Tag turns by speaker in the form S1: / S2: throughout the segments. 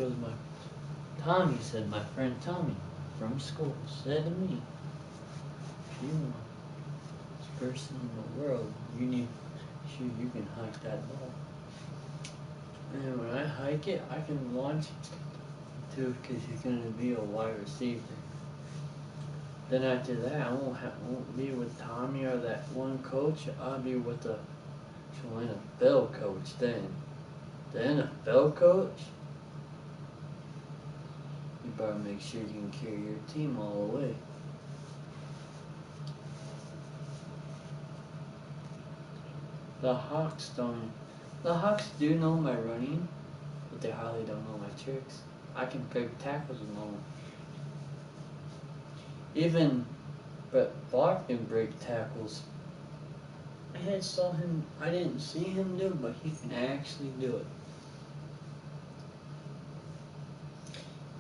S1: because Tommy said, my friend Tommy from school said to me, if you want this person in the world, you can hike that ball. And when I hike it, I can launch it too, because he's going to be a wide receiver. Then after that, I won't be with Tommy or that one coach. I'll be with the NFL coach then. The NFL coach, you better make sure you can carry your team all the way. The Hawks do know my running, but they hardly don't know my tricks. I can break tackles alone. Even Brett Favre can break tackles. I didn't see him do it, but he can actually do it.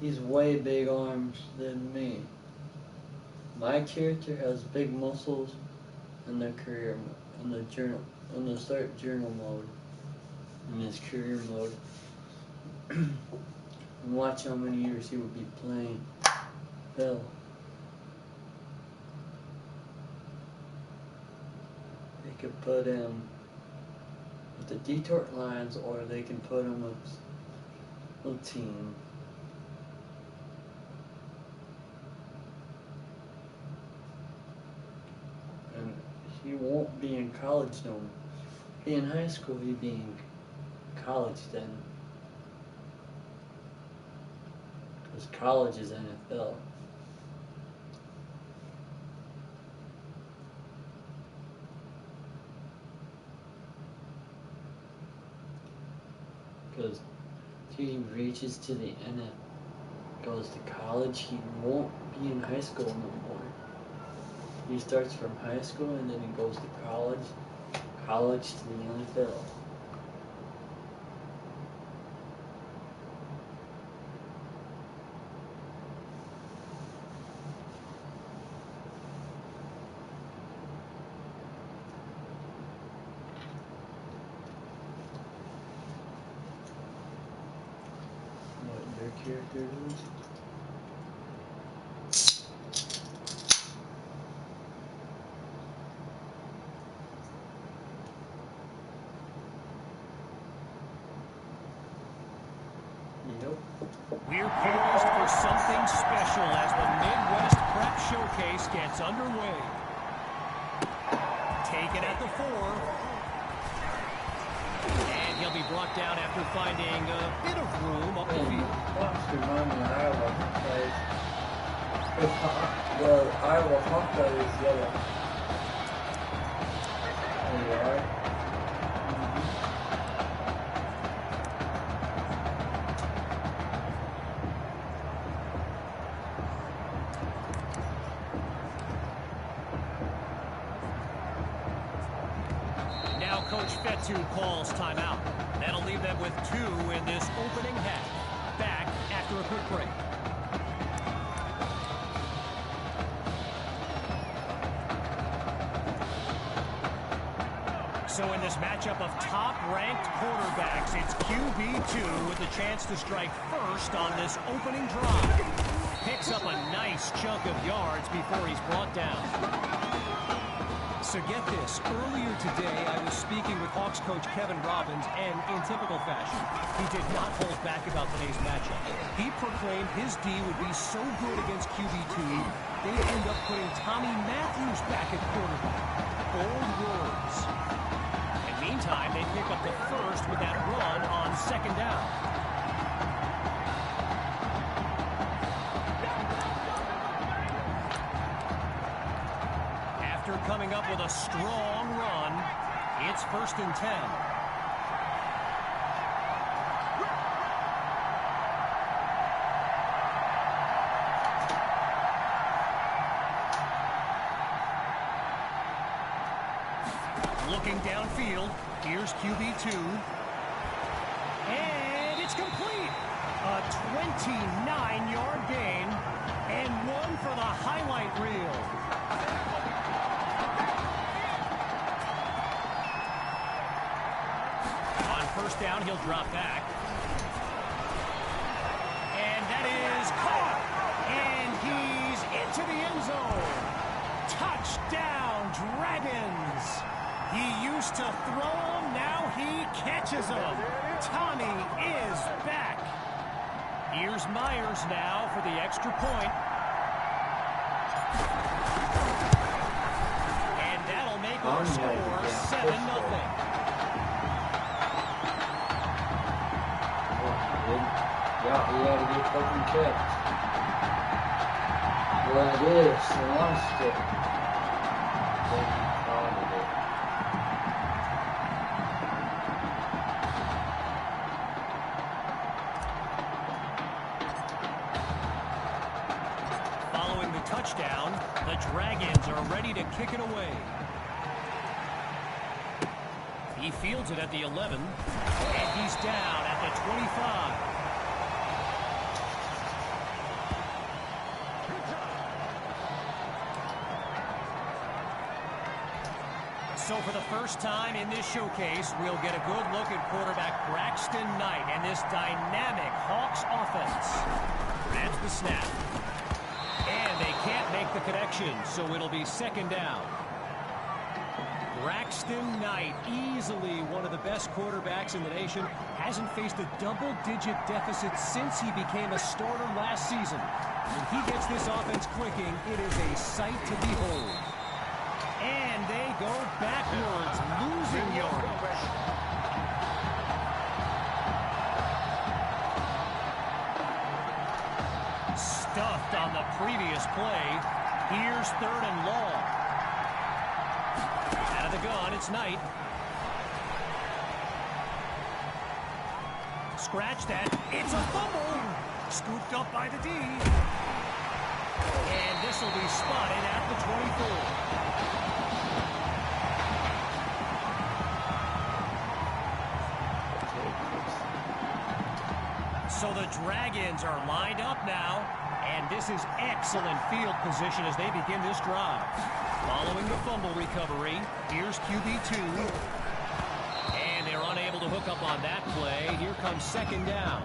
S1: He's way big arms than me. My character has big muscles in the career, in the start journal mode, in his career mode. And watch how many years he would be playing. Phil. They could put him with the Detroit Lions, or they can put him with a team. And he won't be in college no more. Be in high school, he'd be in college then. Because college is NFL. Because he reaches to the NFL, goes to college, he won't be in high school no more. He starts from high school and then he goes to college to the NFL. What your character is?
S2: We're poised for something special as the Midwest Prep Showcase gets underway. Taken at the 4. And he'll be brought down after finding a bit of room up the field.
S1: Fox remind me of Iowa plays. Well, Iowa Hawkeye is yellow. There you are.
S2: Coach Fetu calls timeout. That'll leave them with 2 in this opening half. Back after a quick break. So in this matchup of top-ranked quarterbacks, it's QB2 with a chance to strike first on this opening drive. Picks up a nice chunk of yards before he's brought down. So get this, earlier today I was speaking with Hawks coach Kevin Robbins, and in typical fashion, he did not hold back about today's matchup. He proclaimed his D would be so good against QB2, they end up putting Tommy Matthews back at quarterback. Bold words. And meantime, they pick up the first with that run on second down. Coming up with a strong run, it's 1st and 10. Looking downfield, here's QB2. And it's complete. A 29-yard gain and one for the highlight reel. First down, he'll drop back. It's caught. And he's into the end zone. Touchdown, Dragons. He used to throw them, now he catches them. Tommy is back. Here's Myers now for the extra point. And that'll make our score 7-0.
S1: Yeah, he had a good fucking catch. Well, it is. They lost it. They caught it.
S2: Following the touchdown, the Dragons are ready to kick it away. He fields it at the 11, and he's down at the 25. So for the first time in this showcase, we'll get a good look at quarterback Braxton Knight and this dynamic Hawks offense. Grabs the snap. And they can't make the connection, so it'll be second down. Braxton Knight, easily one of the best quarterbacks in the nation, hasn't faced a double-digit deficit since he became a starter last season. When he gets this offense clicking, it is a sight to behold. And they go backwards, losing yardage. Stuffed on the previous play. Here's 3rd and long. Out of the gun, it's Knight. Scratch that. It's a fumble. Scooped up by the D. And this will be spotted at the 24. So the Dragons are lined up now, and this is excellent field position as they begin this drive. Following the fumble recovery, here's QB2. And they're unable to hook up on that play. Here comes second down.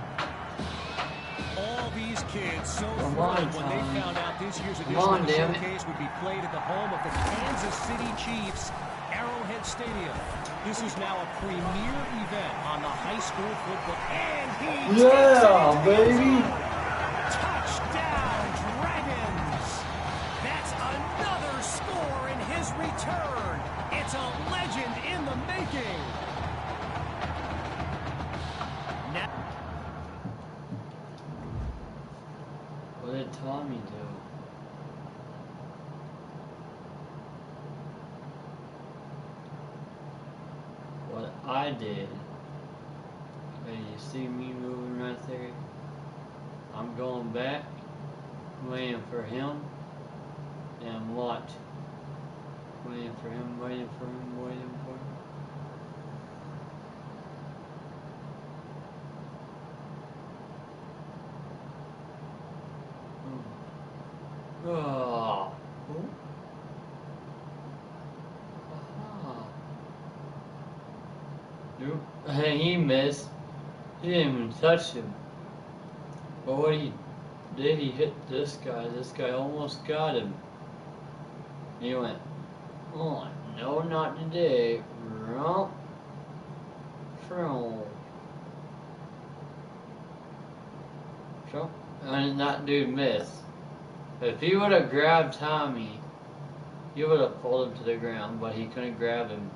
S2: All these kids so thrilled when they found out this year's edition of the showcase would be played at the home of the Kansas City Chiefs, Arrowhead Stadium. This is now a premier event on the high school football. And he
S1: baby.
S2: Touchdown, Dragons. That's another score in his return. It's a legend in the making. Now,
S1: what did Tommy do? What I did. Hey, you see me moving right there? I'm going back, waiting for him, and watch. Waiting for him, waiting for him, waiting for him. Oh. Nope. And he missed. He didn't even touch him. But what he did, he hit this guy. This guy almost got him. He went, oh, no, not today. Rump. And that dude missed. If he would have grabbed Tommy, he would have pulled him to the ground, but he couldn't grab him.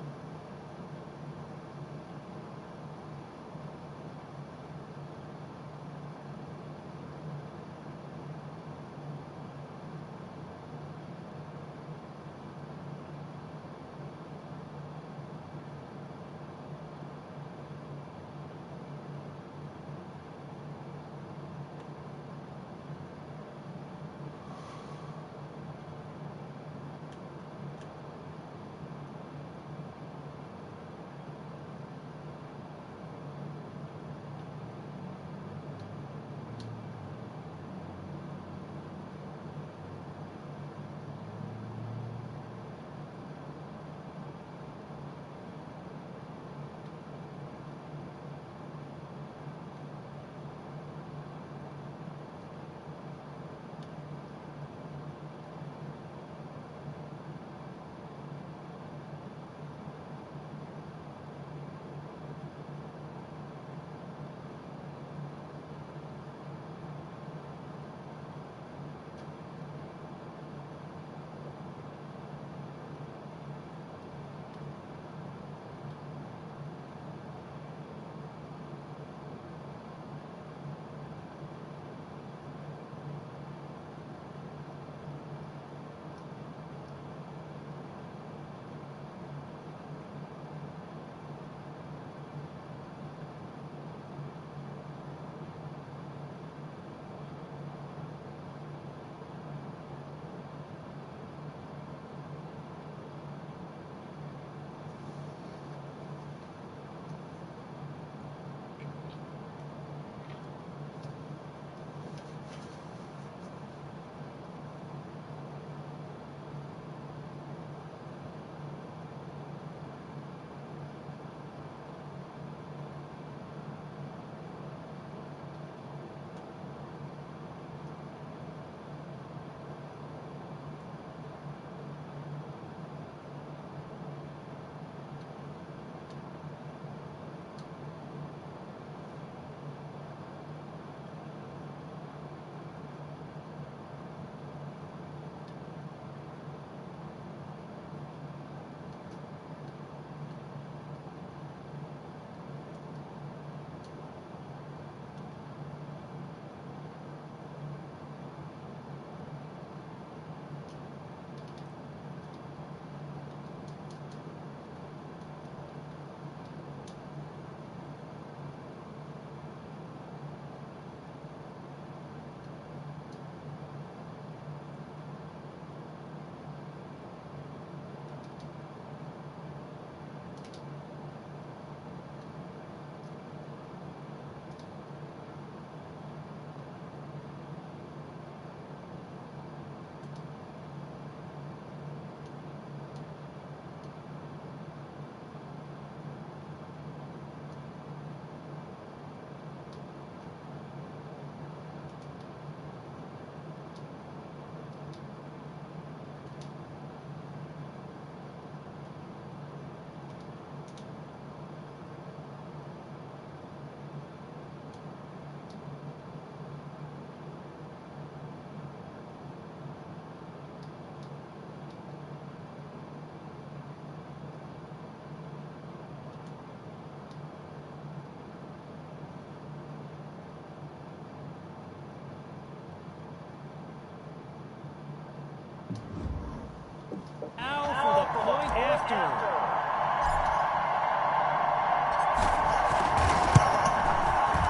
S2: after.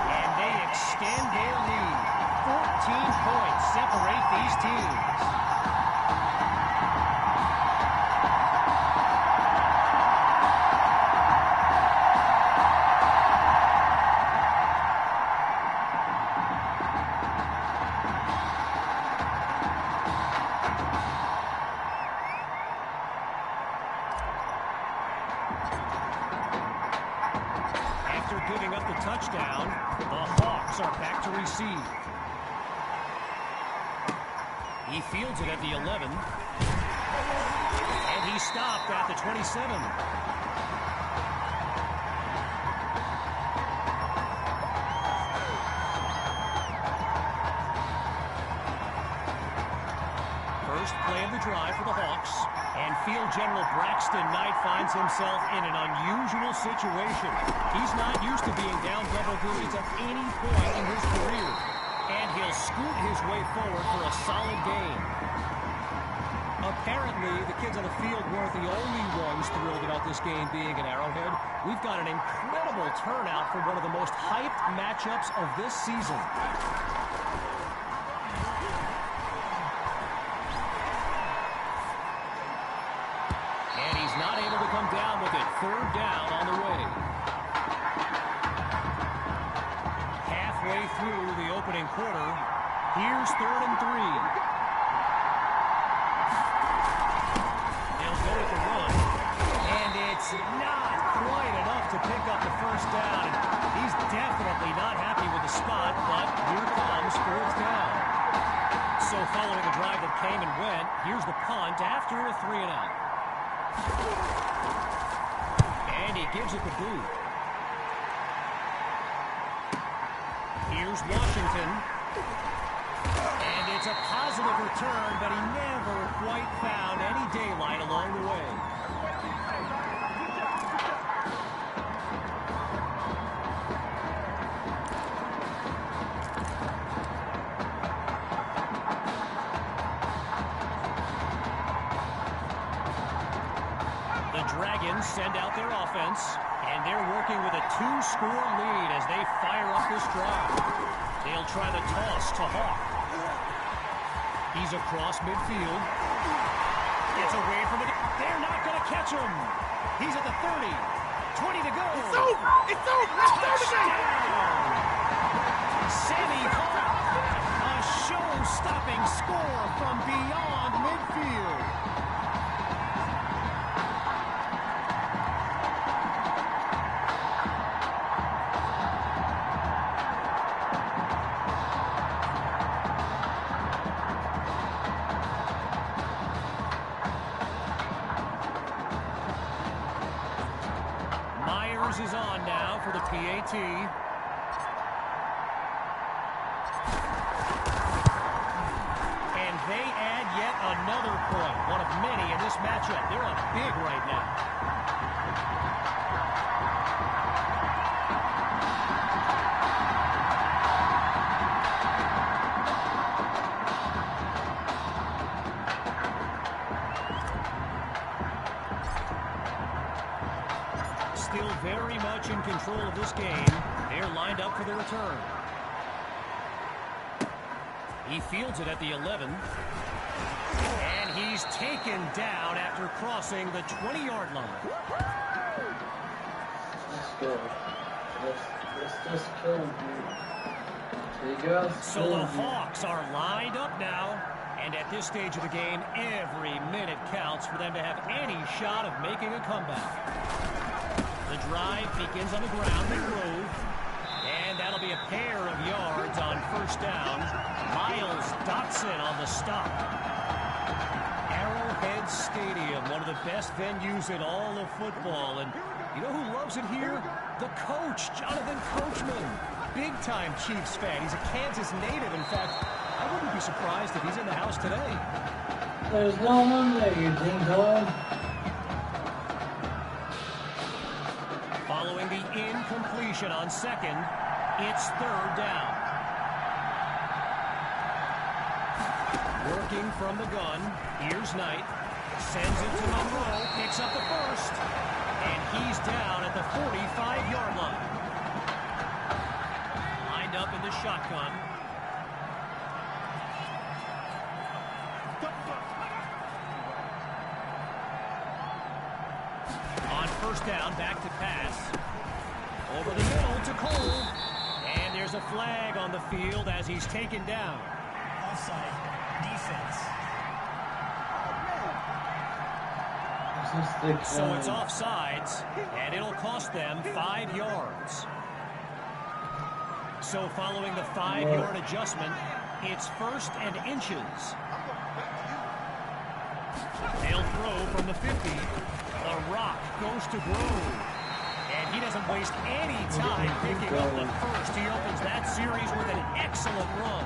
S2: And they extend their lead. 14 points separate these teams. Giving up the touchdown, the Hawks are back to receive. He fields it at the 11. And he stopped at the 27. First play of the drive for the Hawks. And field general Braxton Knight finds himself in an unusual situation. He's not used to being down double digits at any point in his career. And he'll scoot his way forward for a solid gain. Apparently, the kids on the field weren't the only ones thrilled about this game being at Arrowhead. We've got an incredible turnout for one of the most hyped matchups of this season. Not able to come down with it. Third down on the way. Halfway through the opening quarter, here's 3rd and 3. They'll go with the run, and it's not quite enough to pick up the first down. He's definitely not happy with the spot, but here comes 4th down. So following a drive that came and went, here's the punt after a 3-and-out. And he gives it the boot. Here's Washington. And it's a positive return, but he never quite found any daylight along the way. Dragons send out their offense, and they're working with a 2-score lead as they fire up this drive. They'll try the toss to Hawk. He's across midfield. Gets away from it. They're not going to catch him. He's at the 30. 20 to go.
S3: It's over. It's over.
S2: Touchdown. Sammy Hawk. A show-stopping score from beyond midfield. Is on now for the PAT. And they add yet another point, one of many in this matchup. They're up big right now. Still very much in control of this game. They're lined up for the return. He fields it at the 11. And he's taken down after crossing the 20-yard line.
S1: Let's go. Let's just kill him here.
S2: So the Hawks are lined up now. And at this stage of the game, every minute counts for them to have any shot of making a comeback. The drive begins on the ground, the Grove, and that'll be a pair of yards on first down. Miles Dotson on the stop. Arrowhead Stadium, one of the best venues in all of football, and you know who loves it here? The coach, Jonathan Coachman. Big-time Chiefs fan. He's a Kansas native. In fact, I wouldn't be surprised if he's in the house today.
S1: There's no one there, you ding-dong.
S2: Following the incompletion on second, it's 3rd down. Working from the gun, here's Knight. Sends it to Monroe, picks up the first, and he's down at the 45-yard line. Lined up in the shotgun. On first down, back to pass. Over the middle to Cole. And there's a flag on the field as he's taken down.
S3: Offside defense.
S2: So it's offsides, and it'll cost them 5 yards. So following the 5-yard adjustment, it's 1st and inches. They'll throw from the 50. The rock goes to Grove. And he doesn't waste any time picking up the first. He opens that series with an excellent run.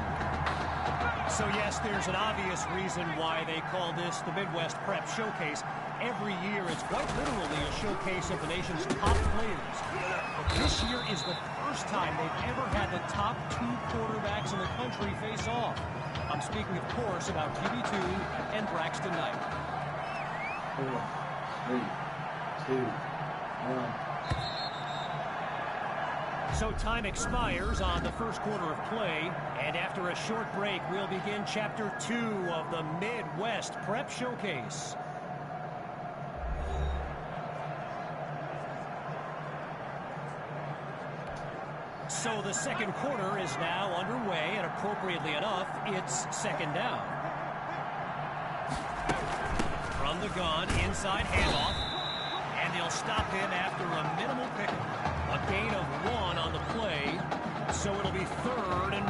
S2: So yes, there's an obvious reason why they call this the Midwest Prep Showcase. Every year, it's quite literally a showcase of the nation's top players. But this year is the first time they've ever had the top 2 quarterbacks in the country face off. I'm speaking, of course, about QB2 and Braxton Knight.
S1: 4, 3, 2, 1.
S2: So time expires on the first quarter of play, and after a short break, we'll begin Chapter 2 of the Midwest Prep Showcase. So the second quarter is now underway, and appropriately enough, it's second down. From the gun, inside handoff, and they'll stop him after a minimal pickup. A gain of 1 on the play, so it'll be 3rd and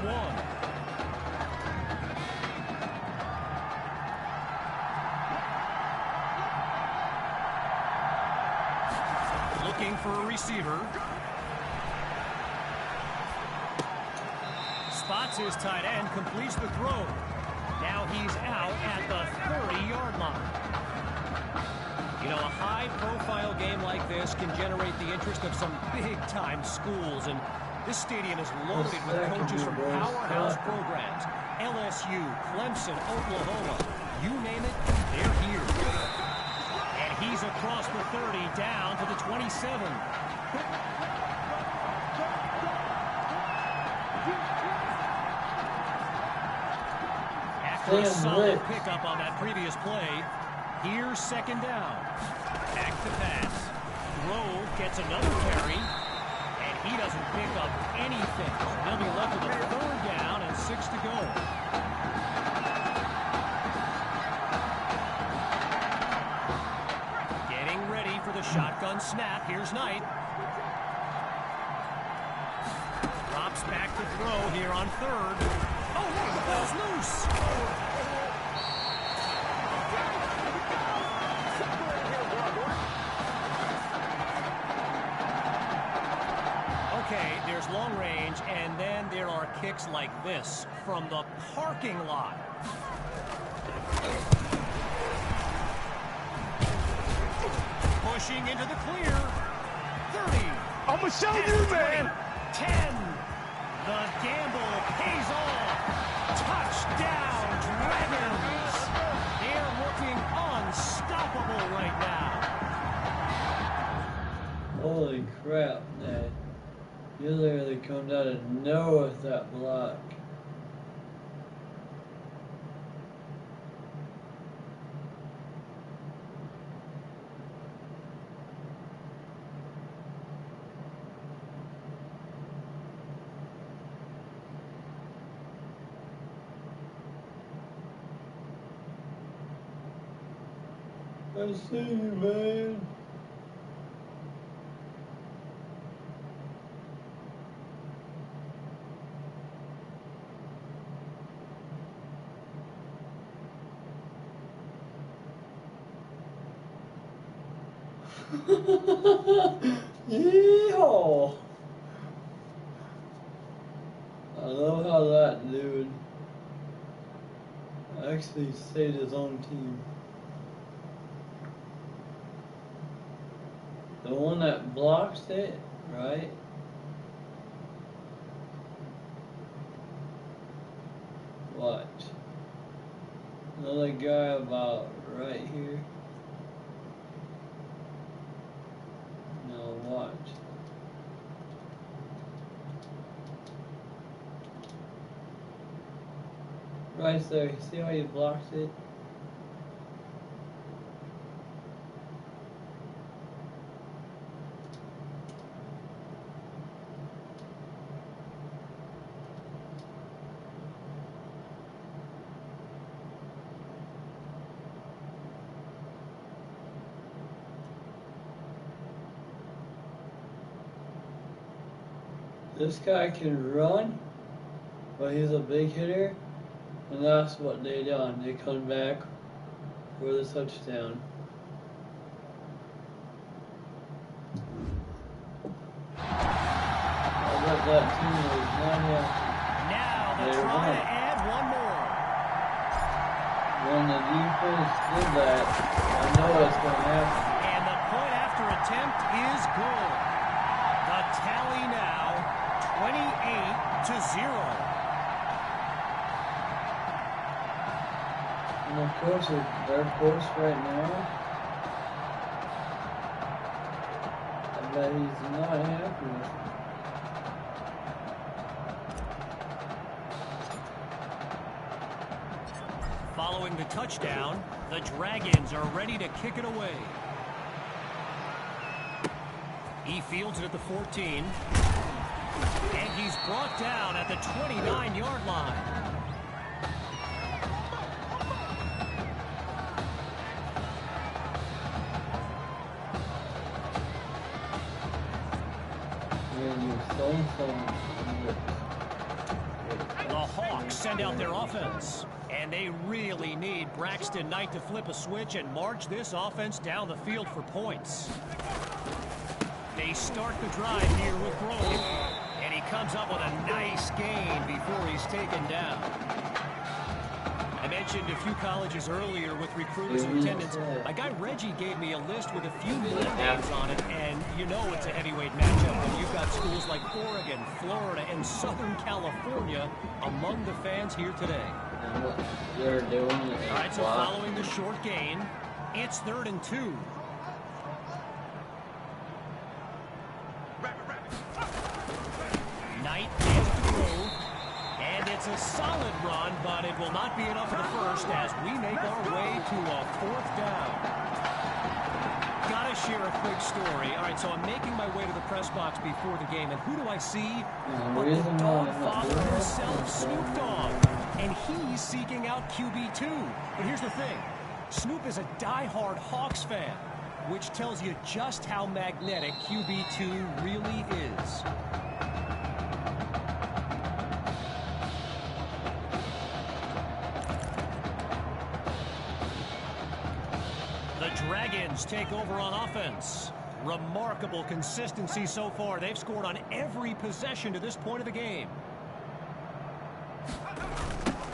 S2: 1. Looking for a receiver. Spots his tight end, completes the throw. Now he's out at the 30-yard line. You know, a high-profile game like this can generate the interest of some big-time schools, and this stadium is loaded with coaches from powerhouse programs. LSU, Clemson, Oklahoma, you name it, they're here. And he's across the 30, down to the 27. After a solid pickup on that previous play, here's second down. Back to pass. Grove gets another carry, and he doesn't pick up anything. They'll be left with a 3rd down and 6 to go. Getting ready for the shotgun snap. Here's Knight. Drops back to throw here on 3rd. Oh, the ball's loose. Okay, there's long range, and then there are kicks like this from the parking lot. Pushing into the clear. 30.
S3: I'm going to show you, man.
S2: 10. The gamble pays off. Touchdown, Dragons. They're looking unstoppable right now.
S1: Holy crap, man. You literally come out of nowhere with that block. I see you, man. Yeehaw! I love how that dude actually saved his own team. The one that blocks it, right? Watch. Another guy about right here. Right there. You see how he blocked it? This guy can run, but he's a big hitter, and that's what they done. They come back for the touchdown. I bet that team was not happy.
S2: Now they're trying to add one more.
S1: When the defense did that, I know it's going to happen.
S2: And the point after attempt is good. The tally now 28-0.
S1: And of course, their coach right now, I bet he's not happy with it.
S2: Following the touchdown, the Dragons are ready to kick it away. He fields it at the 14. And he's brought down at the 29-yard line. The Hawks send out their offense. And they really need Braxton Knight to flip a switch and march this offense down the field for points. They start the drive here with Grove. And he comes up with a nice gain before he's taken down. I mentioned a few colleges earlier with recruiters in attendance. My guy Reggie gave me a list with a few more names on it, and you know it's a heavyweight matchup when you've got schools like Oregon, Florida, and Southern California among the fans here today.
S1: They're doing it.
S2: All right, so following the short gain, it's 3rd and 2. Knight gives to Grove, and it's a solid run, but it will not be enough for the first as we make our way to a 4th down. Gotta share a quick story. All right, so I'm making my way to the press box before the game, and who do I see? But the dog father himself, Snoop Dogg. And he's seeking out QB2. But here's the thing. Snoop is a diehard Hawks fan, which tells you just how magnetic QB2 really is. The Dragons take over on offense. Remarkable consistency so far. They've scored on every possession to this point of the game.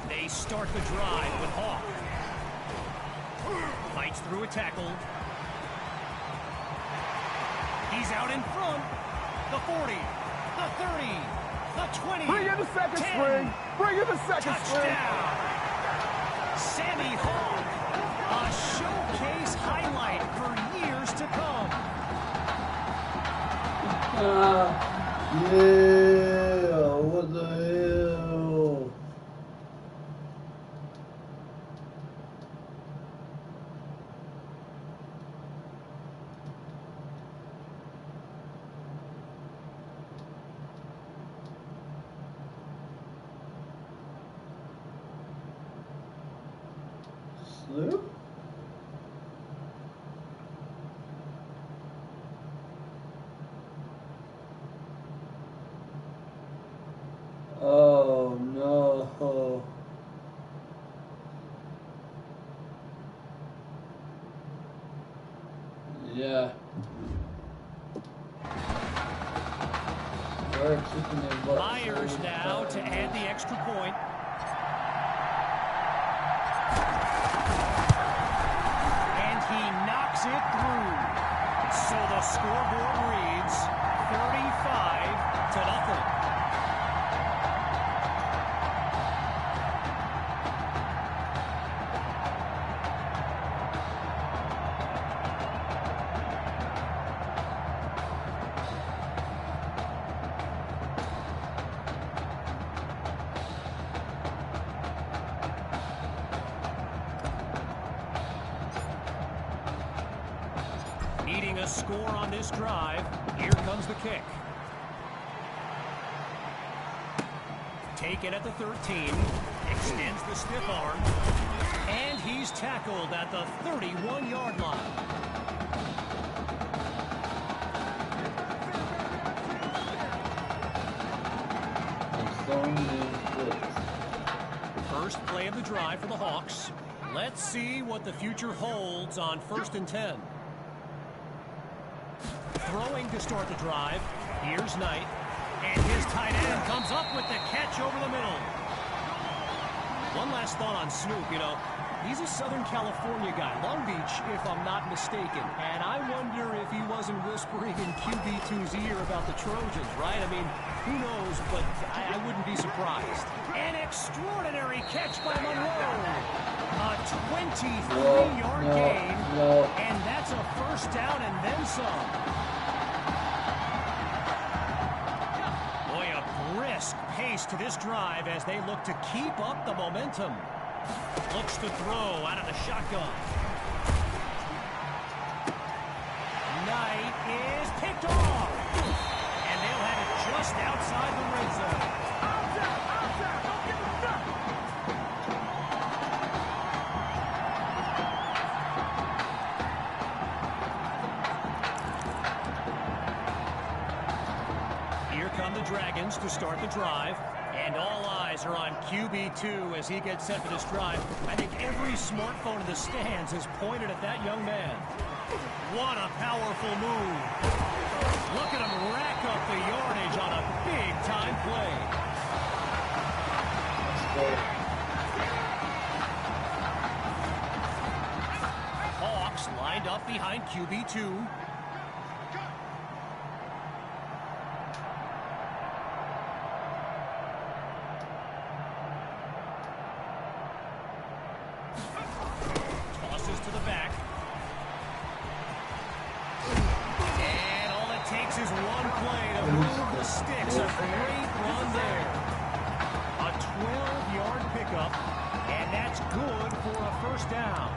S2: They start the drive with Hawk. Fights through a tackle. He's out in front. The 40, the 30, the 20.
S3: Bring in the second
S2: 10.
S3: string. Bring in the second string.
S2: Touchdown. Sammy Hawk. A showcase highlight for years to come.
S1: Yeah, what the hell? Sloop? Oh no. Yeah. We're kicking their butt.
S2: Myers now to add the extra point. And he knocks it through. So the scoreboard reads 35-0. to score on this drive. Here comes the kick. Taken at the 13. Extends the stiff arm. And he's tackled at the 31-yard line. First play of the drive for the Hawks. Let's see what the future holds on 1st and 10. Throwing to start the drive. Here's Knight. And his tight end comes up with the catch over the middle. One last thought on Snoop, you know. He's a Southern California guy, Long Beach, if I'm not mistaken. And I wonder if he wasn't whispering in QB2's ear about the Trojans, right? I mean, who knows, but I wouldn't be surprised. An extraordinary catch by Monroe. A 23-yard gain. And that's a first down and then some. Boy, a brisk pace to this drive as they look to keep up the momentum. Looks to throw out of the shotgun. Knight is picked off. And they'll have it just outside the red zone.
S3: Don't give him nothing.
S2: Here come the Dragons to start the drive. And all eyes are on QB2 as he gets set for this drive. I think every smartphone in the stands is pointed at that young man. What a powerful move. Look at him rack up the yardage on a big-time play. Hawks lined up behind QB2. To the back. And all it takes is one play to move the sticks. A great run there. A 12-yard pickup, and that's good for a first down.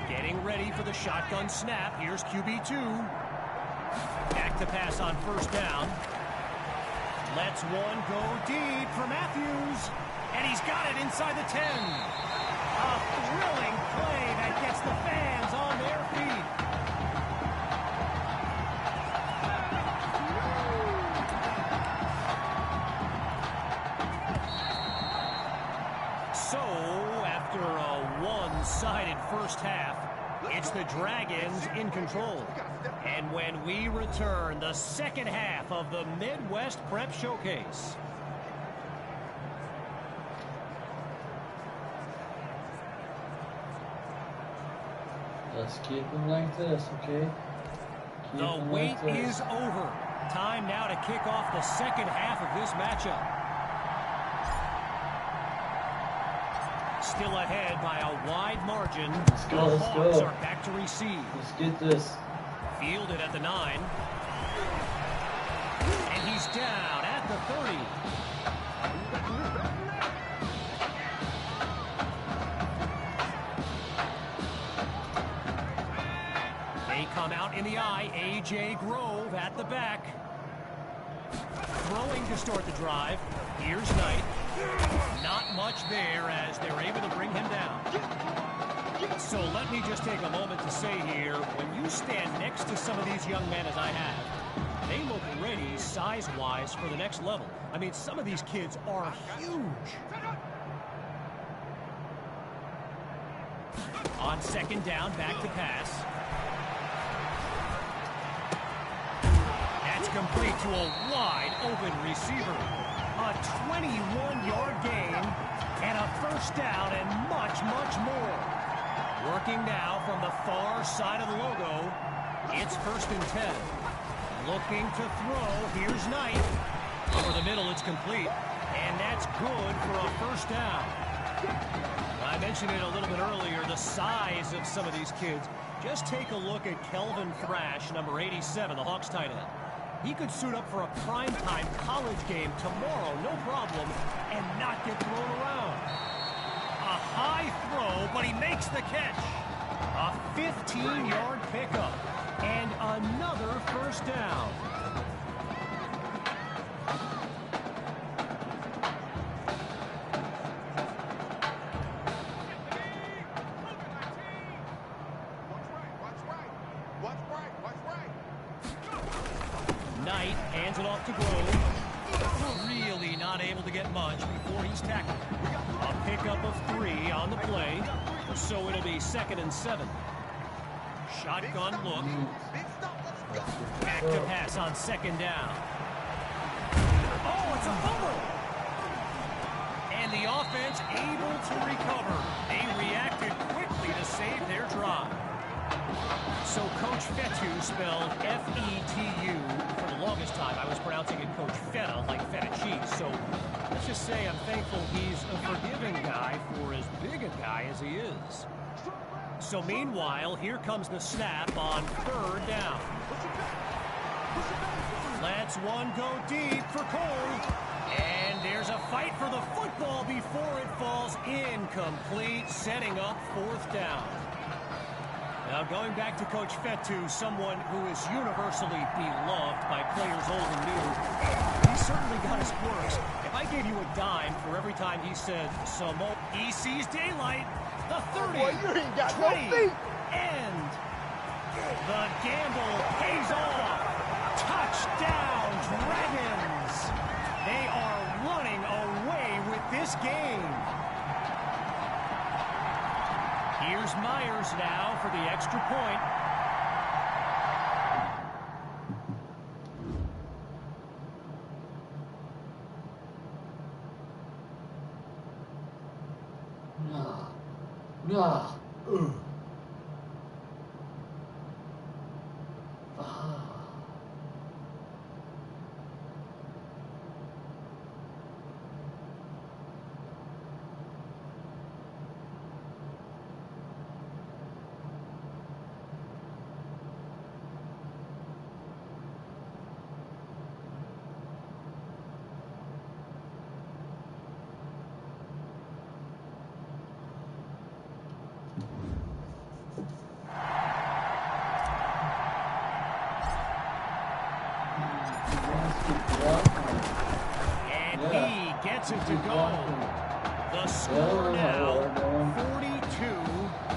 S2: Getting ready for the shotgun snap. Here's QB2. Back to pass on first down. Lets one go deep for Matthews. And he's got it inside the 10. A thrilling play that gets the fans on their feet. So, after a one-sided first half, it's the Dragons in control. And when we return, the second half of the Midwest Prep Showcase.
S1: Let's keep them like this, okay?
S2: The wait is over. Time now to kick off the second half of this matchup. Still ahead by a wide margin.
S1: Let's go,
S2: the
S1: let's
S2: Hawks
S1: go.
S2: are back to receive.
S1: Let's get this.
S2: Fielded at the 9. And he's down at the 30. Come out in the eye, A.J. Grove at the back. Throwing to start the drive. Here's Knight. Not much there as they're able to bring him down. So let me just take a moment to say here, when you stand next to some of these young men as I have, they look ready size-wise for the next level. I mean, some of these kids are huge. On second down, back to pass. That's complete to a wide-open receiver. A 21-yard gain and a first down and much, much more. Working now from the far side of the logo. It's 1st and 10. Looking to throw. Here's Knight. Over the middle, it's complete. And that's good for a first down. I mentioned it a little bit earlier, the size of some of these kids. Just take a look at Kelvin Thrash, number 87, the Hawks tight end. He could suit up for a primetime college game tomorrow, no problem, and not get thrown around. A high throw, but he makes the catch. A 15-yard pickup and another first down. Knight hands it off to Grove. Really not able to get much before he's tackled. A pickup of 3 on the play, so it'll be 2nd and 7. Shotgun look. Back to pass on 2nd down. Oh, it's a fumble! And the offense able to recover. They reacted quickly to save their drive. So Coach Fetu, spelled F-E-T-U. For the longest time, I was pronouncing it Coach Feta, like feta cheese. So let's just say I'm thankful he's a forgiving guy for as big a guy as he is. So meanwhile, here comes the snap on 3rd down. Lets one go deep for Cole. And there's a fight for the football before it falls incomplete, setting up 4th down. Now going back to Coach Fetu, someone who is universally beloved by players old and new, he certainly got his quirks. If I gave you a dime for every time he said Samo, he sees daylight. The 30,
S3: Boy, you ain't got
S2: 20,
S3: no feet.
S2: and the gamble pays off. Touchdown, Dragons! They are running away with this game. Here's Myers now for the extra point.
S1: No.
S2: And he gets it to go. The score now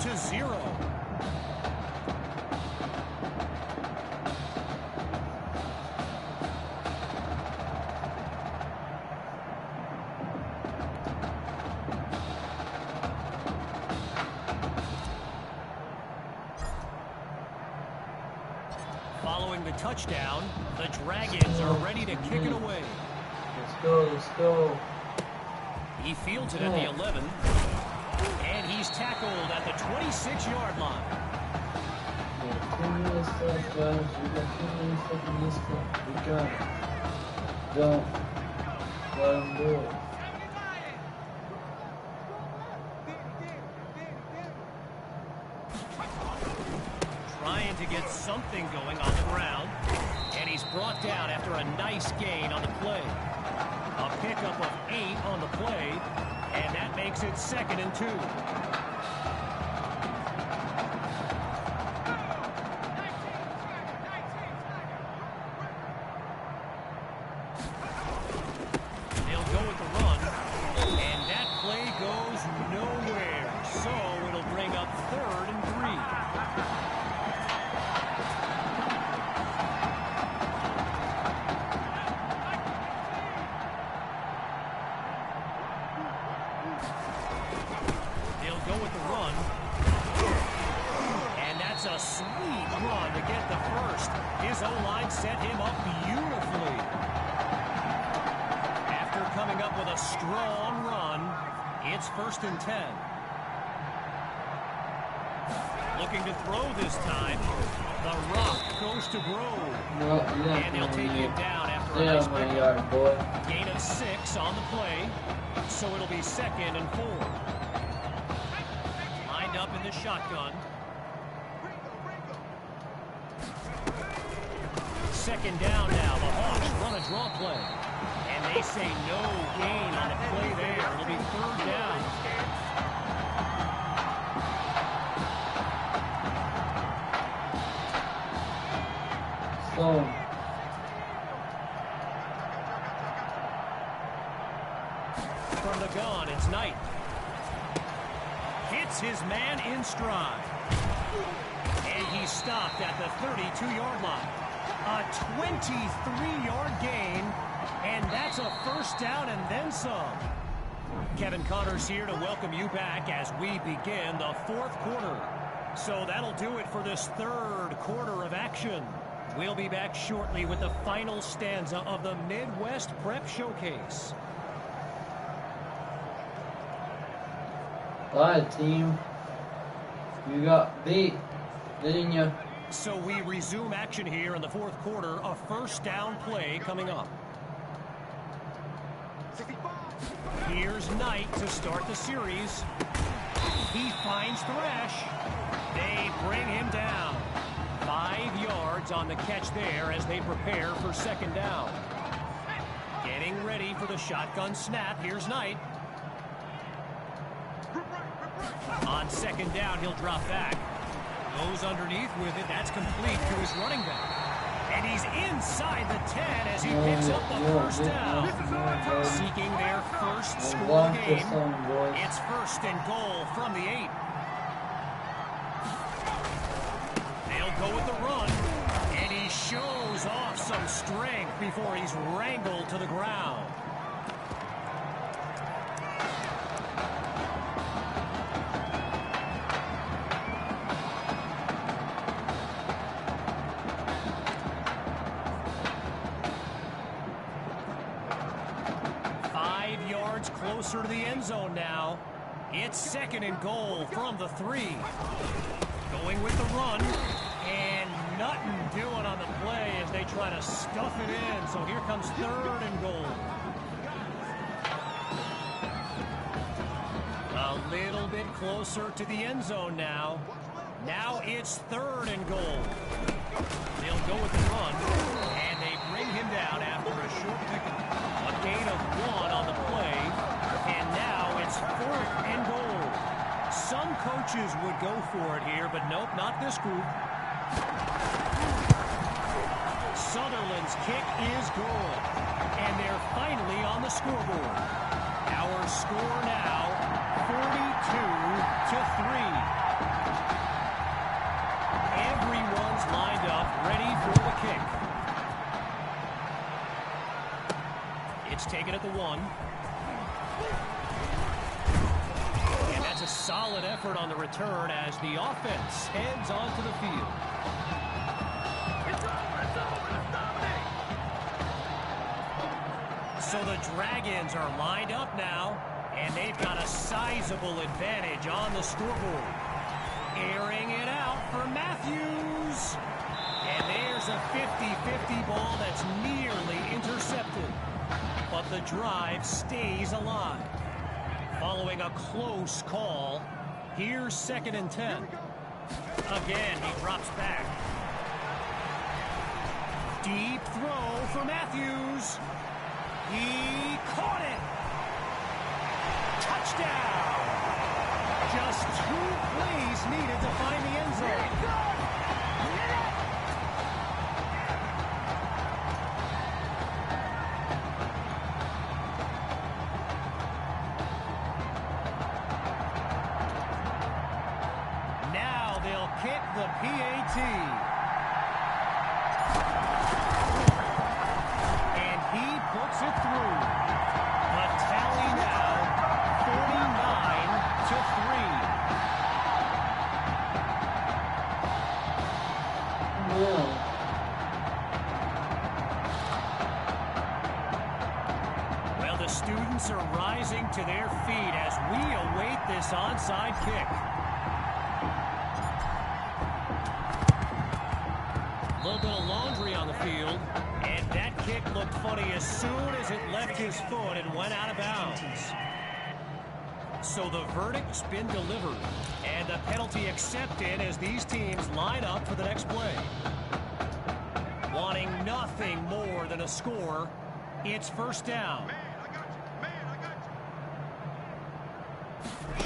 S2: 42-0. Following the touchdown, the Dragons are ready to kick it away.
S1: Let's go, let's go.
S2: He fields it at the 11, and he's tackled at the 26-yard line.
S1: Yeah, 2 minutes left, guys. We got 2 minutes left in this game. We got it. Don't let them do it.
S2: Trying to get something going on the ground, and he's brought down after a nice gain on the play. A pickup of 8 on the play, and that makes it 2nd and 2. They'll go with the run, and that play goes nowhere. So it'll bring up 3rd and 3. A sweet run to get the first. His O-line set him up beautifully. After coming up with a strong run, it's 1st and 10. Looking to throw this time. The rock goes to Grove. And they'll take him down after a nice pickup. Gain of 6 on the play. So it'll be 2nd and 4. Lined up in the shotgun. 2nd down now. The Hawks run a draw play. And they say no gain on the play there. It'll be 3rd down.
S1: go.
S2: From the gun, it's Knight. Hits his man in stride. And he's stopped at the 32-yard line. A 23-yard gain, and that's a first down and then some. Kevin Connors here to welcome you back as we begin the fourth quarter. So that'll do it for this third quarter of action. We'll be back shortly with the final stanza of the Midwest Prep Showcase.
S1: Bye, team. You got beat, didn't you?
S2: So we resume action here in the fourth quarter. A first down play coming up. Here's Knight to start the series. He finds Thresh. They bring him down. 5 yards on the catch there as they prepare for second down. Getting ready for the shotgun snap. Here's Knight. On second down, he'll drop back. Goes underneath with it. That's complete to his running back. And he's inside the 10 as he picks up the first down. Seeking their first score of the game. It's first and goal from the 8. They'll go with the run. And he shows off some strength before he's wrangled to the ground. Closer to the end zone now. It's second and goal from the 3. Going with the run. And nothing doing on the play as they try to stuff it in. So here comes third and goal. A little bit closer to the end zone now. Now it's third and goal. They'll go with the run. And they bring him down after a short pickup. A gain of 1 on the play. And now it's fourth and goal. Some coaches would go for it here, but nope, not this group. Sutherland's kick is good. And they're finally on the scoreboard. Our score now, 42-3. Everyone's lined up, ready for the kick. It's taken at the 1. And that's a solid effort on the return as the offense heads onto the field. So the Dragons are lined up now, and they've got a sizable advantage on the scoreboard. Airing it out for Matthews. And there's a 50-50 ball that's nearly intercepted. But the drive stays alive. Following a close call, here's second and 10. Again, he drops back. Deep throw for Matthews. He caught it. Touchdown. Just 2 plays needed to find the end zone. Kick the PAT. And he puts it through. The tally now, 49-3.
S1: Yeah.
S2: Well, the students are rising to their feet as we await this onside kick. A little bit of laundry on the field, and that kick looked funny as soon as it left his foot and went out of bounds. So the verdict's been delivered, and the penalty accepted as these teams line up for the next play. Wanting nothing more than a score, it's first down.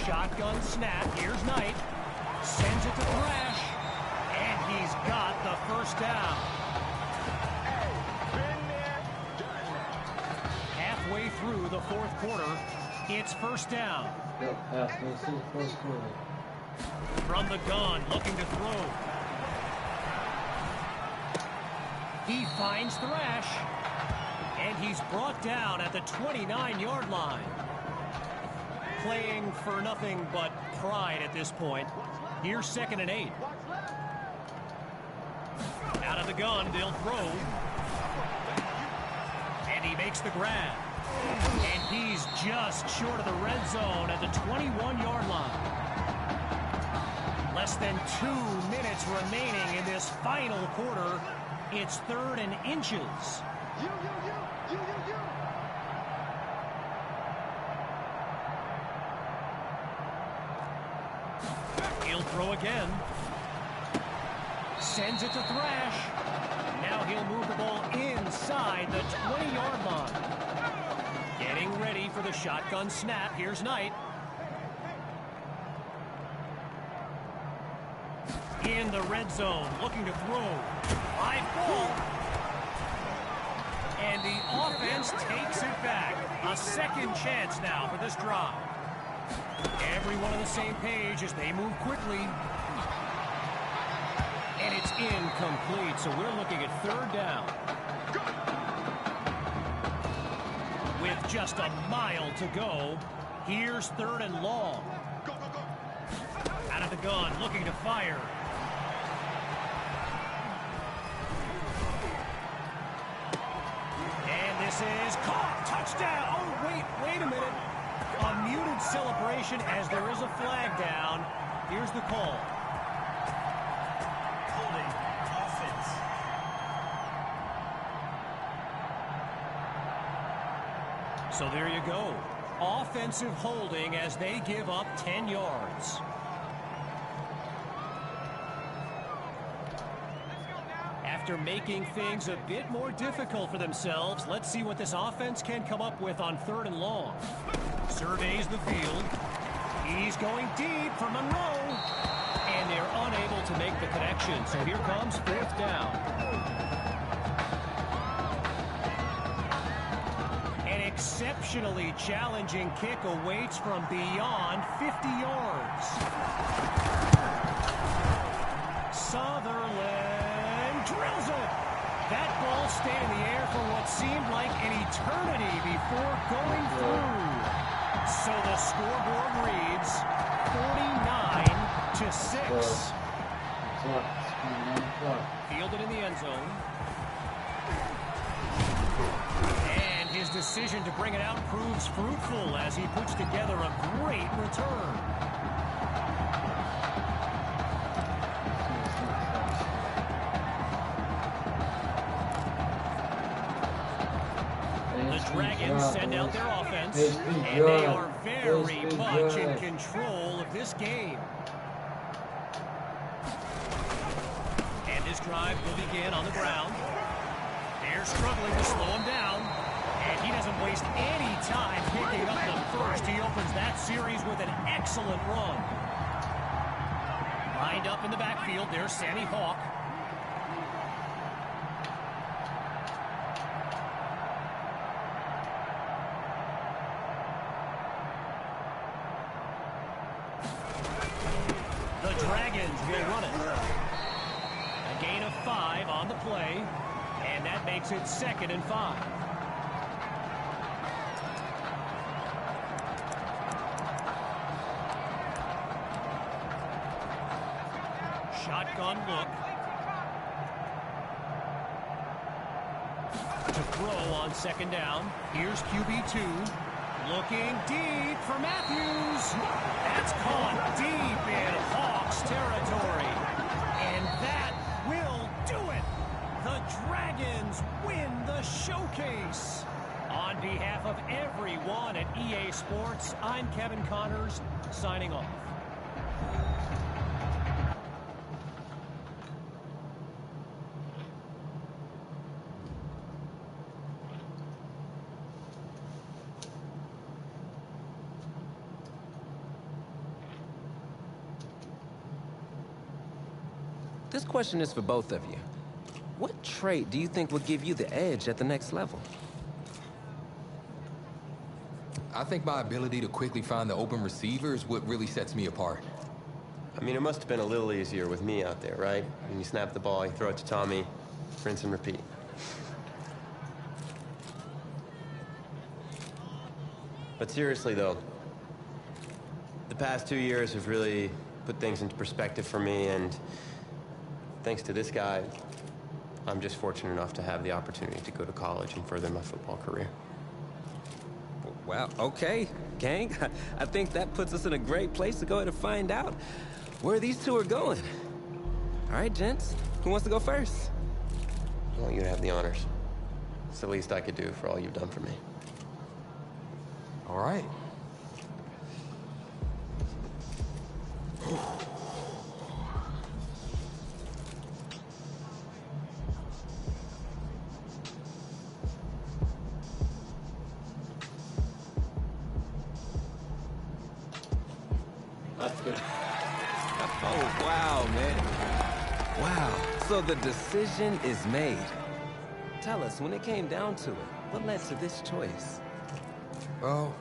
S2: Shotgun snap, here's Knight, sends it to Thresh. And he's got the first down. halfway through the fourth quarter. It's first down.
S1: Yep, halfway through the first quarter.
S2: From the gun, looking to throw. He finds Thrash. And he's brought down at the 29-yard line. Playing for nothing but pride at this point. Here's 2nd and 8. Out of the gun, they'll throw. And he makes the grab. And he's just short of the red zone at the 21-yard line. Less than 2 minutes remaining in this final quarter. It's 3rd and inches. He'll throw again. Sends it to Thrash. Now he'll move the ball inside the 20-yard line. Getting ready for the shotgun snap. Here's Knight. In the red zone, looking to throw. Live ball. And the offense takes it back. A second chance now for this drive. Everyone on the same page as they move quickly. And it's incomplete, so we're looking at 3rd down. With just a mile to go, here's 3rd and long. Out of the gun, looking to fire. And this is caught. Touchdown. Oh, wait a minute. A muted celebration as there is a flag down. Here's the call.
S4: Holding offense.
S2: So there you go. Offensive holding as they give up 10 yards. After making things a bit more difficult for themselves, let's see what this offense can come up with on 3rd and long. Surveys the field. He's going deep for Monroe. And they're unable to make the connection. So here comes 4th down. An exceptionally challenging kick awaits from beyond 50 yards. Sutherland drills it. That ball stayed in the air for what seemed like an eternity before going through. So the scoreboard reads 49-6. Fielded in the end zone. And his decision to bring it out proves fruitful as he puts together a great return. The Dragons send out their offense, and they are very much in control of this game. And this drive will begin on the ground. They're struggling to slow him down, and he doesn't waste any time picking up the first. He opens that series with an excellent run. Lined up in the backfield, there's Sammy Hawk. Dragons will run it. A gain of 5 on the play, and that makes it 2nd and 5. Shotgun look. To throw on 2nd down. Here's QB2. Looking deep for Matthews. That's caught deep in Hawks territory. And that will do it. The Dragons win the showcase. On behalf of everyone at EA Sports, I'm Kevin Connors, signing off.
S5: This question is for both of you. What trait do you think will give you the edge at the next level?
S6: I think my ability to quickly find the open receiver is what really sets me apart.
S7: I mean, it must have been a little easier with me out there, right? When you snap the ball, you throw it to Tommy, rinse and repeat. But seriously, though, the past 2 years have really put things into perspective for me, and thanks to this guy, I'm just fortunate enough to have the opportunity to go to college and further my football career.
S5: Wow, okay, gang. I think that puts us in a great place to go ahead and find out where these two are going. All right, gents, who wants to go first?
S7: I want you to have the honors. It's the least I could do for all you've done for me.
S6: All right.
S1: That's good.
S5: Oh, wow, man. Wow, so the decision is made. Tell us, when it came down to it, what led to this choice?
S6: Well,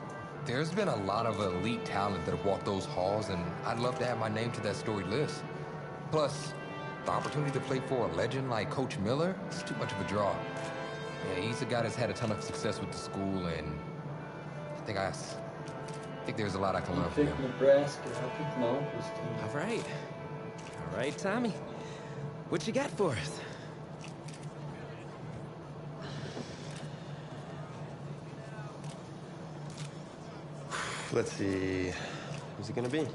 S6: there's been a lot of elite talent that have walked those halls, and I'd love to have my name to that storied list. Plus, the opportunity to play for a legend like Coach Miller is too much of a draw. Yeah, he's a guy that's had a ton of success with the school, and I think there's a lot I can learn from
S1: Pick
S6: him.
S1: Nebraska. I picked my uncle's team.
S5: All right. All right, Tommy. What you got for us?
S7: Let's see. Who's it gonna be?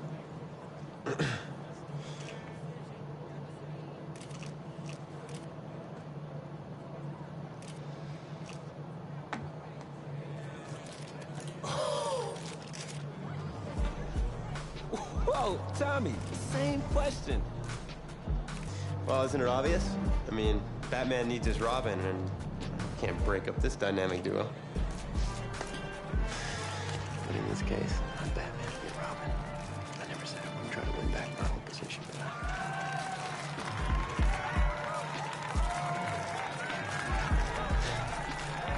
S5: Whoa, Tommy, same question.
S7: Well, isn't it obvious? I mean, Batman needs his Robin, and can't break up this dynamic duo. But in this case, I'm Batman, you're Robin. I never said I wouldn't try to win back my whole position for that.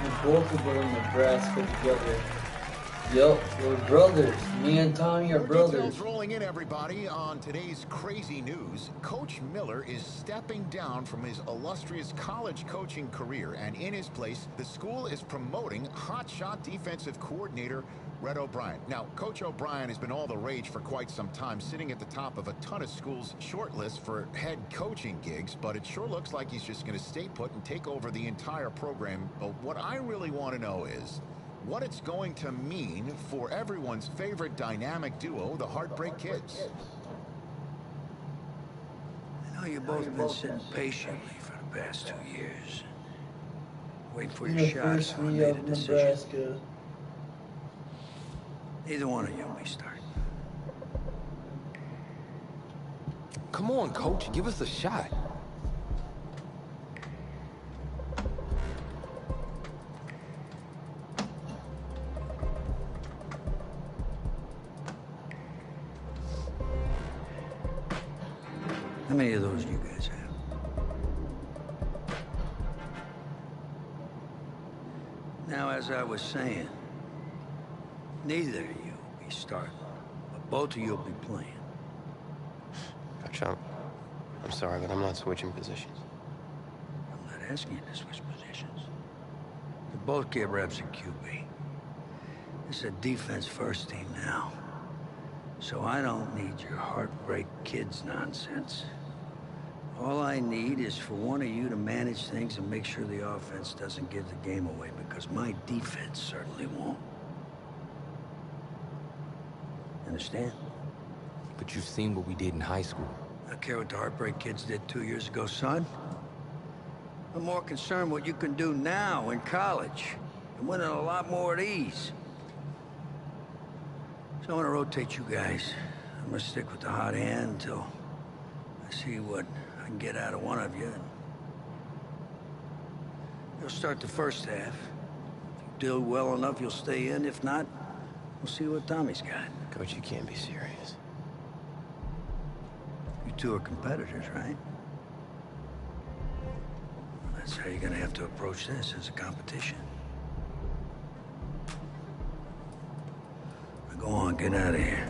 S1: And both of them in Nebraska together. Yup, we're brothers. Me and Tommy are
S3: More
S1: brothers.
S3: details rolling in, everybody. On today's crazy news, Coach Miller is stepping down from his illustrious college coaching career, and in his place, the school is promoting hotshot defensive coordinator Red O'Brien. Now, Coach O'Brien has been all the rage for quite some time, sitting at the top of a ton of schools' shortlist for head coaching gigs, but it sure looks like he's just going to stay put and take over the entire program. But what I really want to know is what it's going to mean for everyone's favorite dynamic duo, the Heartbreak Kids.
S8: I know you've both been sitting patiently for the past 2 years. Waiting for your shot.
S1: University
S8: I made a
S1: of
S8: decision.
S1: Nebraska.
S8: Neither one of you will be starting.
S6: Come on, Coach, give us a shot.
S8: How many of those do you guys have? Now, as I was saying, neither of you will be starting, but both of you will be playing.
S7: Coach, I'm sorry, but I'm not switching positions.
S8: I'm not asking you to switch positions. You both get reps at QB. This is a defense-first team now. So I don't need your Heartbreak Kids nonsense. All I need is for one of you to manage things and make sure the offense doesn't give the game away, because my defense certainly won't. Understand?
S6: But you've seen what we did in high school.
S8: I care what the Heartbreak Kids did 2 years ago, son. I'm more concerned what you can do now in college and winning a lot more of these. So I'm gonna rotate you guys. I'm gonna stick with the hot hand until I see what I can get out of one of you. You'll start the first half. If you do well enough, you'll stay in. If not, we'll see what Tommy's got.
S7: Coach, you can't be serious.
S8: You two are competitors, right? That's how you're gonna have to approach this, as a competition. Go on, get out of here.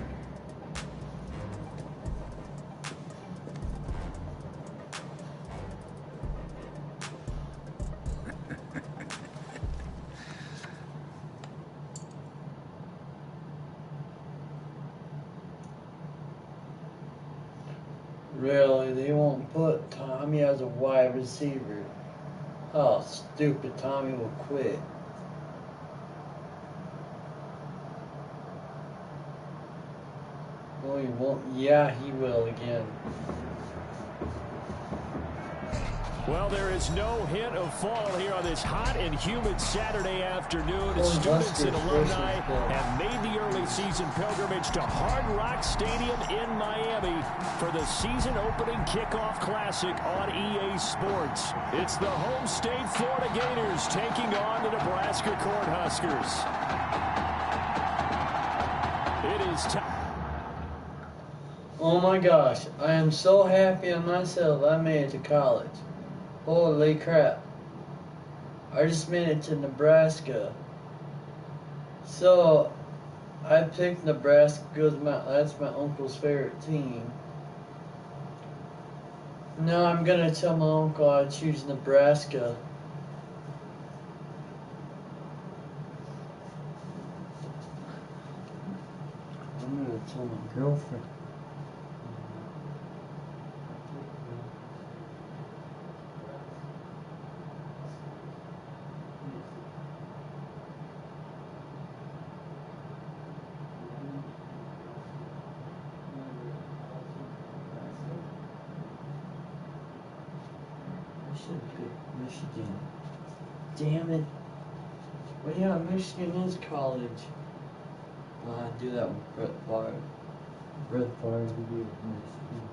S1: Really, they won't put Tommy as a wide receiver. Oh, stupid Tommy will quit. No, he won't. Yeah, he will again.
S2: Well, there is no hint of fall here on this hot and humid Saturday afternoon.
S1: Oh,
S2: Students and
S1: Buster's
S2: alumni
S1: Christmas Day.
S2: have made the early season pilgrimage to Hard Rock Stadium in Miami for the season opening kickoff classic on EA Sports. It's the home state Florida Gators taking on the Nebraska Cornhuskers. It is time.
S1: Oh my gosh, I am so happy on myself I made it to college. Holy crap. I just made it to Nebraska. So, I picked Nebraska because that's my uncle's favorite team. Now I'm gonna tell my uncle I choose Nebraska. I'm gonna tell my girlfriend. I should pick Michigan. Damn it. Well, yeah, Michigan is college. I do that with Brett Favre. Brett Favre would be with Michigan.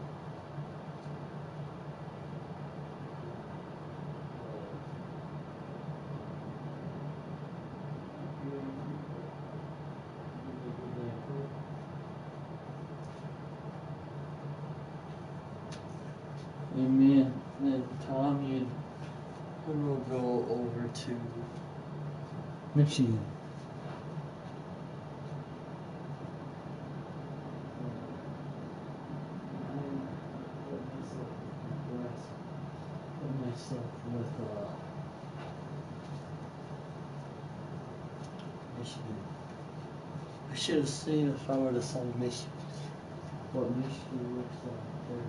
S1: And me and Tommy and we'll go over to Michigan. Put myself with Michigan. I should have seen if I would have saw Michigan. What Michigan looks like there.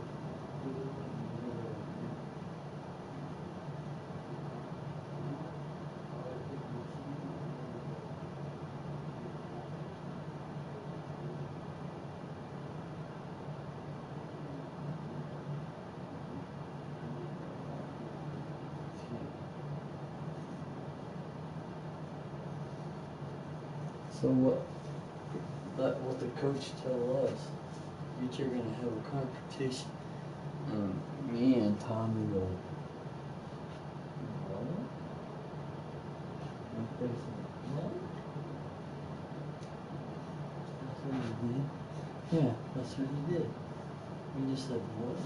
S1: So what the coach tell us, you're gonna have a competition. Me and Tommy will. What? I'm facing what? That's what he did. Yeah, that's what he did. He just said what?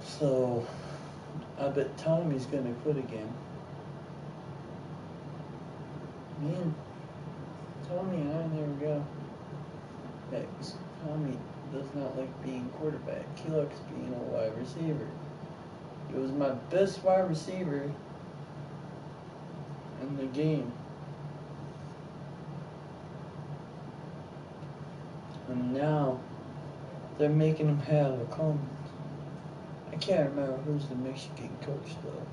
S1: So I bet Tommy's gonna quit again. Me and Tommy and I never go. Because Tommy does not like being quarterback. He likes being a wide receiver. He was my best wide receiver in the game. And now they're making him have a comment. I can't remember who's the Michigan coach though.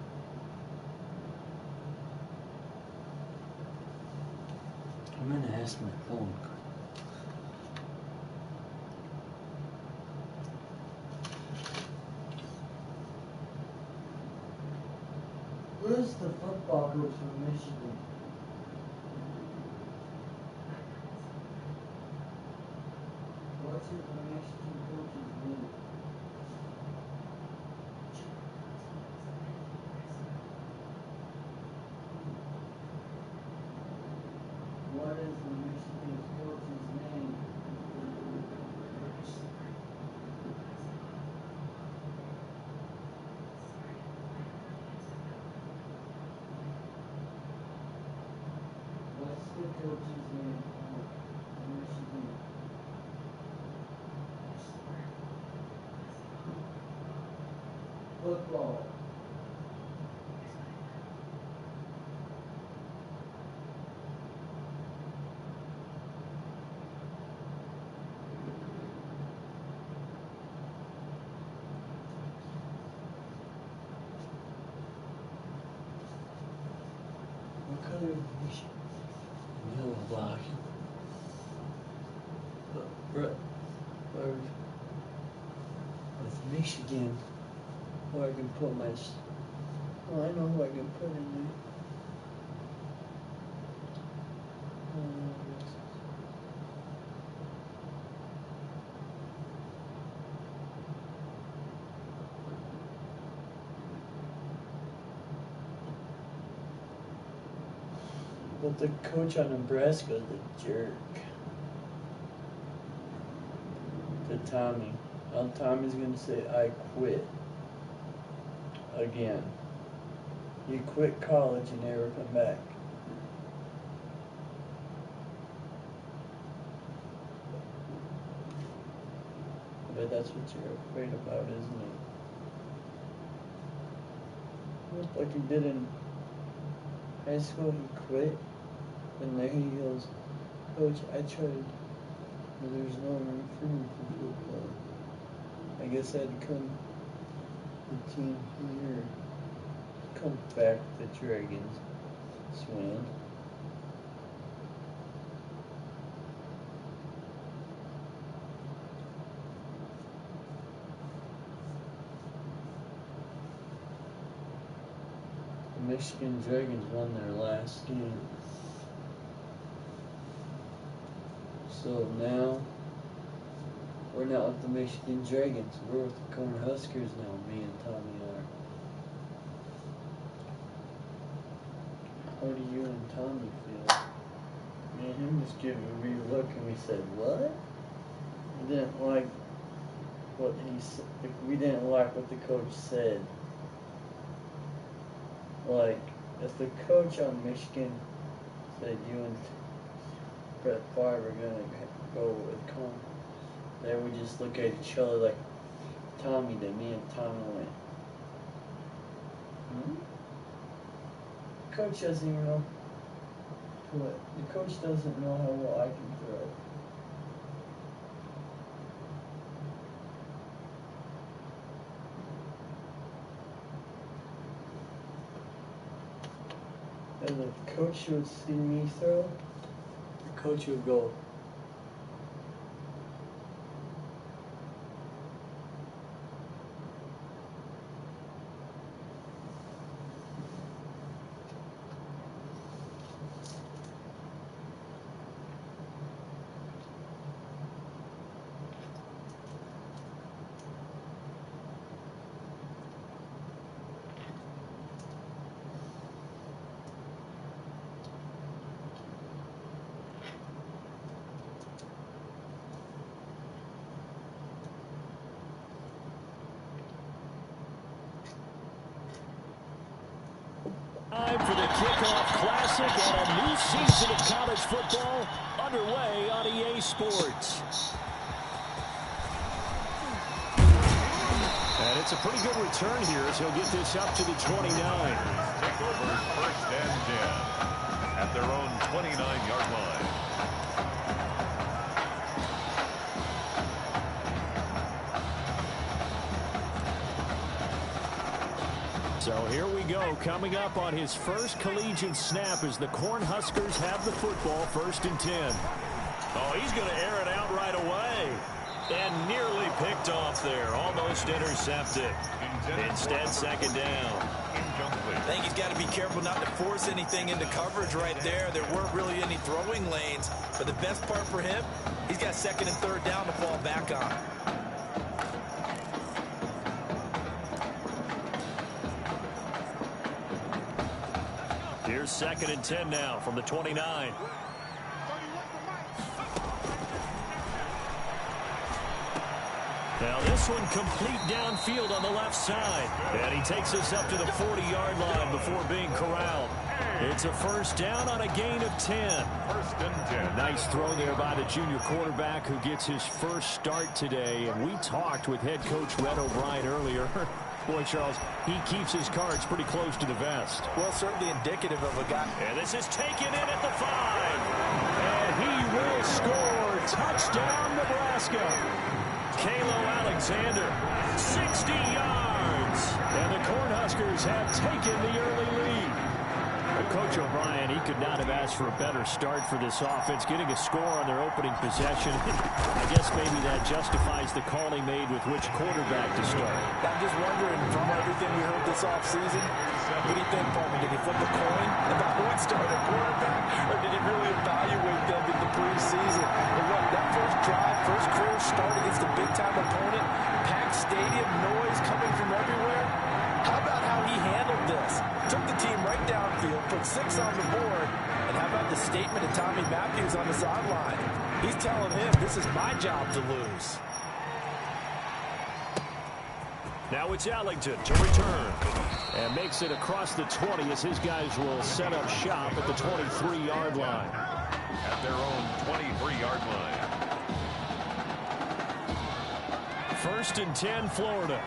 S1: I'm gonna ask my phone. Who's the football coach from Michigan? What's the Michigan coach's name? What is the Michigan coach's name? What color is Michigan? Yellow block. But with Michigan, who I can put my. Oh, I know who I can put in there. But the coach on Nebraska is a jerk. To Tommy. Now Tommy's gonna say, I quit. Again. You quit college and never come back. But that's what you're afraid about, isn't it? Like he did in high school, he quit. And there he goes, Coach, I tried, but there's no room for me for football. I guess I'd come the team here, come back to the Dragons, swing. The Michigan Dragons won their last game. So now, we're not with the Michigan Dragons, we're with the Corn Huskers now, me and Tommy are. How do you and Tommy feel? Me and him just gave a weird look and we said, what? We didn't like what he said, we didn't like what the coach said. Like, if the coach on Michigan said you and Brett Favre are gonna go with Con, then we just look at each other like Tommy did. Me and Tommy went, The coach doesn't even know what. The coach doesn't know how well I can throw. And the coach would see me throw, the coach would go,
S2: Time for the kickoff classic and a new season of college football underway on EA Sports. And it's a pretty good return here as he'll get this up to the 29.
S9: Take over first and 10 at their own 29-yard line.
S2: So here we go, coming up on his first collegiate snap as the Cornhuskers have the football, 1st and 10. Oh, he's going to air it out right away. And nearly picked off there, almost intercepted. Instead, 2nd down.
S4: I think he's got to be careful not to force anything into coverage right there. There weren't really any throwing lanes. But the best part for him, he's got 2nd and 3rd down to fall back on.
S2: Here's 2nd and 10 now from the 29. Now this one complete downfield on the left side. And he takes us up to the 40-yard line before being corralled. It's a 1st down on a gain of 10.
S9: 1st and 10.
S2: Nice throw there by the junior quarterback who gets his first start today. And we talked with head coach Red O'Brien earlier. Boy, Charles, he keeps his cards pretty close to the vest.
S4: Well, certainly indicative of a guy.
S2: And this is taken in at the 5. And he will score. Touchdown, Nebraska. Kalo Alexander, 60 yards. And the Cornhuskers have taken the early lead. Coach O'Brien, he could not have asked for a better start for this offense, getting a score on their opening possession. I guess maybe that justifies the call he made with which quarterback to start.
S4: I'm just wondering, from everything we heard this offseason, what do you think, Parker? Did he flip a coin about who would start at quarterback, or did he really evaluate them in the preseason? And look, that first drive, first career start against a big-time opponent, packed stadium, noise coming from everywhere. How about how he handled this? Took the team right downfield, put 6 on the board, and how about the statement of Tommy Matthews on the sideline? He's telling him, this is my job to lose.
S2: Now it's Ellington to return. And makes it across the 20 as his guys will set up shop at the 23-yard line.
S9: At their own 23-yard line.
S2: First and 10, Florida.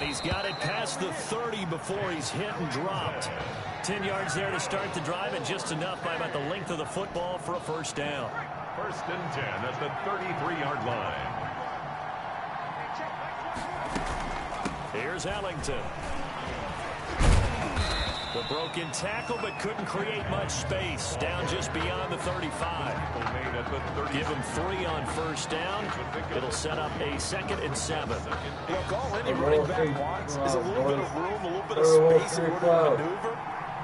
S2: He's got it past the 30 before he's hit and dropped. 10 yards there to start the drive, and just enough by about the length of the football for a first down.
S9: First and 10 at the 33-yard line.
S2: Here's Ellington. The broken tackle, but couldn't create much space. Down just beyond the 35. Give him 3 on first down. It'll set up a 2nd and 7.
S4: Look, all any running back wants is a little bit of room, a little bit of space in order to maneuver.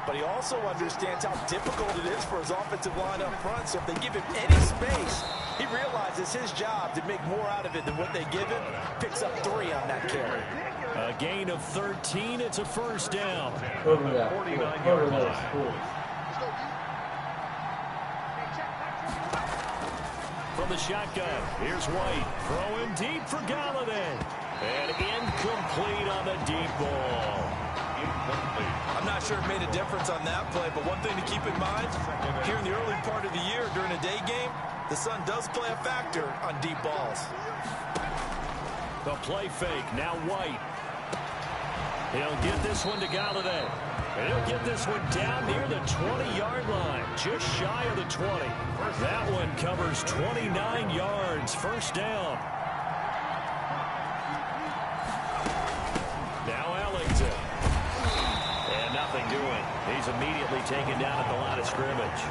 S4: But he also understands how difficult it is for his offensive line up front. So if they give him any space, he realizes his job to make more out of it than what they give him. Picks up 3 on that carry.
S2: A gain of 13. It's a first down.
S1: Over that. Over that.
S2: From the shotgun, here's White. Throwing deep for Galladay. And incomplete on the deep ball.
S4: I'm not sure it made a difference on that play, but one thing to keep in mind, here in the early part of the year during a day game, the sun does play a factor on deep balls.
S2: The play fake, now White. He'll get this one to Galladay. And he'll get this one down near the 20-yard line, just shy of the 20. That one covers 29 yards, first down. Now Ellington. And nothing doing. He's immediately taken down at the line of scrimmage.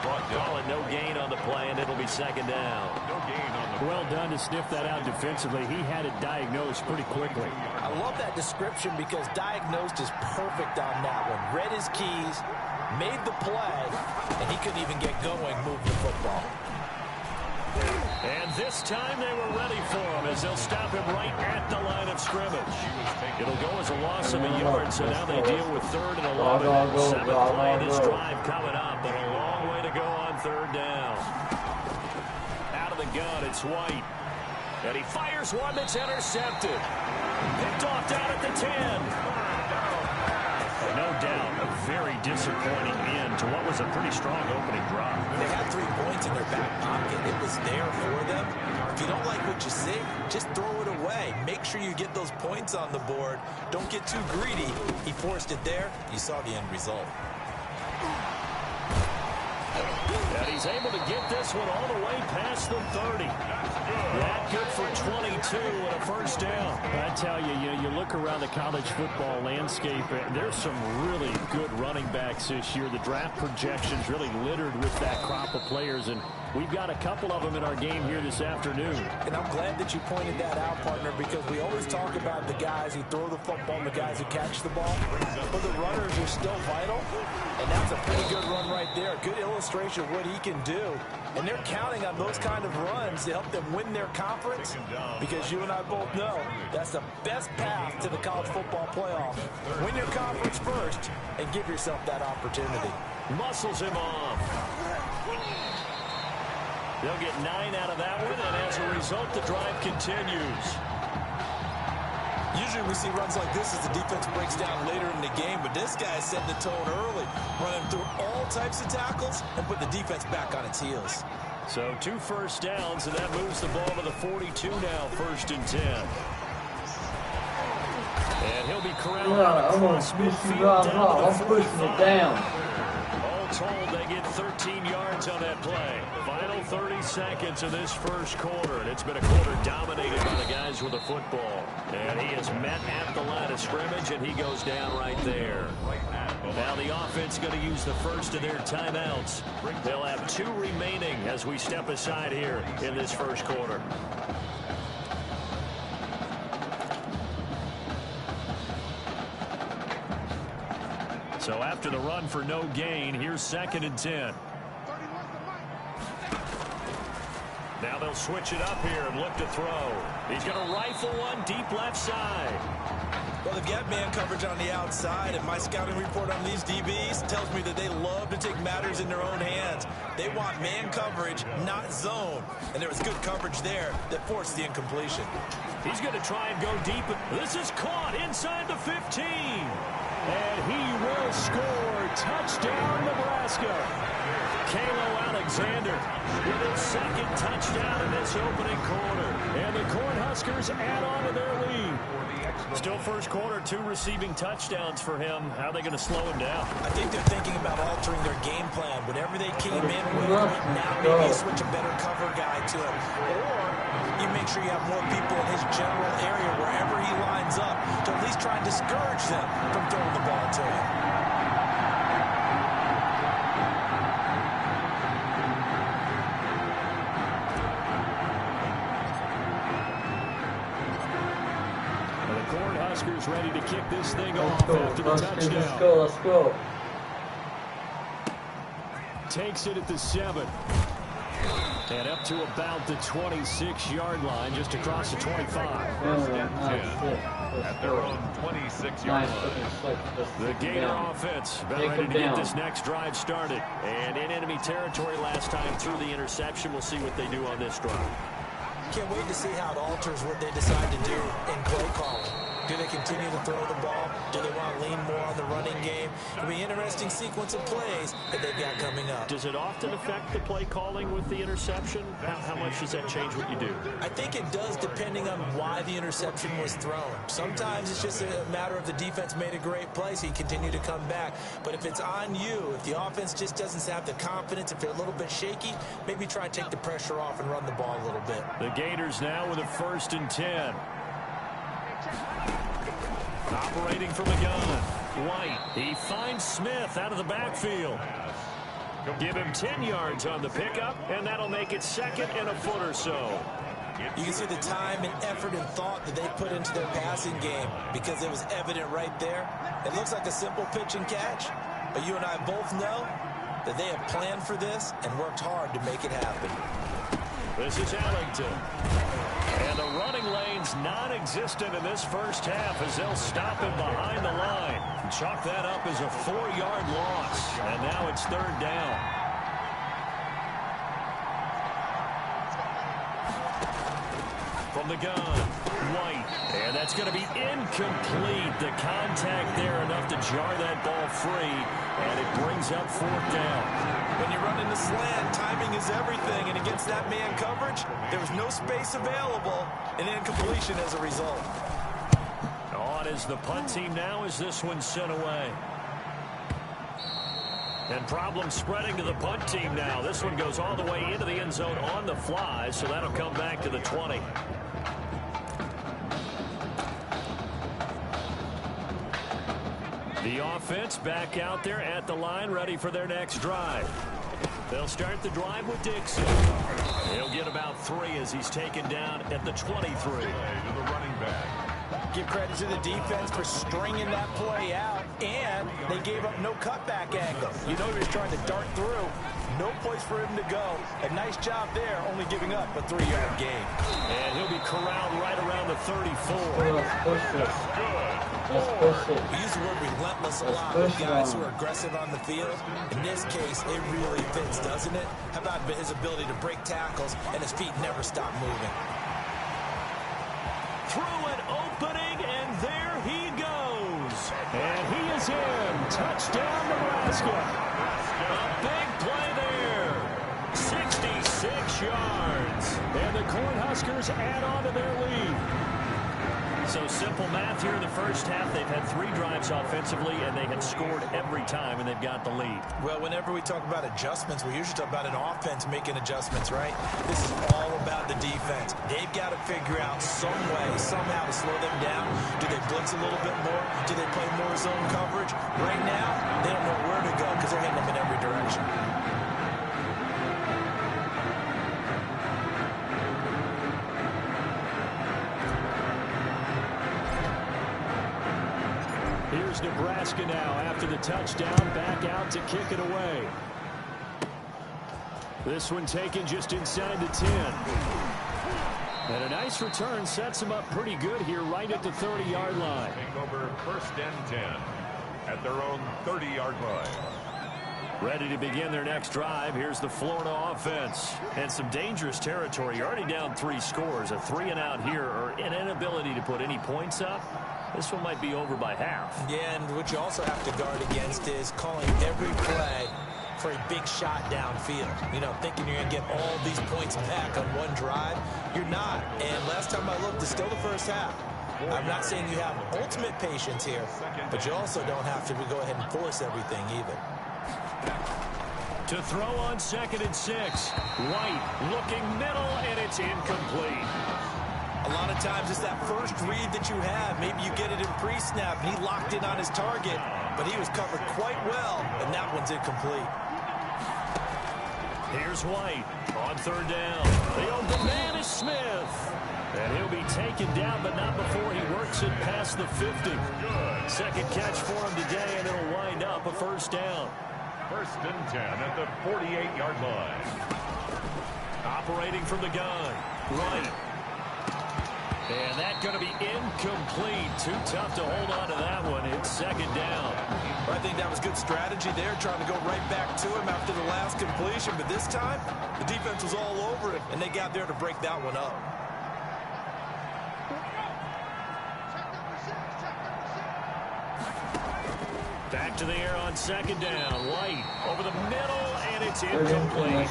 S2: Call it no gain on the play, and it'll be second down.
S9: No gain on the
S2: Well done to sniff that out defensively. He had it diagnosed pretty quickly.
S4: I love that description because diagnosed is perfect on that one. Read his keys, made the play, and he couldn't even get going, moving the football.
S2: And this time they were ready for him as they'll stop him right at the line of scrimmage. It'll go as a loss of a yard, so now they deal with 3rd and 11. 7th play this drive coming up, but a long way to go on 3rd down. Out of the gun, it's White. And he fires one that's intercepted. Picked off down at the 10. No doubt, a very disappointing end to what was a pretty strong opening drive.
S4: They had 3 points in their back pocket. It was there for them. If you don't like what you see, just throw it away. Make sure you get those points on the board. Don't get too greedy. He forced it there. You saw the end result.
S2: And he's able to get this one all the way past the 30. That good for 22 and a first down. I tell you, you look around the college football landscape, and there's some really good running backs this year. The draft projections really littered with that crop of players, and we've got a couple of them in our game here this afternoon.
S4: And I'm glad that you pointed that out, partner, because we always talk about the guys who throw the football and the guys who catch the ball. But the runners are still vital, and that's a pretty good run right there. A good illustration of what he can do. And they're counting on those kind of runs to help them win their conference, because you and I both know that's the best path to the college football playoff. Win your conference first and give yourself that opportunity.
S2: Muscles him off. They'll get 9 out of that one, and as a result, the drive continues.
S4: Usually we see runs like this as the defense breaks down later in the game, but this guy is setting the tone early, running through all types of tackles and put the defense back on its heels.
S2: So 2 first downs, and that moves the ball to the 42 now, 1st and 10. And he'll be corralled across midfield down to the 45.
S1: I'm pushing it down.
S2: All told, they get 13 yards on that play. Final 30 seconds of this first quarter, and it's been a quarter dominated by the guys with the football. And he is met at the line of scrimmage, and he goes down right there. Now the offense going to use the first of their timeouts. They'll have 2 remaining as we step aside here in this first quarter. So after the run for no gain, here's 2nd and 10. Now they'll switch it up here and look to throw. He's going to rifle one deep left side.
S4: Well, they've got man coverage on the outside, and my scouting report on these DBs tells me that they love to take matters in their own hands. They want man coverage, not zone. And there was good coverage there that forced the incompletion.
S2: He's going to try and go deep. This is caught inside the 15. And he will score. Touchdown, Nebraska. Kalo Alexander with his 2nd touchdown in this opening quarter. And the Cornhuskers add on to their lead. Still first quarter, 2 receiving touchdowns for him. How are they going to slow him down?
S4: I think they're thinking about altering their game plan. Whatever they came in with, now maybe you switch a better cover guy to him. Or you make sure you have more people in his general area wherever he lines up to at least try and discourage them from throwing the ball to him.
S2: Cornhuskers ready to kick this thing off after the touchdown.
S1: Let's go.
S2: Takes it at the 7. And up to about the 26-yard line, just across the 25.
S9: 1st and 10 at their own 26-yard line.
S2: The Gator offense about ready to get this next drive started. And in enemy territory last time through the interception. We'll see what they do on this drive.
S4: Can't wait to see how it alters what they decide to do in play calling. Do they continue to throw the ball? Do they want to lean more on the running game? It'll be an interesting sequence of plays that they've got coming up.
S2: Does it often affect the play calling with the interception? How much does that change what you do?
S4: I think it does depending on why the interception was thrown. Sometimes it's just a matter of the defense made a great play, so you continue to come back. But if it's on you, if the offense just doesn't have the confidence, if they're a little bit shaky, maybe try and take the pressure off and run the ball a little bit.
S2: The Gators now with a 1st and 10. Operating from the gun. White. He finds Smith out of the backfield. Give him 10 yards on the pickup, and that'll make it 2nd and a foot or so.
S4: You can see the time and effort and thought that they put into their passing game because it was evident right there. It looks like a simple pitch and catch, but you and I both know that they have planned for this and worked hard to make it happen.
S2: This is Ellington. And the running lane's non-existent in this first half as they'll stop him behind the line. Chalk that up as a 4-yard loss. And now it's 3rd down. From the gun, White. And that's going to be incomplete. The contact there enough to jar that ball free. And it brings up 4th down.
S4: When you run in the slant, timing is everything. And against that man coverage, there was no space available. And incompletion as a result.
S2: On is the punt team now as this one's sent away. And problems spreading to the punt team now. This one goes all the way into the end zone on the fly, so that'll come back to the 20. The offense back out there at the line, ready for their next drive. They'll start the drive with Dixon. He'll get about 3 as he's taken down at the 23.
S9: To the running back.
S4: Give credit to the defense for stringing that play out, and they gave up no cutback angle. You know he was trying to dart through. No place for him to go. A nice job there, only giving up a 3-yard gain.
S2: And he'll be corralled right around the 34.
S4: We use the word relentless a lot with guys who are aggressive on the field. In this case, it really fits, doesn't it? How about his ability to break tackles and his feet never stop moving?
S2: Through an opening, and is in. Touchdown, Nebraska. A big play there. 66 yards. And the Cornhuskers add on to their lead. So simple math here in the first half. They've had 3 drives offensively, and they have scored every time, and they've got the lead.
S4: Well, whenever we talk about adjustments, we usually talk about an offense making adjustments, right? This is all about the defense. They've got to figure out some way, somehow to slow them down. Do they blitz a little bit more? Do they play more zone coverage? Right now, they don't know where to go because they're hitting them in every direction.
S2: Here's Nebraska now after the touchdown, back out to kick it away. This one taken just inside the 10. And a nice return sets them up pretty good here right at the 30-yard line.
S9: Take over 1st and 10 at their own 30-yard line.
S2: Ready to begin their next drive. Here's the Florida offense. And some dangerous territory. You're already down 3 scores. A 3-and-out here or an inability to put any points up. This one might be over by half.
S4: Yeah, and what you also have to guard against is calling every play for a big shot downfield. You know, thinking you're going to get all these points back on one drive. You're not. And last time I looked, it's still the first half. I'm not saying you have ultimate patience here, but you also don't have to go ahead and force everything either.
S2: To throw on 2nd and 6. White looking middle, and it's incomplete.
S4: A lot of times it's that first read that you have. Maybe you get it in pre-snap, and he locked in on his target, but he was covered quite well, and that one's incomplete.
S2: Here's White on 3rd down. The open man is Smith. And he'll be taken down, but not before he works it past the 50. Second catch for him today, and it'll wind up a 1st down.
S9: 1st and 10 at the 48-yard line.
S2: Operating from the gun. White. And that's going to be incomplete. Too tough to hold on to that one. It's 2nd down.
S4: I think that was good strategy there, trying to go right back to him after the last completion. But this time, the defense was all over it, and they got there to break that one up.
S2: Back to the air on 2nd down. White over the middle, and it's incomplete.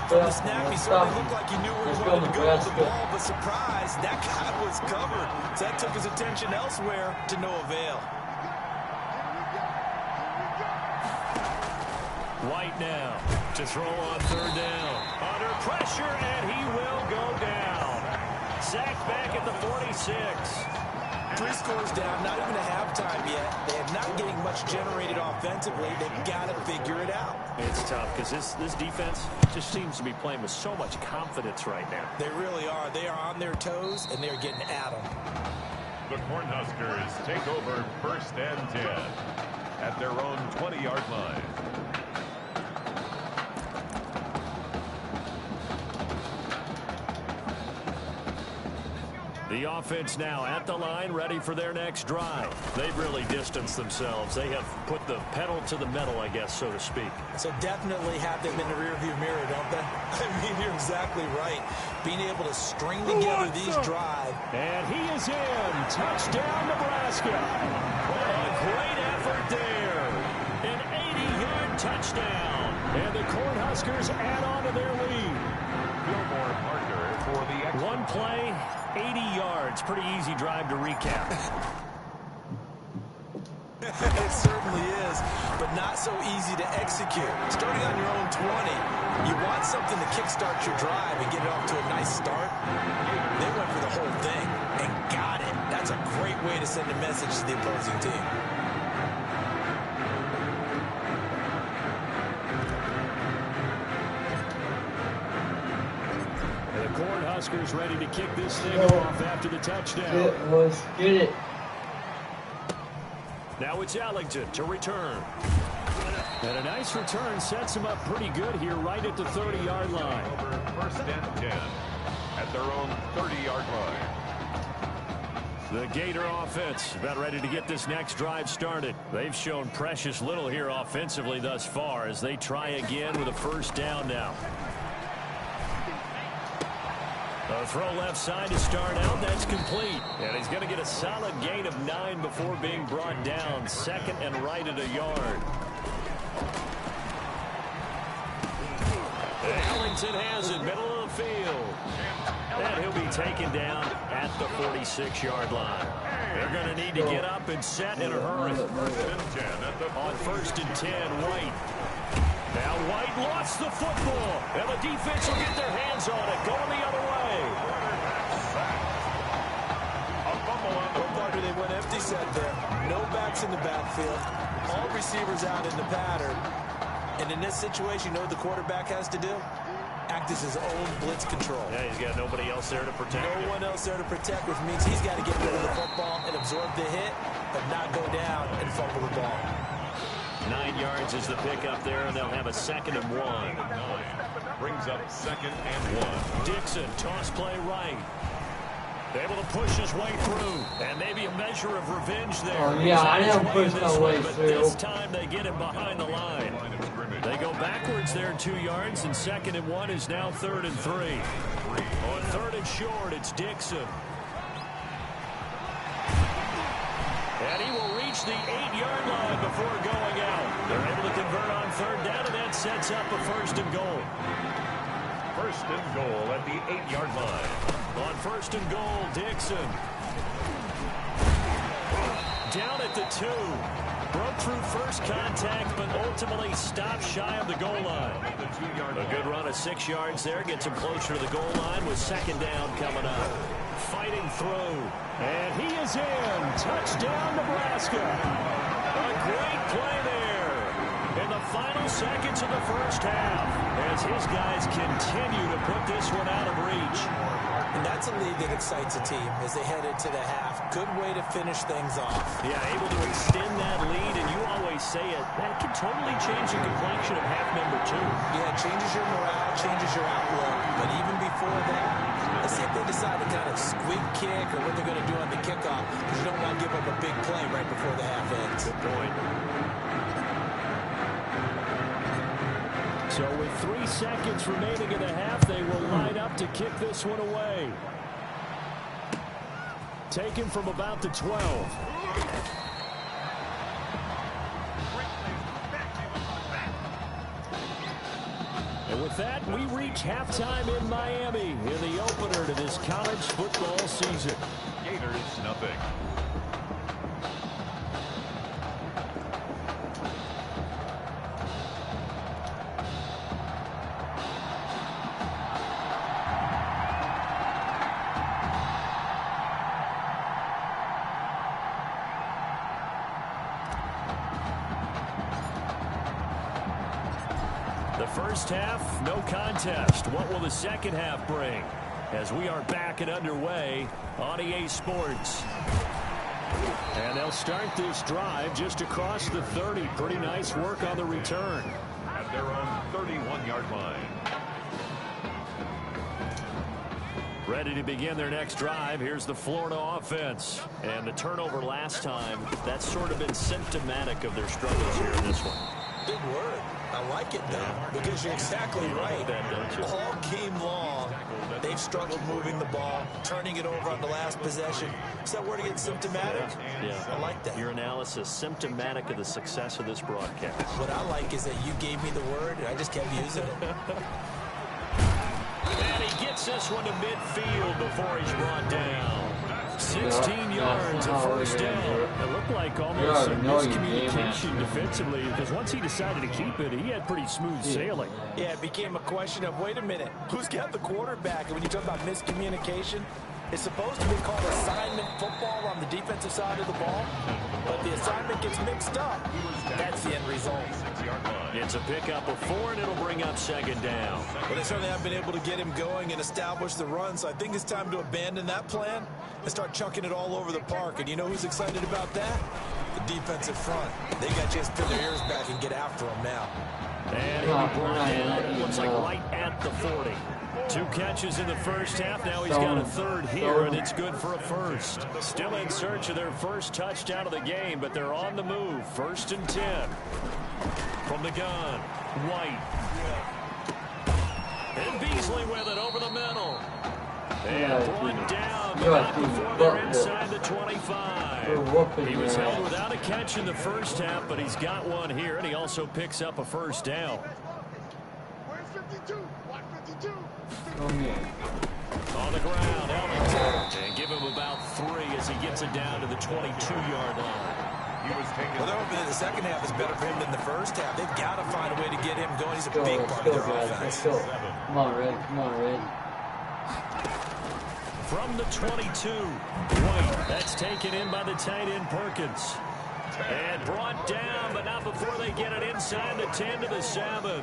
S4: From the snap, he certainly looked like he knew where he wanted to go with the ball, but surprise, that guy was covered. So that took his attention elsewhere to no avail.
S2: White now to throw on 3rd down. Under pressure, and he will go down. Sacked back at the 46.
S4: 3 scores down, not even a halftime yet. They are not getting much generated offensively. They've got to figure it out.
S2: It's tough because this defense just seems to be playing with so much confidence right now.
S4: They really are. They are on their toes, and they're getting at them.
S9: The Cornhuskers take over 1st and 10 at their own 20-yard line.
S2: The offense now at the line, ready for their next drive. They've really distanced themselves. They have put the pedal to the metal, I guess, so to speak.
S4: So definitely have them in the rearview mirror, don't they? I mean, you're exactly right. Being able to string together these drives.
S2: And he is in. Touchdown, Nebraska. A great effort there. An 80-yard touchdown. And the Cornhuskers add on to their lead.
S9: Gilmore Parker for the extra.
S2: One play, 80 yards. Pretty easy drive to recap.
S4: It certainly is, but not so easy to execute. Starting on your own 20, you want something to kickstart your drive and get it off to a nice start. They went for the whole thing and got it. That's a great way to send a message to the opposing team.
S2: Cornhuskers ready to kick this thing off after the touchdown.
S1: Get it.
S2: Now it's Ellington to return. And a nice return sets him up pretty good here right at the 30-yard line.
S9: Over 1st and 10 at their own 30-yard line.
S2: The Gator offense about ready to get this next drive started. They've shown precious little here offensively thus far as they try again with a 1st down now. A throw left side to start out. That's complete. And he's going to get a solid gain of 9 before being brought down. Second and right at a yard. Ellington has it, middle of the field. And he'll be taken down at the 46-yard line. They're going to need to get up and set in a hurry. On 1st and 10, White. Now White lost the football, and the defense will get their hands on it, going the other way.
S4: Well, partner, they went empty set there. No backs in the backfield. All receivers out in the pattern. And in this situation, you know what the quarterback has to do? Act as his own blitz control.
S2: Yeah, he's got nobody else there to protect.
S4: No one else there to protect, which means he's got to get rid of the football and absorb the hit, but not go down and fumble the ball.
S2: 9 yards is the pickup there, and they'll have a 2nd and 1.
S9: Brings up 2nd and 1.
S2: Dixon, toss play right. Able to push his way through, and maybe a measure of revenge there.
S1: Oh, yeah, I didn't push my way
S2: but
S1: through.
S2: This time they get him behind the line. They go backwards there 2 yards, and 2nd and 1 is now 3rd and 3. On 3rd and short, it's Dixon. And he will reach the 8-yard line before going out. They're able to convert on 3rd down, and that sets up a 1st and goal.
S9: 1st and goal at the 8-yard line.
S2: On 1st and goal, Dixon. Down at the 2. Broke through first contact, but ultimately stopped shy of the goal line. A good run of 6 yards there. Gets him closer to the goal line with 2nd down coming up. Fighting through. And he is in. Touchdown, Nebraska. A great play there in the final seconds of the first half as his guys continue to put this one out of reach.
S4: And that's a lead that excites a team as they head into the half. Good way to finish things off.
S2: Yeah, able to extend that lead, and you always say it, that can totally change the complexion of half number 2.
S4: Yeah, it changes your morale, changes your outlook. But even before that, let's see if they decide to kind of squib kick or what they're going to do on the kickoff, because you don't want to give up a big play right before the half ends.
S2: Good point. So with 3 seconds remaining in the half, they will line up to kick this one away. Taken from about the 12. And with that, we reach halftime in Miami in the opener to this college football season.
S9: Gators, nothing.
S2: First half, no contest. What will the second half bring? As we are back and underway on EA Sports. And they'll start this drive just across the 30. Pretty nice work on the return.
S9: At their own 31-yard line.
S2: Ready to begin their next drive. Here's the Florida offense. And the turnover last time, that's sort of been symptomatic of their struggles here in this one.
S4: Big word. I like it, though, because you're exactly right. All game long, they've struggled moving the ball, turning it over on the last possession. Is that word again symptomatic?
S2: Yeah.
S4: I like that.
S2: Your analysis, symptomatic of the success of this broadcast.
S4: What I like is that you gave me the word, and I just kept using it.
S2: And he gets this one to midfield before he's brought down. 16 yards of first down. It looked like almost some miscommunication defensively, because once he decided to keep it, he had pretty smooth sailing.
S4: Yeah, it became a question of, wait a minute, who's got the quarterback? And when you talk about miscommunication, it's supposed to be called assignment football on the defensive side of the ball, but the assignment gets mixed up. That's the end result.
S2: It's a pickup of 4, and it'll bring up 2nd down.
S4: Well, they certainly have been able to get him going and establish the run, so I think it's time to abandon that plan and start chucking it all over the park. And you know who's excited about that? The defensive front. They got a chance to put their ears back and get after him now.
S2: And he'll be brought in, looks like right at the 40. 2 catches in the first half. Now he's got a 3rd here, and it's good for a 1st. Still in search of their first touchdown of the game, but they're on the move. 1st and 10. From the gun, White. And Beasley with it over the middle. And brought down, but not before they're inside the 25. He was held without a catch in the first half, but he's got one here, and he also picks up a first down. On the ground, Ellington, and give him about 3 as he gets it down to the 22-yard line.
S4: Well, they're hoping that the second half is better for him than the first half. They've got to find a way to get him going. He's a big part of their offense.
S1: Come on, Red. Come on, Red.
S2: From the 22, White. That's taken in by the tight end Perkins. And brought down, but not before they get it inside the 10 to the 7.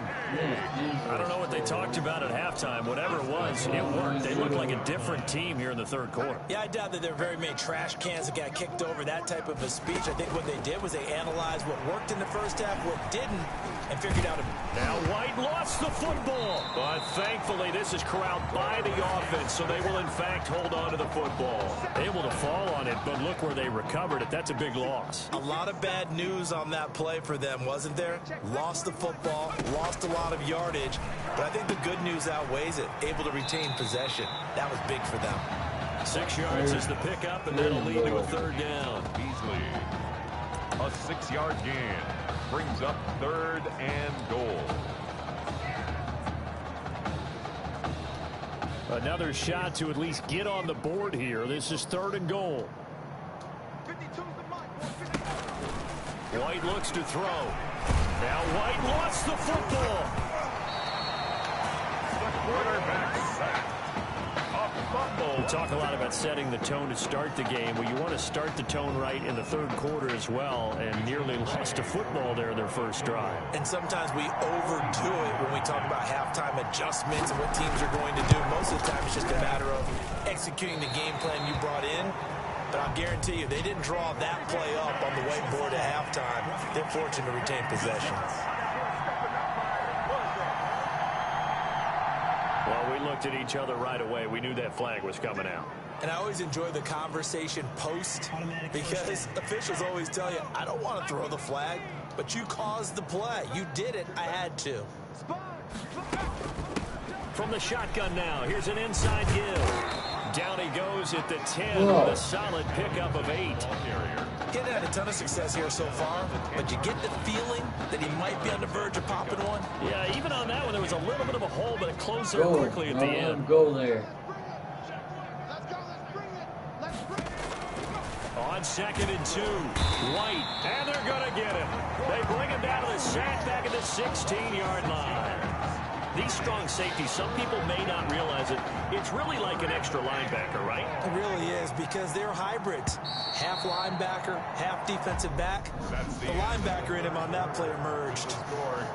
S2: I don't know what they talked about at halftime. Whatever it was, it worked. They looked like a different team here in the third quarter.
S4: Yeah, I doubt that there were very many trash cans that got kicked over, that type of a speech. I think what they did was they analyzed what worked in the first half, what didn't, and figured out.
S2: Now White lost the football, but thankfully this is corralled by the offense, so they will in fact hold on to the football. Able to fall on it, but look where they recovered it. That's a big loss.
S4: A lot of bad news on that play for them, wasn't there? Lost the football, lost a lot of yardage, but I think the good news outweighs it. Able to retain possession. That was big for them.
S2: 6 yards is the pickup, and that'll lead to a third down.
S9: Beasley. A 6-yard gain brings up 3rd and goal.
S2: Another shot to at least get on the board here. This is 3rd and goal. White looks to throw. Now White lost the football.
S9: The quarterback sacked. A fumble.
S2: We talk a lot about setting the tone to start the game. Well, you want to start the tone right in the third quarter as well, and nearly lost a football there in their first drive.
S4: And sometimes we overdo it when we talk about halftime adjustments and what teams are going to do. Most of the time it's just a matter of executing the game plan you brought in. But I'll guarantee you, they didn't draw that play up on the whiteboard at halftime. They're fortunate to retain possession.
S2: Well, we looked at each other right away. We knew that flag was coming out.
S4: And I always enjoy the conversation post because officials always tell you, I don't want to throw the flag, but you caused the play. You did it. I had to.
S2: From the shotgun now, here's an inside give. Down he goes at the 10 with a solid pickup of 8.
S4: Getting had a ton of success here so far, but you get the feeling that he might be on the verge of popping one.
S2: Yeah, even on that one, there was a little bit of a hole, but it closed there quickly at the end.
S1: Go there.
S2: On 2nd and 2, White, and they're going to get him. They bring him down to the sack back at the 16-yard line. These strong safeties, some people may not realize it. It's really like an extra linebacker, right?
S4: It really is because they're hybrids. Half linebacker, half defensive back. The linebacker in him on that play emerged.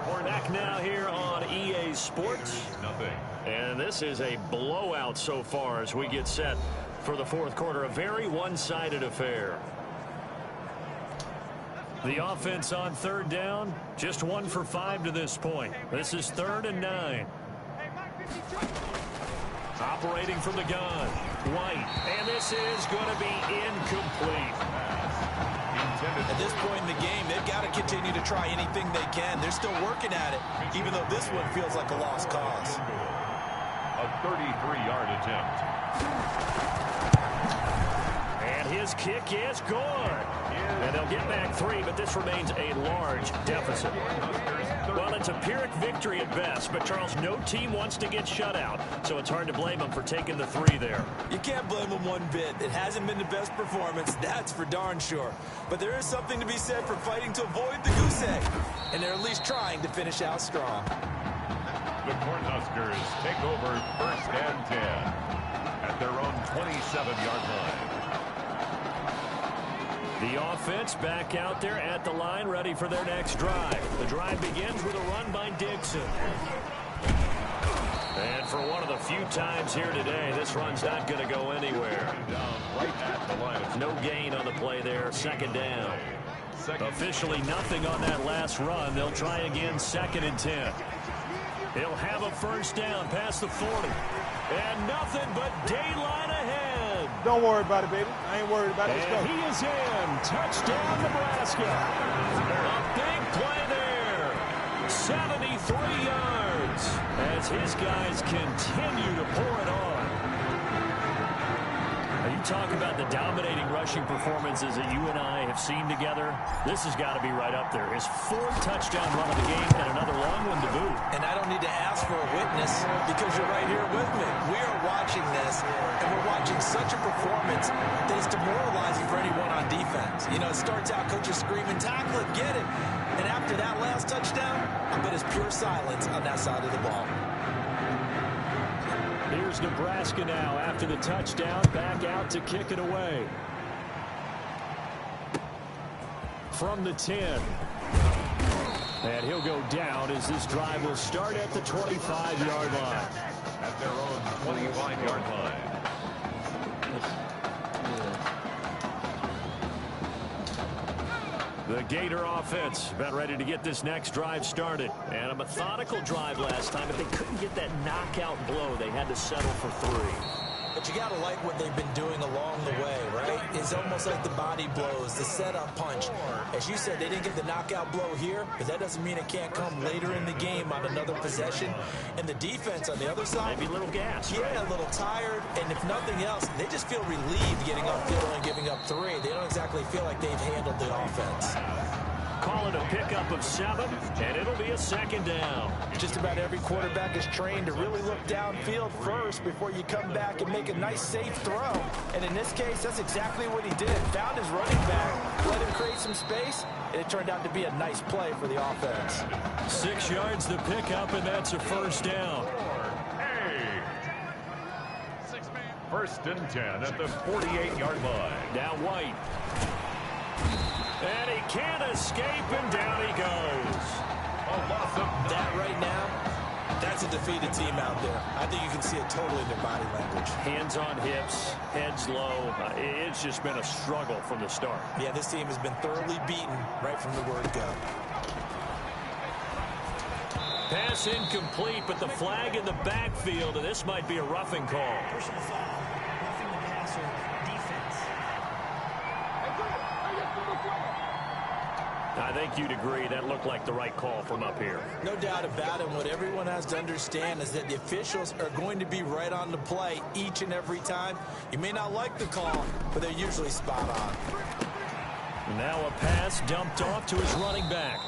S2: We're back now here on EA Sports. And this is a blowout so far as we get set for the fourth quarter. A very one-sided affair. The offense on 3rd down, just 1 for 5 to this point. This is 3rd and 9. Operating from the gun, White, and this is going to be incomplete.
S4: At this point in the game, they've got to continue to try anything they can. They're still working at it, even though this one feels like a lost cause.
S9: A 33-yard attempt.
S2: And his kick is good. And they'll get back 3, but this remains a large deficit. Well, it's a Pyrrhic victory at best, but Charles, no team wants to get shut out, so it's hard to blame them for taking the 3 there.
S4: You can't blame them one bit. It hasn't been the best performance, that's for darn sure. But there is something to be said for fighting to avoid the goose egg, and they're at least trying to finish out strong.
S9: The Cornhuskers take over 1st and 10 at their own 27-yard line.
S2: The offense back out there at the line, ready for their next drive. The drive begins with a run by Dixon. And for one of the few times here today, this run's not going to go anywhere. No gain on the play there, 2nd down. Officially nothing on that last run. They'll try again, 2nd and 10. He'll have a 1st down past the 40. And nothing but daylight ahead.
S10: Don't worry about it, baby. I ain't worried about it. Let's go.
S2: And he is in. Touchdown, Nebraska. A big play there. 73 yards as his guys continue to pour it on. You talk about the dominating rushing performances that you and I have seen together. This has got to be right up there. His 4th touchdown run of the game and another long one to boot.
S4: And I don't need to ask for a witness because you're right here with me. We are watching this, and we're watching such a performance that is demoralizing for anyone on defense. You know, it starts out coaches screaming, tackle it, get it. And after that last touchdown, I bet it's pure silence on that side of the ball.
S2: Here's Nebraska now after the touchdown, back out to kick it away. From the 10. And he'll go down as this drive will start at the 25-yard line.
S9: At their own 25-yard line.
S2: The Gator offense about ready to get this next drive started. And a methodical drive last time, but they couldn't get that knockout blow. They had to settle for 3.
S4: But you got to like what they've been doing along the way, right? It's almost like the body blows, the setup punch. As you said, they didn't get the knockout blow here, but that doesn't mean it can't come later in the game on another possession. And the defense on the other side,
S2: maybe a little gas.
S4: Yeah, right? A little tired. And if nothing else, they just feel relieved getting upfield and giving up 3. They don't exactly feel like they've handled the offense.
S2: Call it a pickup of 7, and it'll be a 2nd down.
S4: Just about every quarterback is trained to really look downfield first before you come back and make a nice, safe throw. And in this case, that's exactly what he did. Found his running back, let him create some space, and it turned out to be a nice play for the offense.
S2: 6 yards the pickup, and that's a 1st down.
S9: Hey! 1st and 10 at the 48-yard line.
S2: Now White. And he can't escape, and down he goes.
S9: A loss of 9.
S4: That right now, that's a defeated team out there. I think you can see it totally in their body language.
S2: Hands on hips, heads low. It's just been a struggle from the start.
S4: Yeah, this team has been thoroughly beaten right from the word go.
S2: Pass incomplete, but the flag in the backfield, and this might be a roughing call.
S11: Personal foul, roughing the passer, defense.
S2: I think you'd agree that looked like the right call from up here.
S4: No doubt about it. What everyone has to understand is that the officials are going to be right on the play each and every time. You may not like the call, but they're usually spot on.
S2: Now a pass dumped off to his running back.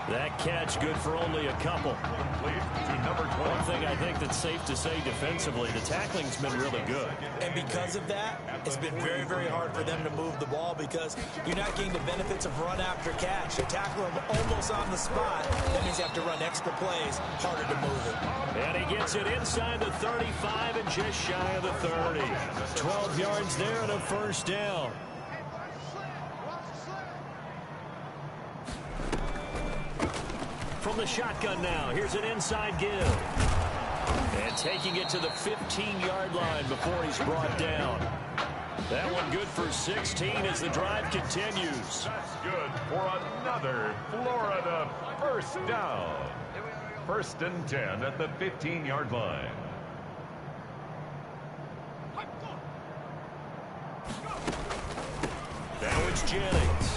S2: That catch good for only a couple. One thing I think that's safe to say defensively, the tackling's been really good.
S4: And because of that, it's been very, very hard for them to move the ball because you're not getting the benefits of run after catch. You tackle them almost on the spot. That means you have to run extra plays, harder to move it.
S2: And he gets it inside the 35 and just shy of the 30. 12 yards there and a 1st down. From the shotgun now, here's an inside give. And taking it to the 15-yard line before he's brought down. That one good for 16 as the drive continues.
S9: That's good for another Florida 1st down. 1st and 10 at the 15-yard line.
S2: Now it's Jennings.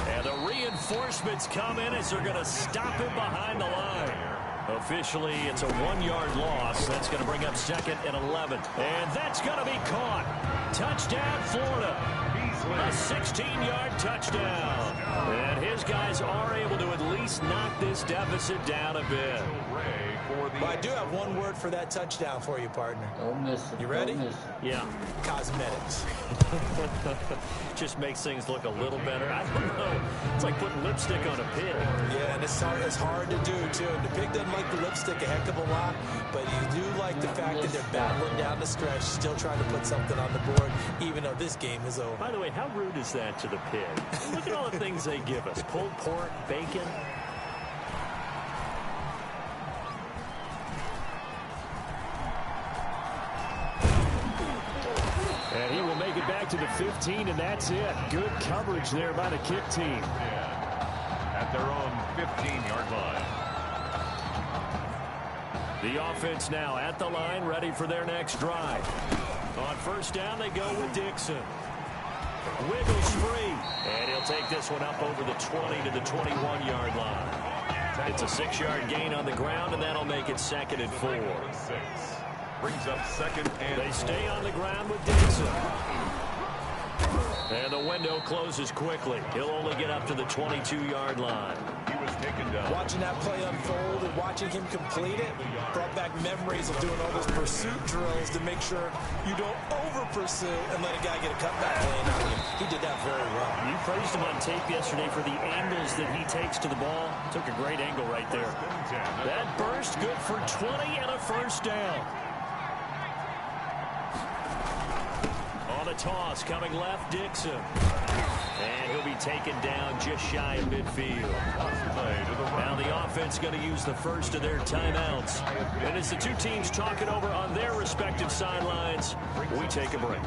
S2: And the reinforcements come in as they're going to stop him behind the line. Officially, it's a 1-yard loss. That's going to bring up 2nd and 11. And that's going to be caught. Touchdown, Florida. A 16-yard touchdown. And his guys are able to at least knock this deficit down a bit.
S4: Well, I do have one word for that touchdown for you, partner.
S1: Don't miss it.
S4: You ready?
S1: Don't miss it.
S2: Yeah.
S4: Cosmetics.
S2: Just makes things look a little better. I don't know. It's like putting lipstick on a pig.
S4: Yeah, and it's hard to do, too. And the pig doesn't like the lipstick a heck of a lot, but you do like the fact that they're battling down the stretch, still trying to put something on the board, even though this game is over.
S2: By the way, how rude is that to the pig? Look at all the things they give us. Pulled pork, bacon. And he will make it back to the 15, and that's it. Good coverage there by the kick team.
S9: At their own 15-yard line.
S2: The offense now at the line, ready for their next drive. On 1st down, they go with Dixon. Wiggles free. And he'll take this one up over the 20 to the 21-yard line. It's a 6-yard gain on the ground, and that'll make it 2nd and 4.
S9: Brings up 2nd and
S2: They stay on the ground with Dixon. And the window closes quickly. He'll only get up to the 22-yard line.
S9: He was taken down.
S4: Watching that play unfold and watching him complete it brought back memories of doing all those pursuit drills to make sure you don't over-pursue and let a guy get a cutback lane on you. He did that very well.
S2: You praised him on tape yesterday for the angles that he takes to the ball. Took a great angle right there. That burst good for 20 and a first down. On the toss, coming left, Dixon. And he'll be taken down just shy of midfield. Now the offense going to use the first of their timeouts. And as the two teams talk it over on their respective sidelines, we take a break.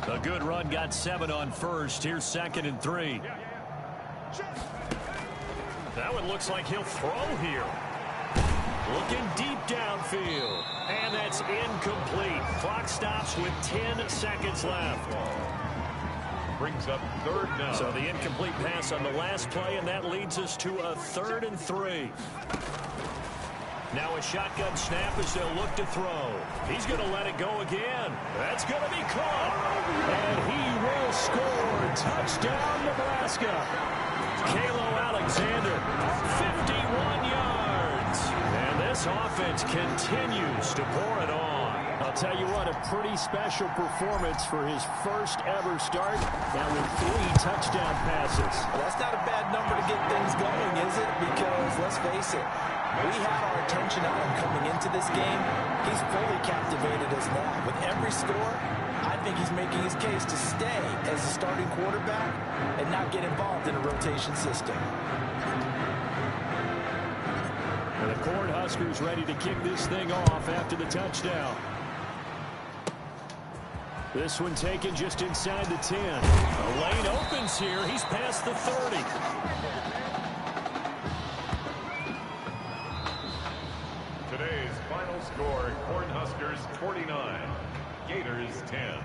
S2: A good run got 7 on first. Here's 2nd and 3. That one looks like he'll throw here. Looking deep downfield. And that's incomplete. Clock stops with 10 seconds left.
S9: Brings up 3rd down.
S2: So the incomplete pass on the last play, and that leads us to a 3rd and 3. Now a shotgun snap as they'll look to throw. He's going to let it go again. That's going to be caught. And he will score. Touchdown, Nebraska. Kalo Alexander, 51 yards. And this offense continues to pour it on. I'll tell you what, a pretty special performance for his first ever start. Now with 3 touchdown passes.
S4: Well, that's not a bad number to get things going, is it? Because, let's face it, we had our attention on him coming into this game. He's fully captivated us now. With every score, I think he's making his case to stay as a starting quarterback and not get involved in a rotation system.
S2: And the Cornhuskers ready to kick this thing off after the touchdown. This one taken just inside the 10. The lane opens here. He's past the 30.
S9: Today's final score, Cornhuskers 49, Gators 10.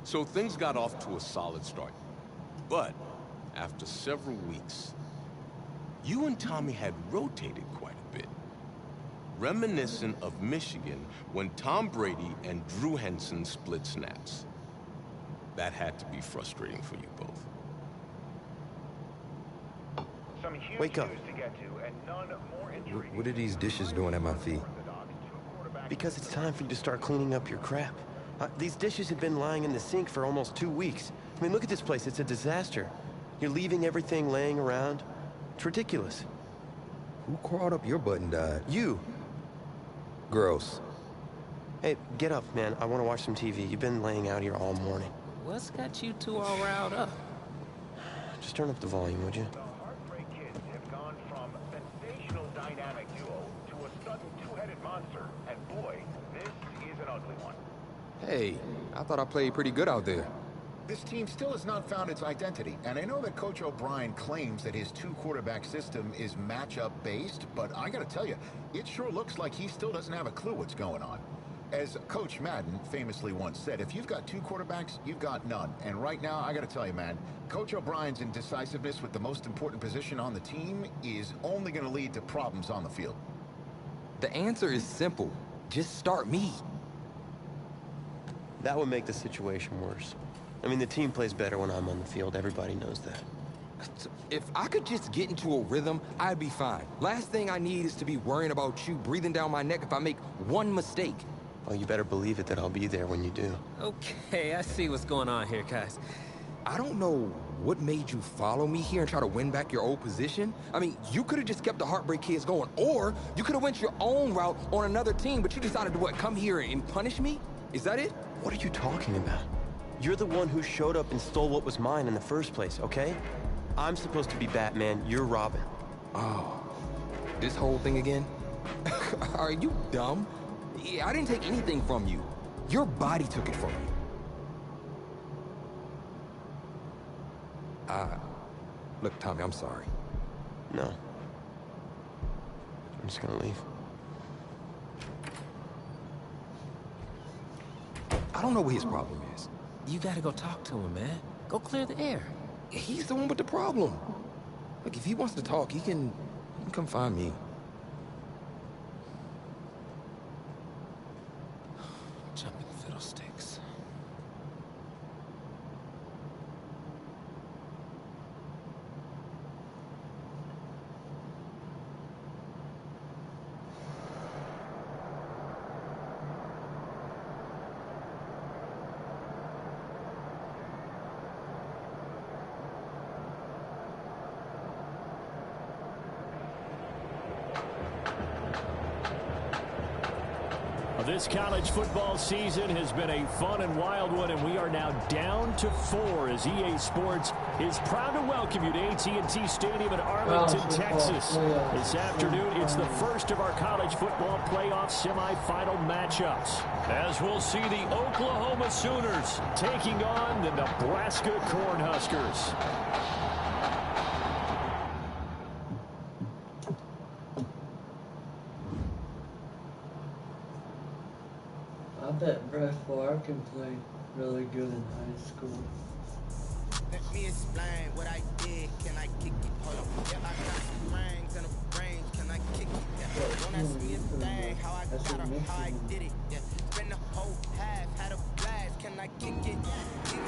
S12: So things got off to a solid start. But after several weeks, you and Tommy had rotated quite a bit. Reminiscent of Michigan when Tom Brady and Drew Henson split snaps. That had to be frustrating for you both.
S13: Wake up.
S7: What are these dishes doing at my feet?
S13: Because it's time for you to start cleaning up your crap. These dishes have been lying in the sink for almost 2 weeks. I mean, look at this place. It's a disaster. You're leaving everything laying around. It's ridiculous.
S7: Who crawled up your butt and died?
S13: You.
S7: Gross.
S13: Hey, get up, man. I want to watch some TV. You've been laying out here all morning.
S5: What's got you two all riled up?
S13: Just turn up the volume, would you?
S3: The Heartbreak Kids have gone from sensational dynamic duo to a sudden two-headed monster. And boy, this is an ugly one.
S6: Hey, I thought I played pretty good out there.
S3: This team still has not found its identity, and I know that Coach O'Brien claims that his 2-quarterback system is matchup-based, but I gotta tell you, it sure looks like he still doesn't have a clue what's going on. As Coach Madden famously once said, if you've got 2 quarterbacks, you've got none. And right now, I gotta tell you, man, Coach O'Brien's indecisiveness with the most important position on the team is only gonna lead to problems on the field.
S6: The answer is simple. Just start me.
S13: That would make the situation worse. I mean, the team plays better when I'm on the field. Everybody knows that.
S6: If I could just get into a rhythm, I'd be fine. Last thing I need is to be worrying about you breathing down my neck if I make one mistake.
S13: Well, you better believe it that I'll be there when you do.
S5: Okay, I see what's going on here, guys.
S6: I don't know what made you follow me here and try to win back your old position. I mean, you could have just kept the Heartbreak Kids going, or you could have went your own route on another team, but you decided to, what, come here and punish me? Is that it?
S13: What are you talking about? You're the one who showed up and stole what was mine in the first place, okay? I'm supposed to be Batman, you're Robin.
S6: Oh, this whole thing again? Are you dumb? I didn't take anything from you. Your body took it from you. Look, Tommy, I'm sorry.
S13: No. I'm just gonna leave.
S6: I don't know what his problem is.
S5: You gotta go talk to him, man. Go clear the air.
S6: He's the one with the problem. Look, if he wants to talk, he can come find me.
S5: Jumping fiddlesticks.
S2: This college football season has been a fun and wild one, and we are now down to 4 as EA Sports is proud to welcome you to AT&T Stadium in Arlington, Texas. This afternoon, it's the first of our college football playoff semifinal matchups, as we'll see the Oklahoma Sooners taking on the Nebraska Cornhuskers.
S1: I bet Brett Favre can play really good in high school.
S14: Let me explain what I did. Can I kick it? Hold on. Yeah, I got some rings and a range. Can I kick it? Yeah. Don't ask me a thing. How I got her, how I did it. Yeah. Spend the whole half, had a blast. Can I kick it? Can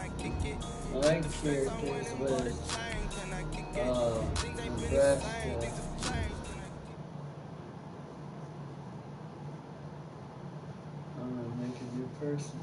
S14: I kick it?
S1: My characters with Nebraska. I'm gonna make a new person.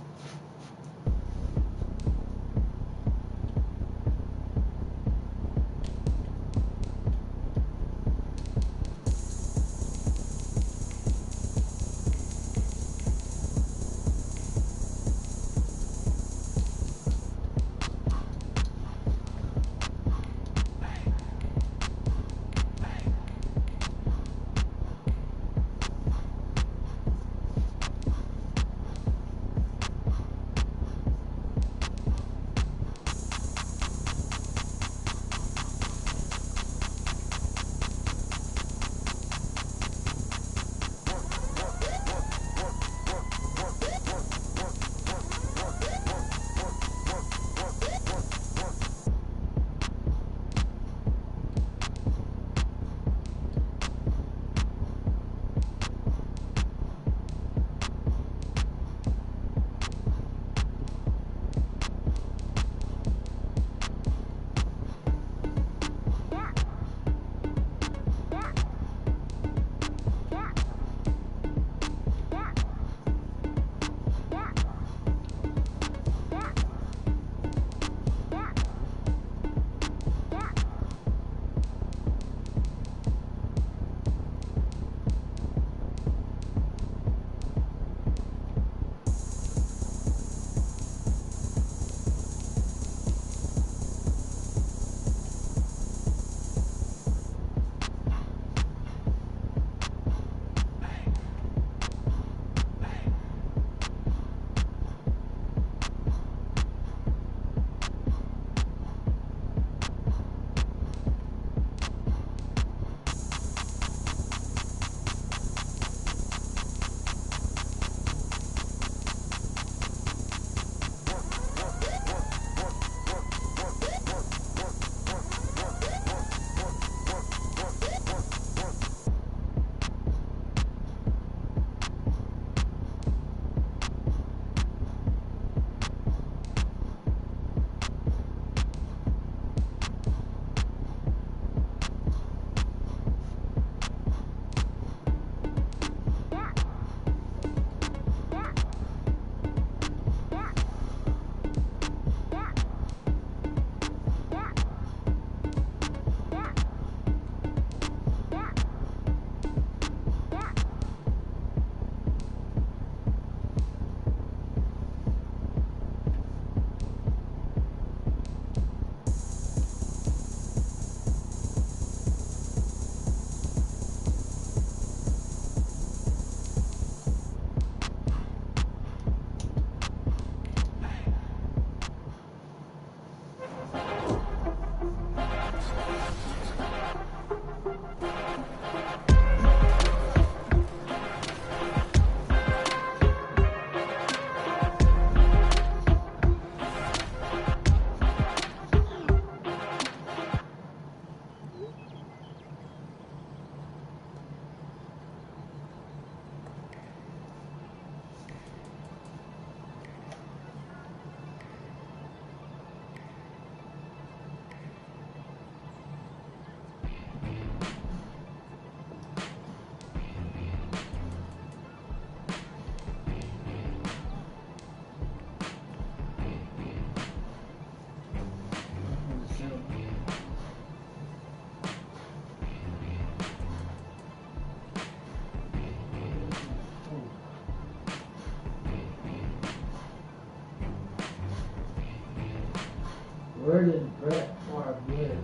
S1: Where did Brett Favre live?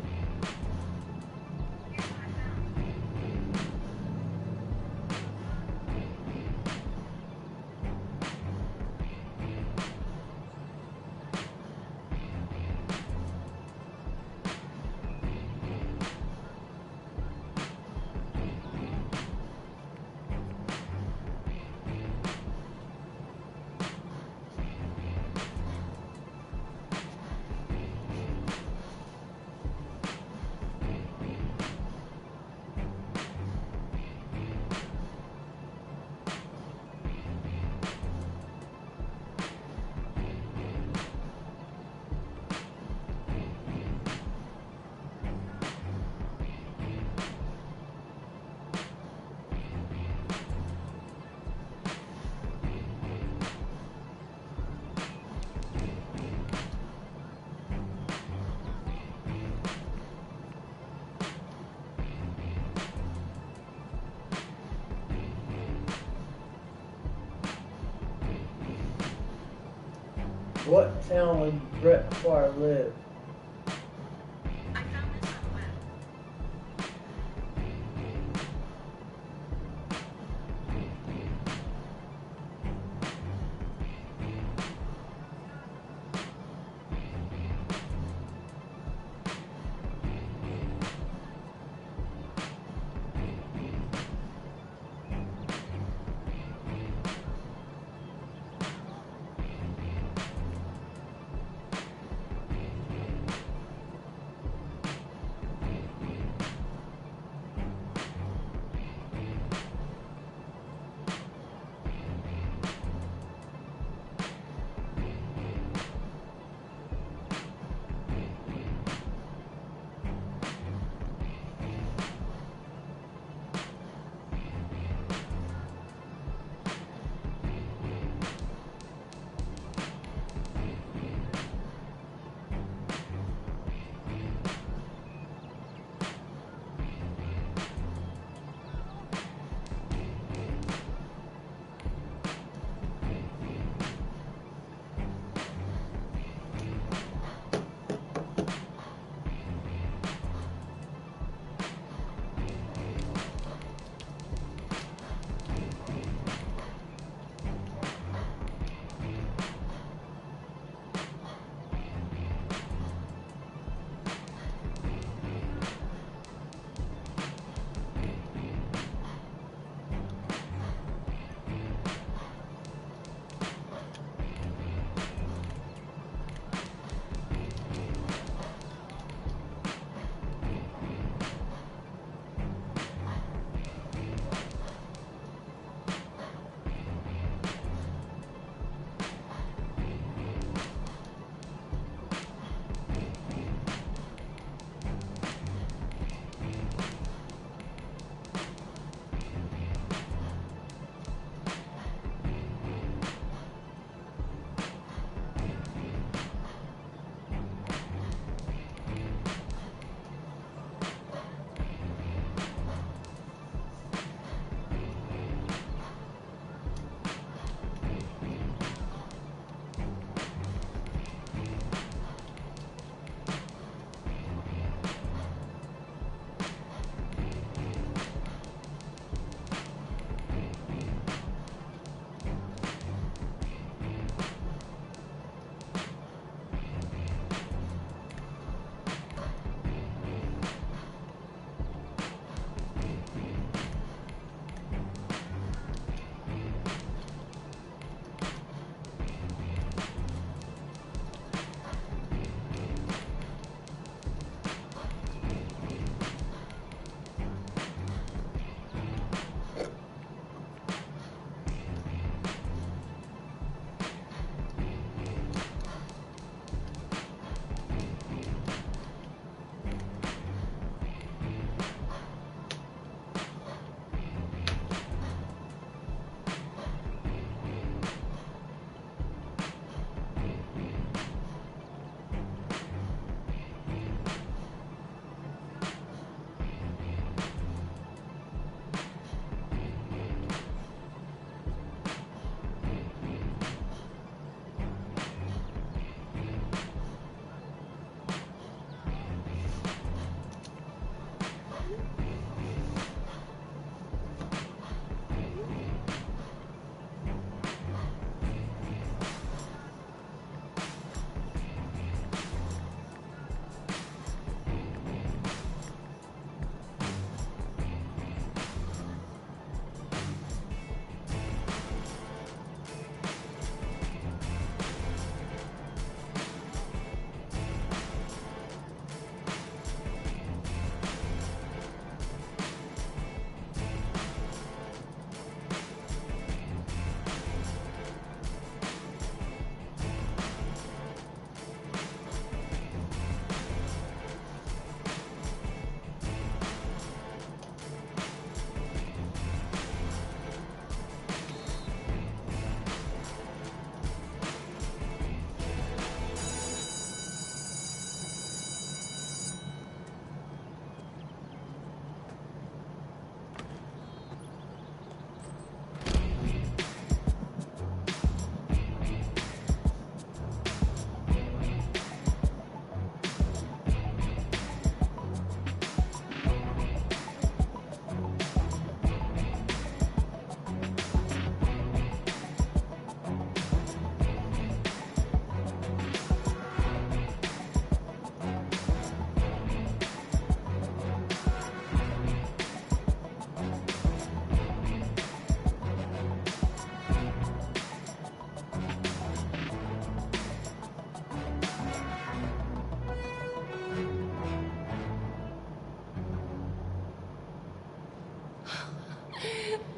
S1: What town would Brett Favre live?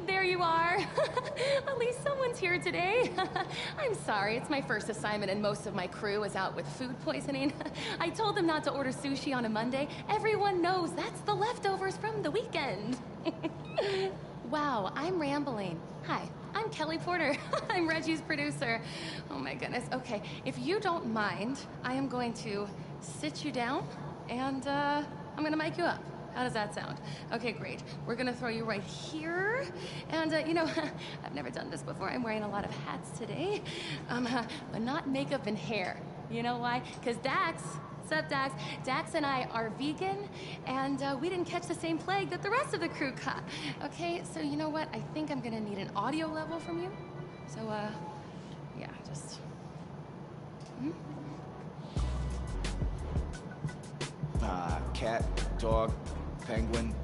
S15: There you are. At least someone's here today. I'm sorry, it's my first assignment and most of my crew is out with food poisoning. I told them not to order sushi on a Monday. Everyone knows that's the leftovers from the weekend. Wow, I'm rambling. Hi, I'm Kelly Porter. I'm Reggie's producer. Oh my goodness. Okay, if you don't mind, I am going to sit you down and I'm gonna mic you up. How does that sound? Okay, great. We're gonna throw you right here. And, you know, I've never done this before. I'm wearing a lot of hats today. But not makeup and hair. You know why? Because Dax, sup Dax? Dax and I are vegan, and we didn't catch the same plague that the rest of the crew caught. Okay, so you know what? I think I'm gonna need an audio level from you. So, yeah, just...
S16: Cat, dog, penguin.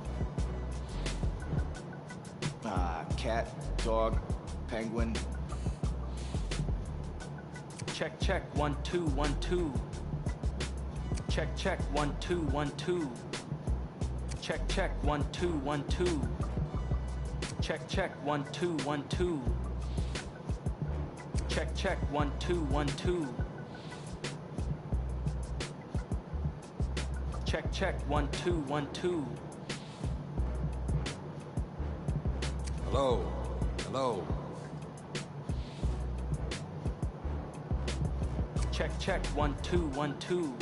S16: Cat, dog, penguin.
S17: Check, check, 1, 2, 1, 2. Check, check, 1, 2, 1, 2. Check, check, 1, 2, 1, 2. Check, check, 1, 2, 1, 2. Check, check, 1, 2, 1, 2. Check, check, 1, 2, 1, 2.
S6: Hello, hello.
S17: Check, check, 1, 2, 1, 2.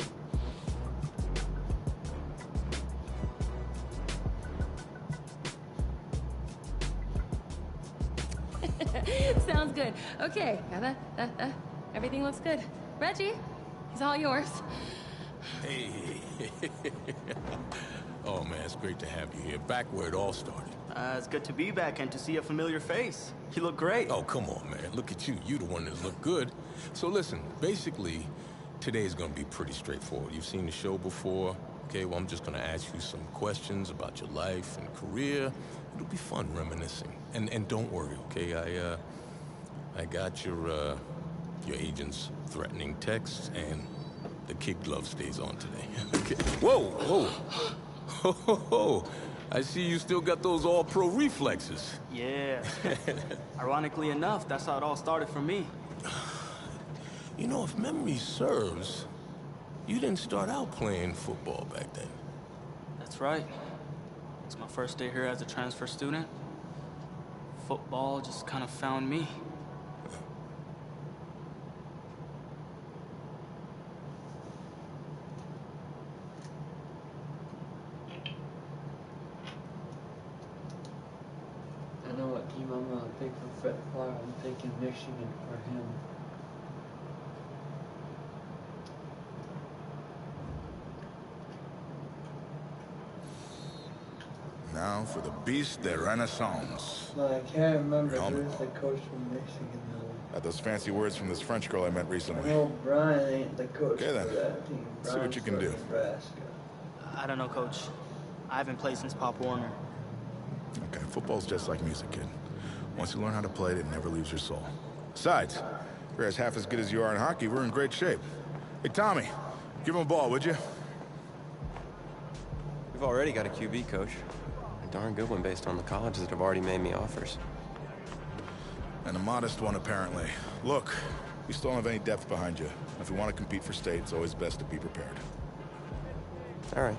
S15: Sounds good. Okay, everything looks good. Reggie, it's all yours.
S12: Hey. Oh, man, it's great to have you here. Back where it all started.
S17: It's good to be back and to see a familiar face. You look great.
S12: Oh, come on, man. Look at you. You the one that look good. So listen, basically, today's gonna be pretty straightforward. You've seen the show before. Okay, well, I'm just gonna ask you some questions about your life and career. It'll be fun reminiscing. And don't worry, okay? I got your agent's threatening texts, and the kid glove stays on today. Okay. Whoa, whoa. Ho, ho, ho. I see you still got those all-pro reflexes.
S17: Yeah. Ironically enough, that's how it all started for me.
S12: You know, if memory serves, you didn't start out playing football back then.
S17: That's right. It's my first day here as a transfer student. Football just kind of found me.
S1: I know what team I'm gonna pick for Fred Clark. I'm taking Michigan for him.
S3: Now for the Beast de Renaissance.
S1: No, I can't remember who's the coach from Michigan though.
S3: Got those fancy words from this French girl I met recently.
S1: I know Brian ain't the coach
S3: Okay, then.
S1: for that team.
S3: See what you can do.
S1: Nebraska.
S17: I don't know, Coach. I haven't played since Pop Warner.
S3: Okay, football's just like music, kid. Once you learn how to play it, it never leaves your soul. Besides, if you're as half as good as you are in hockey, we're in great shape. Hey, Tommy, give him a ball, would you?
S7: We've already got a QB, Coach. A darn good one based on the colleges that have already made me offers.
S3: And a modest one, apparently. Look, we still don't have any depth behind you. If we want to compete for state, it's always best to be prepared.
S7: All right,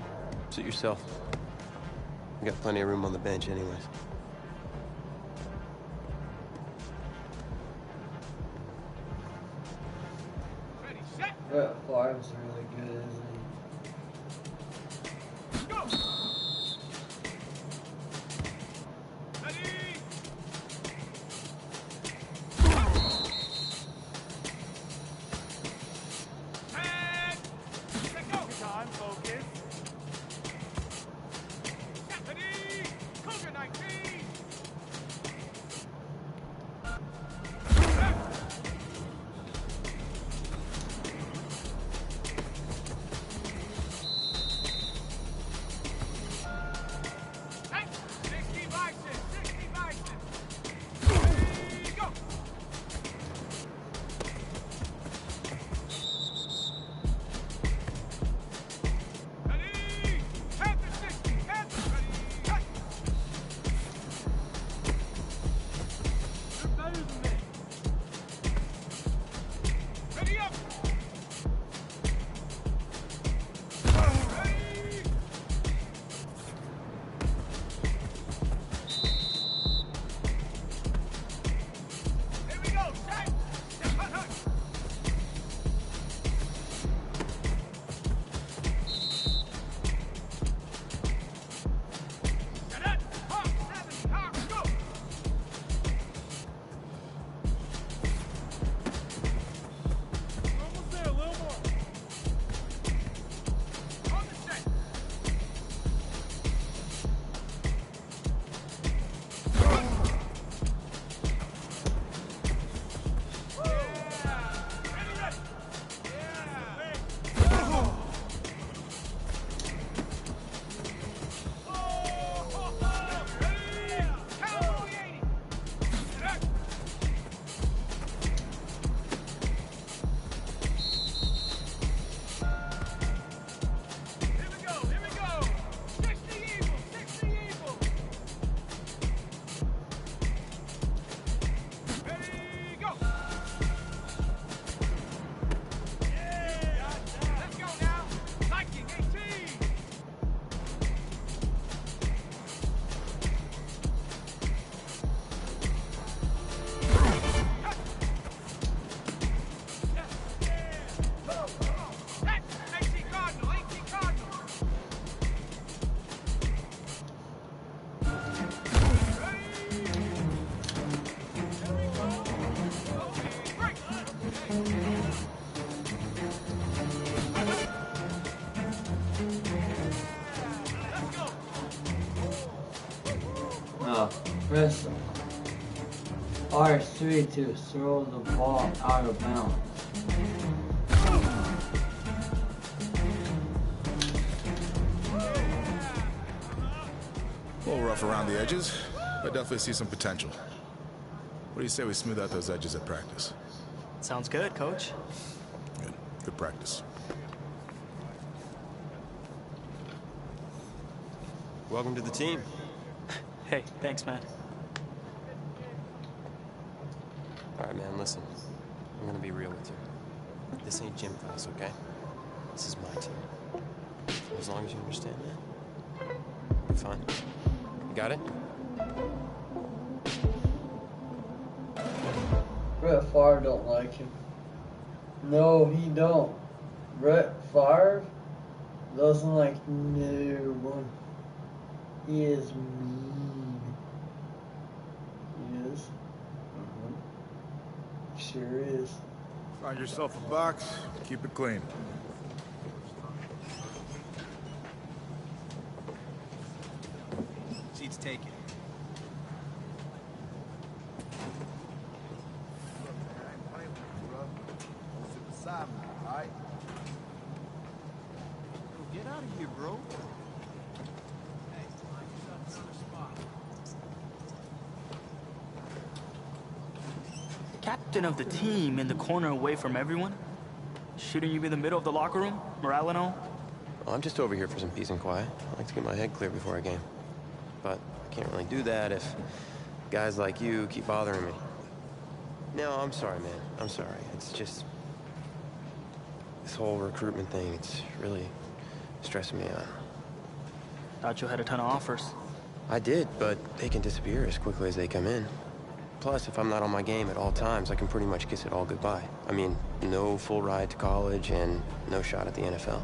S7: suit yourself. We got plenty of room on the bench anyways.
S1: Brett Favre's really good, isn't he?
S2: Go! Time, focus. Stephanie! Cougar 19!
S1: Press R3 to throw the ball out of bounds.
S18: A little rough around the edges, but definitely see some potential. What do you say we smooth out those edges at practice?
S17: Sounds good, Coach.
S18: Good. Good practice.
S7: Welcome to the team.
S17: Hey, thanks, man.
S7: All right, man, listen. I'm gonna be real with you. This ain't gym class, okay? This is my team. As long as you understand that, you're fine. You got it?
S1: Brett Favre don't like him. No, he don't. Brett Favre doesn't like no one. He is mean. He is. Sure is.
S18: Find yourself a box, keep it clean.
S16: Seats taken.
S14: Get out of here, bro.
S17: Captain of the team in the corner away from everyone? Shouldn't you be in the middle of the locker room? Morale and all?
S7: Well, I'm just over here for some peace and quiet. I like to get my head clear before a game. But I can't really do that if guys like you keep bothering me. No, I'm sorry, man. I'm sorry. It's just... this whole recruitment thing, it's really stressing me out.
S17: Thought you had a ton of offers.
S7: I did, but they can disappear as quickly as they come in. Plus, if I'm not on my game at all times, I can pretty much kiss it all goodbye. I mean, no full ride to college and no shot at the NFL.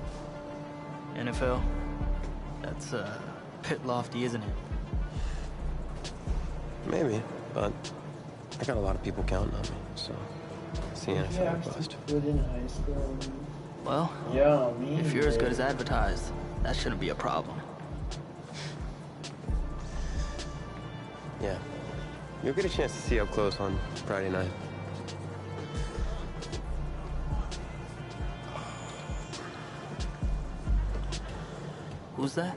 S17: NFL? That's, bit lofty, isn't it?
S7: Maybe, but I got a lot of people counting on me, so it's the NFL bust.
S1: Good in high school.
S17: Well,
S1: yeah,
S17: if you're as good as advertised, that shouldn't be a problem.
S7: Yeah. You'll get a chance to see up close on Friday night.
S17: Who's that?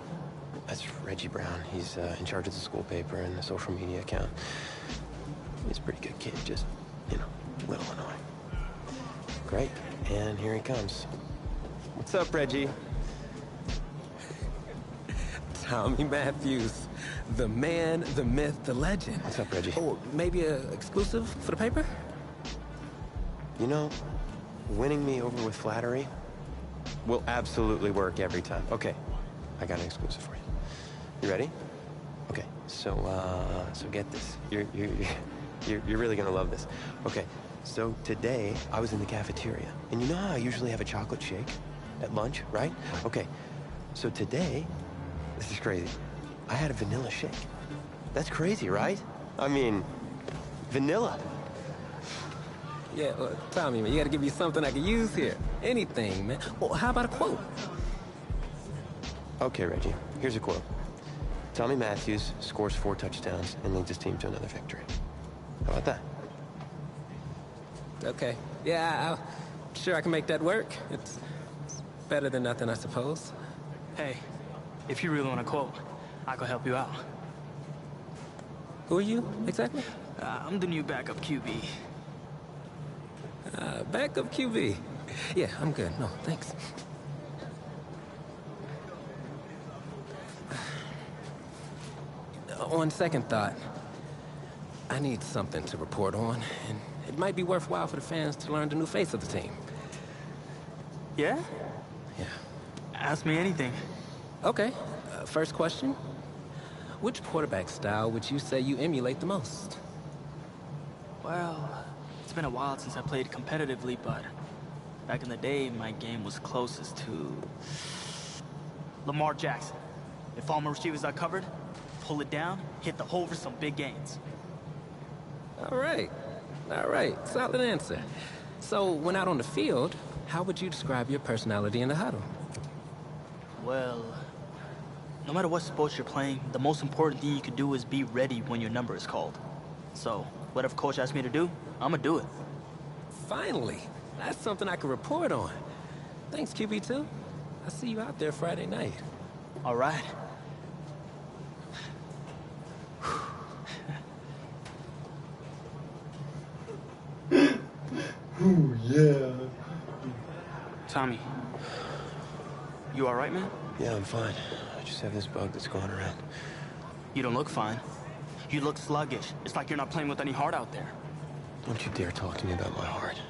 S7: That's Reggie Brown. He's in charge of the school paper and the social media account. He's a pretty good kid, just, you know, a little annoying. Great, and here he comes. What's up, Reggie?
S5: Tommy Matthews, the man, the myth, the legend.
S7: What's up, Reggie?
S5: Oh, maybe a exclusive for the paper?
S7: You know, winning me over with flattery will absolutely work every time. Okay, I got an exclusive for you. You ready? Okay, so get this. You're really gonna love this. Okay, so today I was in the cafeteria, and you know how I usually have a chocolate shake at lunch, right? Okay, so today, this is crazy. I had a vanilla shake. That's crazy, right? I mean, vanilla.
S5: Yeah, Tommy, man, you gotta give me something I can use here. Anything, man. Well, how about a quote?
S7: Okay, Reggie, here's a quote. Tommy Matthews scores 4 touchdowns and leads his team to another victory. How about that?
S5: Okay. Yeah, I'm sure I can make that work. It's better than nothing, I suppose.
S17: Hey, if you really want to quote, I can help you out.
S5: Who are you, exactly?
S17: I'm the new backup QB.
S5: Backup QB? Yeah, I'm good. No, thanks. On second thought, I need something to report on, and it might be worthwhile for the fans to learn the new face of the team.
S17: Yeah?
S5: Yeah.
S17: Ask me anything.
S5: Okay. First question. Which quarterback style would you say you emulate the most?
S17: Well, it's been a while since I played competitively, but back in the day, my game was closest to Lamar Jackson. If all my receivers are covered, pull it down, hit the hole for some big gains.
S5: All right. All right. Solid answer. So, when out on the field, how would you describe your personality in the huddle?
S17: Well, no matter what sports you're playing, the most important thing you can do is be ready when your number is called. So, whatever coach asks me to do, I'm gonna do it.
S5: Finally! That's something I can report on. Thanks, QB2. I'll see you out there Friday night.
S17: All right.
S1: Ooh, yeah.
S17: Tommy, you all right, man?
S13: Yeah, I'm fine. I just have this bug that's going around.
S17: You don't look fine. You look sluggish. It's like you're not playing with any heart out there.
S13: Don't you dare talk to me about my heart.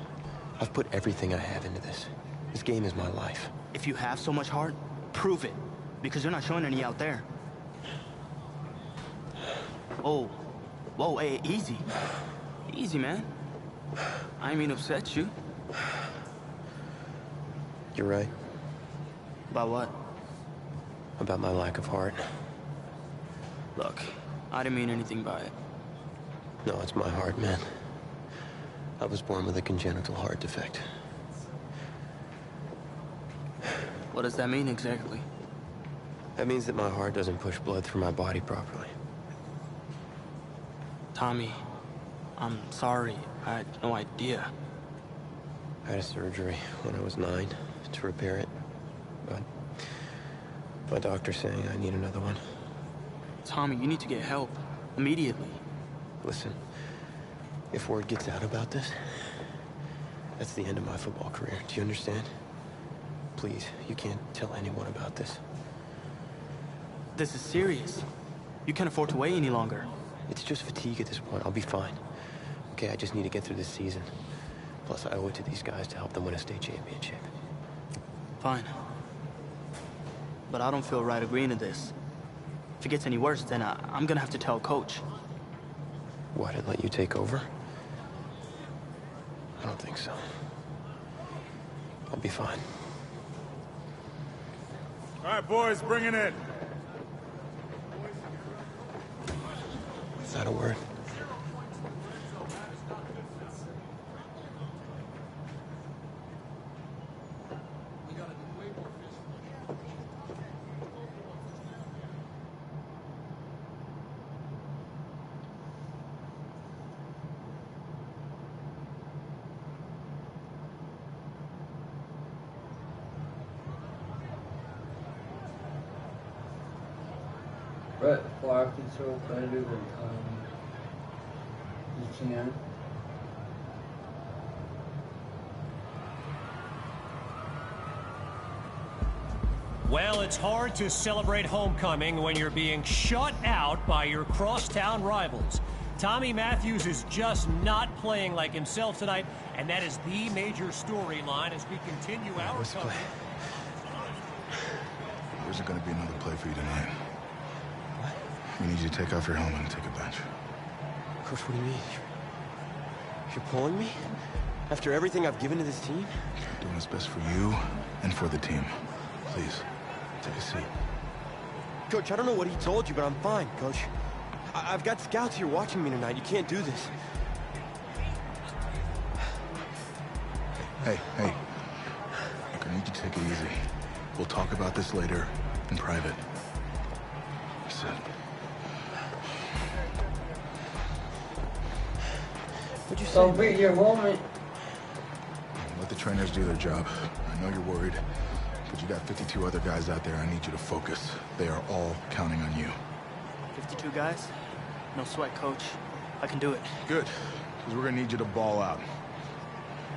S13: I've put everything I have into this. This game is my life.
S17: If you have so much heart, prove it. Because you're not showing any out there. Oh. Whoa, hey, easy. Easy, man. I mean to upset you.
S13: You're right.
S17: About what?
S13: About my lack of heart.
S17: Look, I didn't mean anything by it.
S13: No, it's my heart, man. I was born with a congenital heart defect.
S17: What does that mean exactly?
S13: That means that my heart doesn't push blood through my body properly.
S17: Tommy, I'm sorry. I had no idea.
S13: I had a surgery when I was 9 to repair it. But my doctor's saying I need another one.
S17: Tommy, you need to get help. Immediately.
S13: Listen, if word gets out about this, that's the end of my football career. Do you understand? Please, you can't tell anyone about this.
S17: This is serious. You can't afford to wait any longer.
S13: It's just fatigue at this point. I'll be fine. Okay, I just need to get through this season. Plus, I owe it to these guys to help them win a state championship.
S17: Fine. But I don't feel right agreeing to this. If it gets any worse, then I'm gonna have to tell Coach.
S13: What, and let you take over? I don't think so. I'll be fine.
S10: All right, boys, bring it in.
S13: Is that a word?
S1: Brett Clark can throw better than you can.
S2: Well, it's hard to celebrate homecoming when you're being shut out by your crosstown rivals. Tommy Matthews is just not playing like himself tonight, and that is the major storyline as we continue our coverage.
S18: There's going to be another play for you tonight. What? We need you to take off your helmet and take a bench.
S13: Coach, what do you mean? You're pulling me? After everything I've given to this team?
S18: I'm doing what's best for you and for the team. Please, take a seat.
S13: Coach, I don't know what he told you, but I'm fine, Coach. I've got scouts here watching me tonight. You can't do this.
S18: Hey. Look, I need you to take it easy. We'll talk about this later, in private. Sit.
S13: What'd you say?
S1: Don't beat your woman.
S18: Let the trainers do their job. I know you're worried, but you got 52 other guys out there. I need you to focus. They are all counting on you.
S17: 52 guys? No sweat, Coach. I can do it.
S18: Good, because we're going to need you to ball out.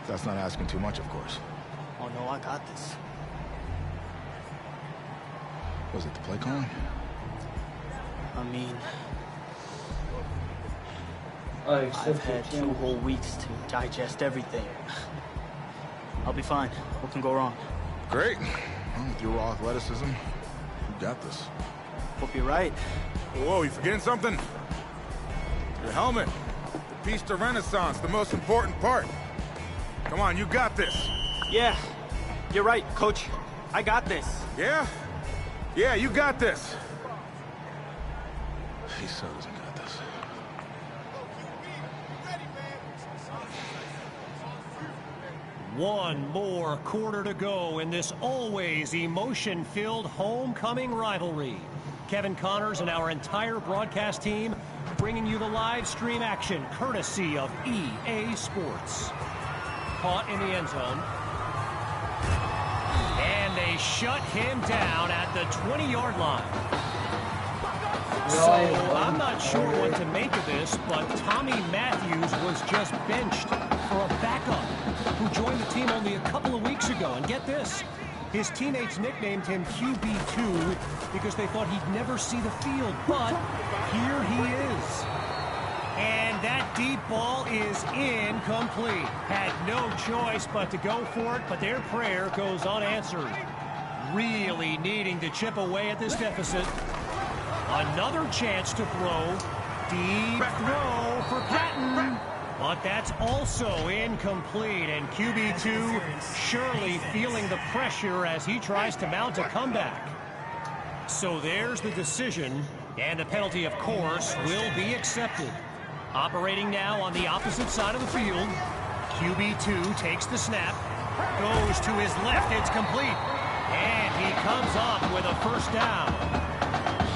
S18: That's not asking too much, of course.
S17: Oh, no, I got this.
S18: Was it the play calling?
S17: I mean,
S1: I've
S17: had 2 whole weeks to digest everything. I'll be fine. What can go wrong?
S18: Great. Well, with your raw athleticism, you got this.
S17: Hope you're right.
S10: Whoa, you forgetting something? Your helmet. The piece de renaissance, the most important part. Come on, you got this.
S17: Yeah, you're right, Coach. I got this.
S10: Yeah? Yeah, you got this.
S18: He so doesn't got this.
S2: One more quarter to go in this always emotion-filled homecoming rivalry. Kevin Connors and our entire broadcast team bringing you the live stream action courtesy of EA Sports. Caught in the end zone. And they shut him down at the 20-yard line. So I'm not sure what to make of this, but Tommy Matthews was just benched for a backup who joined the team only a couple of weeks ago. And get this, his teammates nicknamed him QB2 because they thought he'd never see the field, but here he is. And that deep ball is incomplete. Had no choice but to go for it, but their prayer goes unanswered. Really needing to chip away at this deficit. Another chance to throw. Deep throw for Patton. But that's also incomplete, and QB2 surely feeling the pressure as he tries to mount a comeback. So there's the decision, and the penalty, of course, will be accepted. Operating now on the opposite side of the field. QB2 takes the snap, goes to his left, it's complete, and he comes up with a first down.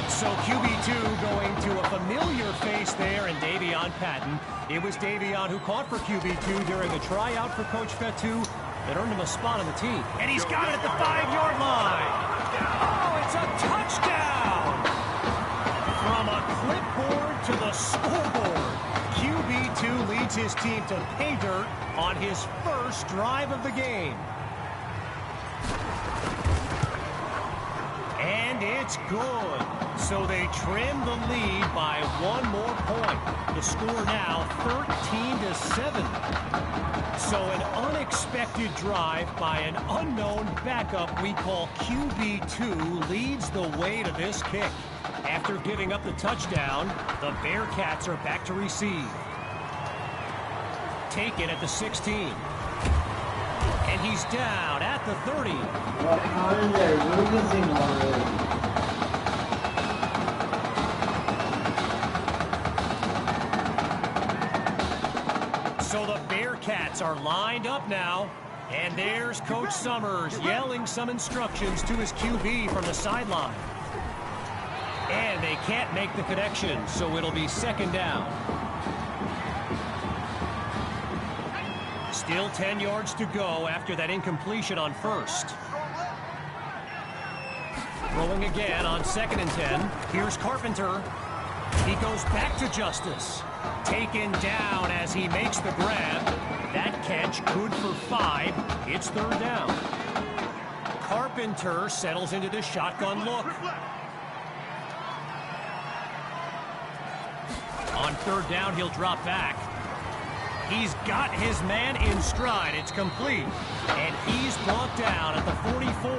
S2: So QB2 going to a familiar face there in Davion Patton. It was Davion who caught for QB2 during a tryout for Coach Fetu that earned him a spot on the team. And he's got it at the 5-yard line. Oh, it's a touchdown! From a clipboard to the scoreboard, QB2 leads his team to pay dirt on his first drive of the game. And it's good. So they trim the lead by one more point. The score now 13-7. So an unexpected drive by an unknown backup we call QB2 leads the way to this kick. After giving up the touchdown, the Bearcats are back to receive. Taken at the 16. And he's down at the 30.
S1: They're losing already.
S2: So the Bearcats are lined up now. And there's Coach Summers yelling some instructions to his QB from the sideline. And they can't make the connection, so it'll be second down. Still 10 yards to go after that incompletion on first. Throwing again on 2nd and 10. Here's Carpenter. He goes back to Justice. Taken down as he makes the grab. That catch good for 5. It's third down. Carpenter settles into the shotgun look. On third down, he'll drop back. He's got his man in stride. It's complete. And he's brought down at the 44.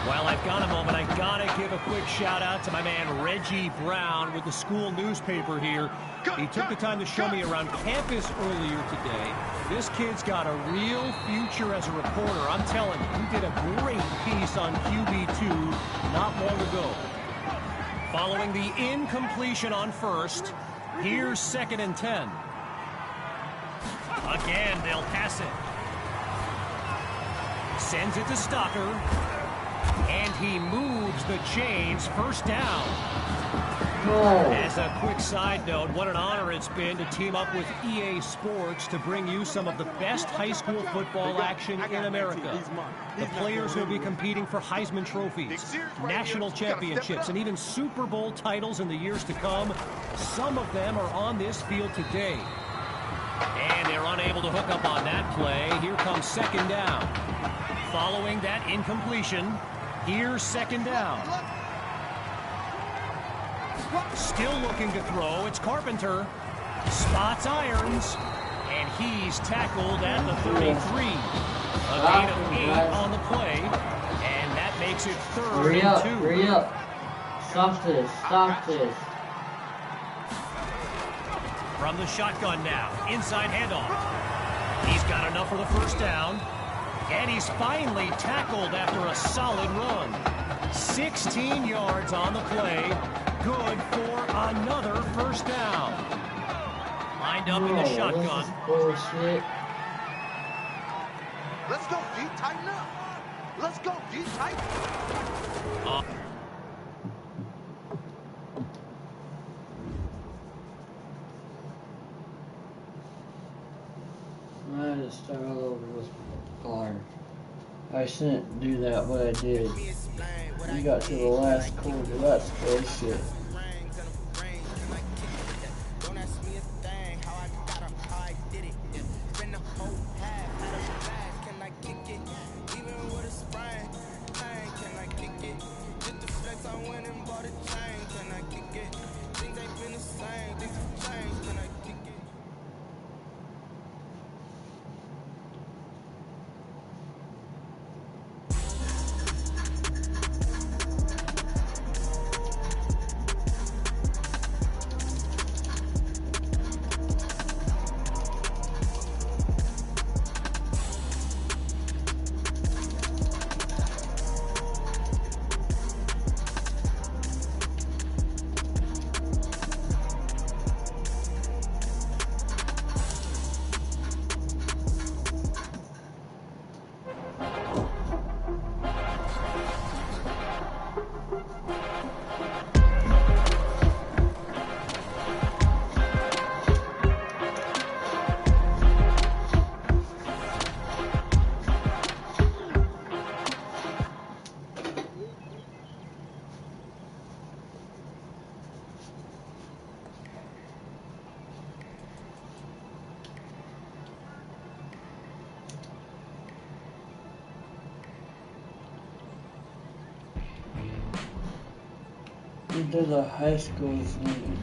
S2: While I've got a moment, I gotta give a quick shout out to my man Reggie Brown with the school newspaper here. He took the time to show me around campus earlier today. This kid's got a real future as a reporter. I'm telling you, he did a great piece on QB2 not long ago. Following the incompletion on first, here's 2nd and 10. Again, they'll pass it. Sends it to Stocker. And he moves the chains. First down. As a quick side note, what an honor it's been to team up with EA Sports to bring you some of the best high school football action in America. The players who will be competing for Heisman trophies, national championships, and even Super Bowl titles in the years to come. Some of them are on this field today. And they're unable to hook up on that play. Here comes second down. Following that incompletion, here's second down. Still looking to throw. It's Carpenter. Spots irons. And he's tackled at the 33. A gain of 8 on the play. And that makes it third and 2.
S1: Hurry up. Stop this. Stop this.
S2: From the shotgun now. Inside handoff. He's got enough for the first down. And he's finally tackled after a solid run. 16 yards on the play. Good for another first down. Lined up in the shotgun.
S1: Bullshit.
S19: Let's go, D. Tighten up. Let's go, D. Tighten.
S1: to start all over with Clark. I shouldn't do that, but I did. We got to the last quarter. That's bullshit.
S14: Don't ask me a thing, how I got up, how I did it. Yeah. Spend the whole half, had a blast, can I kick it? Even with a sprain, pain, can I kick it? Just the flex, I went and bought a chain, can I kick it? Things ain't been the same, things have changed, can I kick it?
S1: We did a high school thing.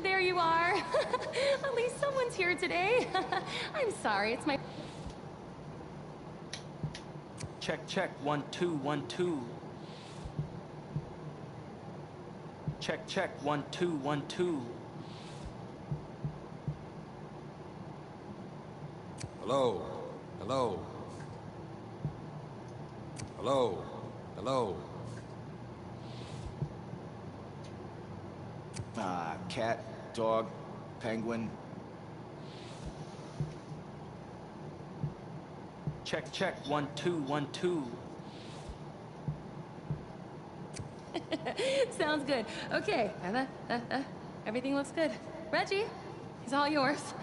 S15: There you are. At least someone's here today. I'm sorry, it's my...
S17: Check, check, 1 2 1 2. Check, check, 1, 2, 1, 2.
S6: Hello. Hello. Hello. Hello.
S16: Cat, dog, penguin.
S17: Check, check, 1, 2, 1, 2.
S15: Sounds good. Okay, everything looks good. Reggie, it's all yours.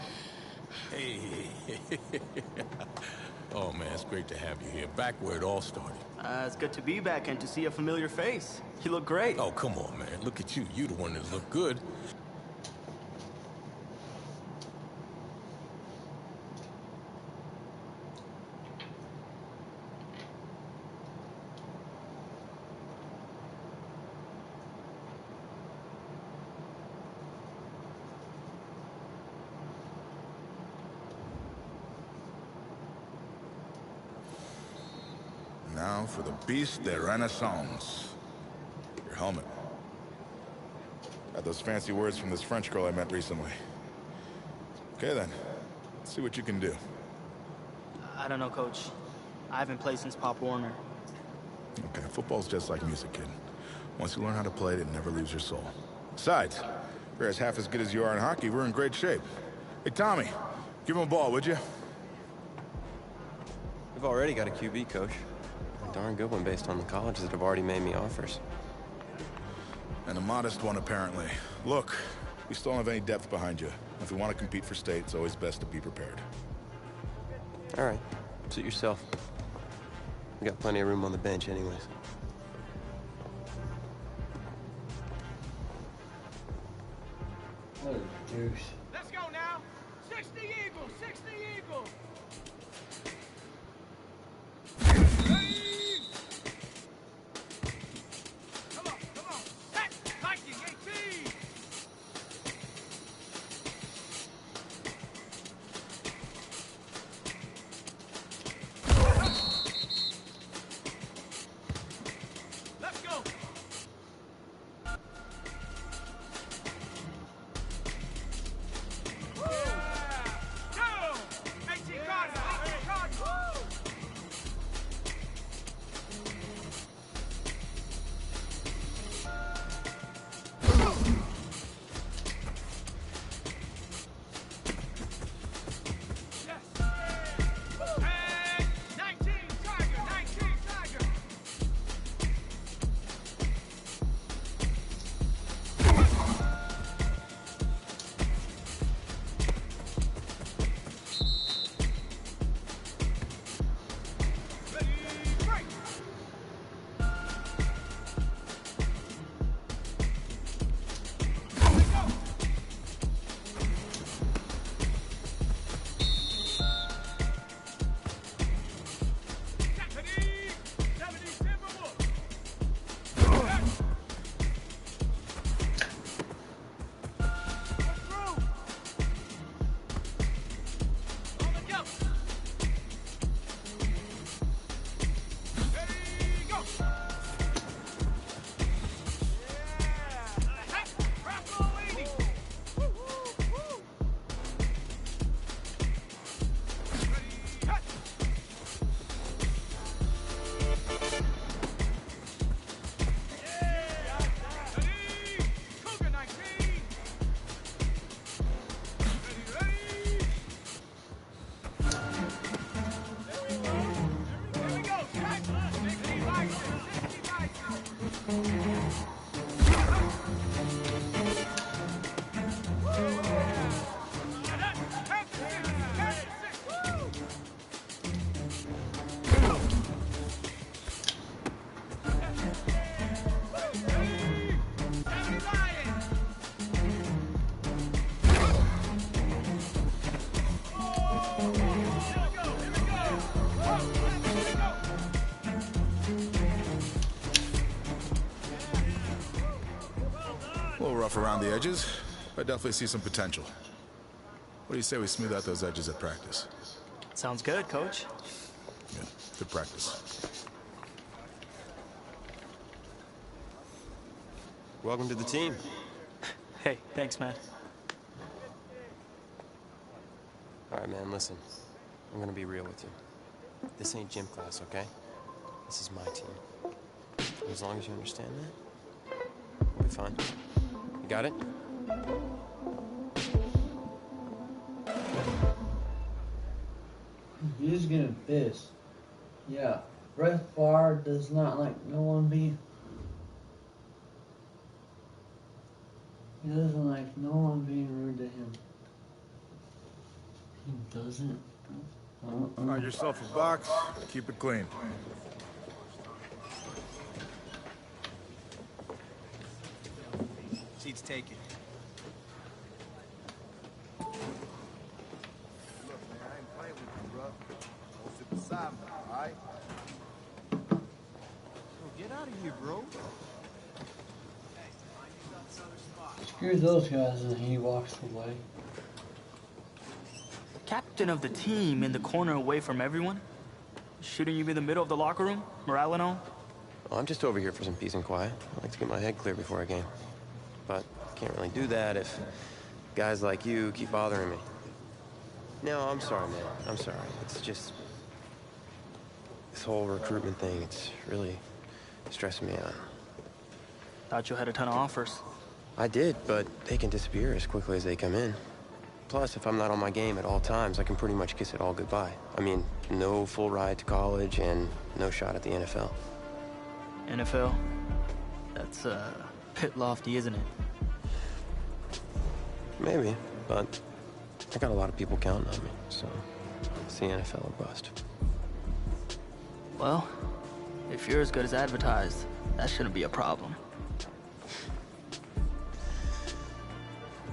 S12: Hey. Oh, man, it's great to have you here. Back where it all started.
S19: It's good to be back and to see a familiar face. You look great.
S12: Oh, come on, man. Look at you. You the one that looked good.
S18: Now for the Beast de Renaissance. Your helmet. Got those fancy words from this French girl I met recently. Okay then, let's see what you can do.
S19: I don't know, Coach. I haven't played since Pop Warner.
S18: Okay, football's just like music, kid. Once you learn how to play it, it never leaves your soul. Besides, if you're as half as good as you are in hockey, we're in great shape. Hey, Tommy, give him a ball, would you?
S7: We've already got a QB, Coach. A darn good one based on the colleges that have already made me offers.
S18: And a modest one, apparently. Look, we still don't have any depth behind you. If we want to compete for state, it's always best to be prepared.
S7: All right, suit yourself. We got plenty of room on the bench anyways.
S1: What a douche.
S11: Let's go now. 60 Eagles, 60 Eagles. Come on, come on. Set, Viking 18. Let's go.
S18: A little rough around the edges, but I definitely see some potential. What do you say we smooth out those edges at practice?
S19: Sounds good, Coach.
S18: Yeah, good practice.
S7: Welcome to the team.
S19: Hey, thanks, man.
S7: All right, man, listen. I'm gonna be real with you. This ain't gym class, okay? This is my team. And as long as you understand that, we'll be fine. You got it?
S1: He's getting pissed. Yeah, Brett Favre does not like no one being. He doesn't like no one being rude to him. He doesn't.
S18: Find yourself a box, keep it clean.
S16: Seats taken. Look, man, I ain't playing with you, bro. Don't sit beside me, all right?
S11: Get out of here, bro.
S1: Screw those guys, and he walks away.
S19: Captain of the team in the corner away from everyone? Shouldn't you be in the middle of the locker room? Morale and all?
S7: Well, I'm just over here for some peace and quiet. I like to get my head clear before a game. But can't really do that if guys like you keep bothering me. No, I'm sorry, man. I'm sorry. It's just this whole recruitment thing, it's really stressing me out.
S19: Thought you had a ton of offers.
S7: I did, but they can disappear as quickly as they come in. Plus, if I'm not on my game at all times, I can pretty much kiss it all goodbye. I mean, no full ride to college and no shot at the NFL.
S19: NFL? That's, bit lofty, isn't it?
S7: Maybe, but I got a lot of people counting on me, so it's the NFL or bust.
S19: Well, if you're as good as advertised, that shouldn't be a problem.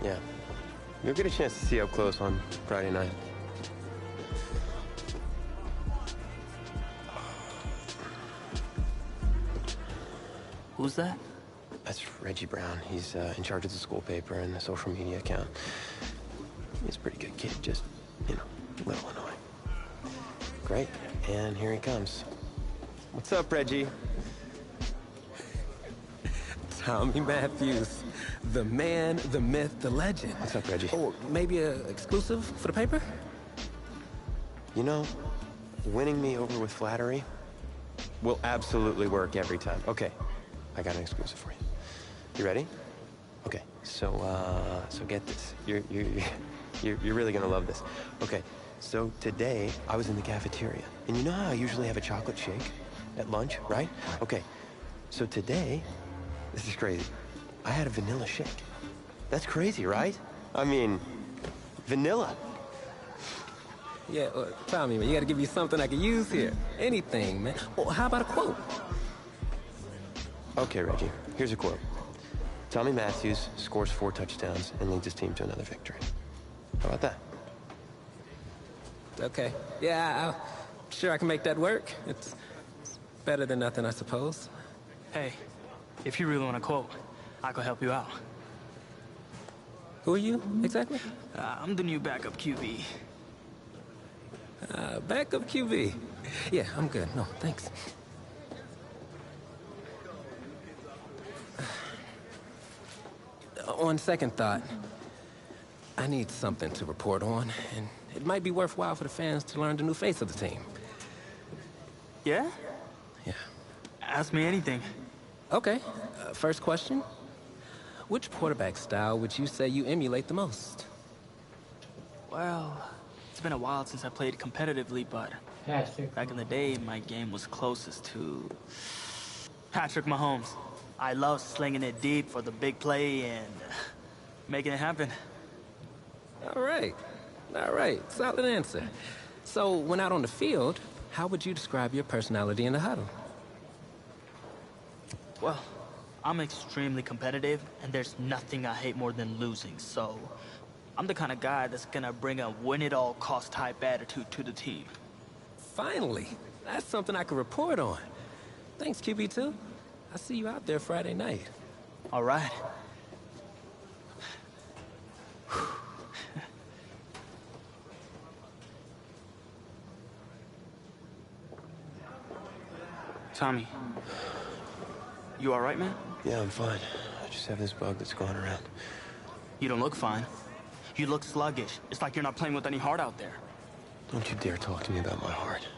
S7: Yeah. You'll get a chance to see up close on Friday night.
S19: Who's that?
S7: That's Reggie Brown. He's in charge of the school paper and the social media account. He's a pretty good kid, just, you know, a little annoying. Great, and here he comes. What's up, Reggie?
S5: Tommy Matthews, the man, the myth, the legend.
S7: What's up, Reggie?
S5: Oh, maybe a exclusive for the paper?
S7: You know, winning me over with flattery will absolutely work every time. Okay, I got an exclusive for you. You ready? Okay, so get this. You're really gonna love this. Okay, so today I was in the cafeteria, and you know how I usually have a chocolate shake at lunch, right? Okay, so today, this is crazy. I had a vanilla shake. That's crazy, right? I mean, vanilla.
S5: Yeah, Tommy, man, you gotta give me something I can use here. Anything, man. Well, how about a quote?
S7: Okay, Reggie, here's a quote. Tommy Matthews scores 4 touchdowns and leads his team to another victory. How about that?
S5: Okay. Yeah, I'm sure I can make that work. It's better than nothing, I suppose.
S19: Hey, if you really want to quote, I could help you out.
S5: Who are you, exactly?
S19: I'm the new backup QB.
S5: Backup QB? Yeah, I'm good. No, thanks. On second thought, I need something to report on, and it might be worthwhile for the fans to learn the new face of the team.
S19: Yeah?
S5: Yeah.
S19: Ask me anything.
S5: Okay. First question. Which quarterback style would you say you emulate the most?
S19: Well, it's been a while since I played competitively, but back in the day, my game was closest to Patrick Mahomes. I love slinging it deep for the big play and making it happen.
S5: All right. All right. Solid answer. So, when out on the field, how would you describe your personality in the huddle?
S19: Well, I'm extremely competitive, and there's nothing I hate more than losing, so I'm the kind of guy that's gonna bring a win-it-all-cost type attitude to the team.
S5: Finally. That's something I can report on. Thanks, QB2. I'll see you out there Friday night.
S19: All right. Tommy, you all right, man?
S7: Yeah, I'm fine.
S13: just have this bug that's going around.
S19: You don't look fine. You look sluggish. It's like you're not playing with any heart out there.
S13: Don't you dare talk to me about my heart.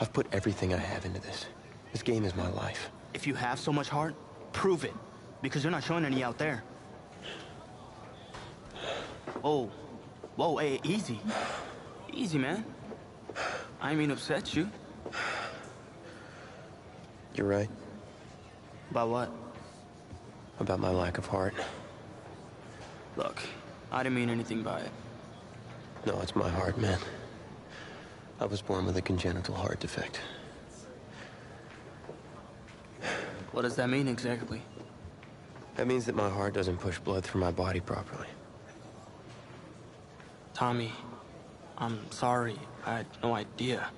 S13: I've put everything I have into this. This game is my life.
S19: If you have so much heart, prove it. Because you're not showing any out there. Oh. Whoa, hey, easy. Easy, man. I mean to upset you.
S13: You're right.
S19: About what?
S13: About my lack of heart.
S19: Look, I didn't mean anything by it.
S13: No, it's my heart, man. I was born with a congenital heart defect.
S19: What does that mean exactly?
S13: That means that my heart doesn't push blood through my body properly.
S19: Tommy, I'm sorry. I had no idea.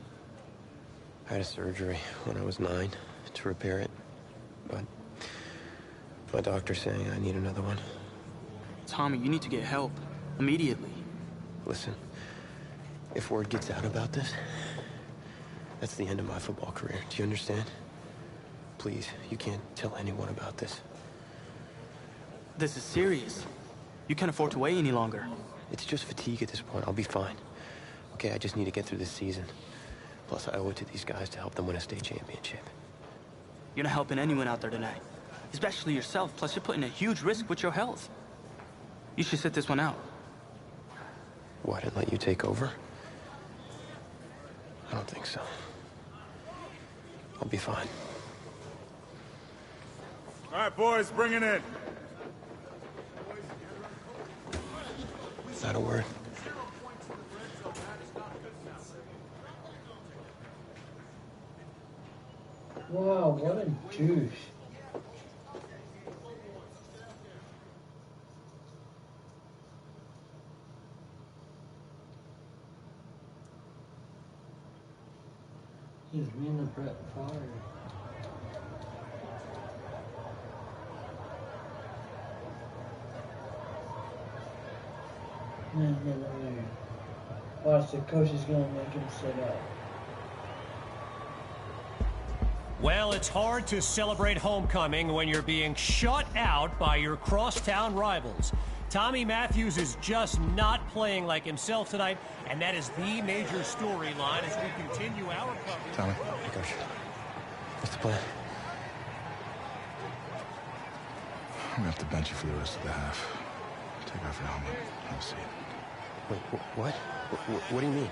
S13: I had a surgery when I was 9 to repair it, but my doctor's saying I need another one.
S19: Tommy, you need to get help. Immediately.
S13: Listen, if word gets out about this, that's the end of my football career. Do you understand? Please, you can't tell anyone about this.
S19: This is serious. You can't afford to wait any longer.
S13: It's just fatigue at this point. I'll be fine. Okay, I just need to get through this season. Plus, I owe it to these guys to help them win a state championship.
S19: You're not helping anyone out there tonight. Especially yourself. Plus, you're putting a huge risk with your health. You should sit this one out.
S13: What, and let you take over? I don't think so. I'll be fine.
S10: All right, boys, bring it in.
S13: Not a word.
S1: Wow, what a douche. He's being a Brett Favre. Man, watch, the coach is going to make him sit up.
S2: Well, it's hard to celebrate homecoming when you're being shut out by your crosstown rivals. Tommy Matthews is just not playing like himself tonight, and that is the major storyline as we continue our coverage.
S18: Tommy.
S13: Hey, Coach. What's the plan?
S18: I'm gonna have to bench you for the rest of the half. Take off your helmet. Have a seat.
S13: Wait, what? What do you mean?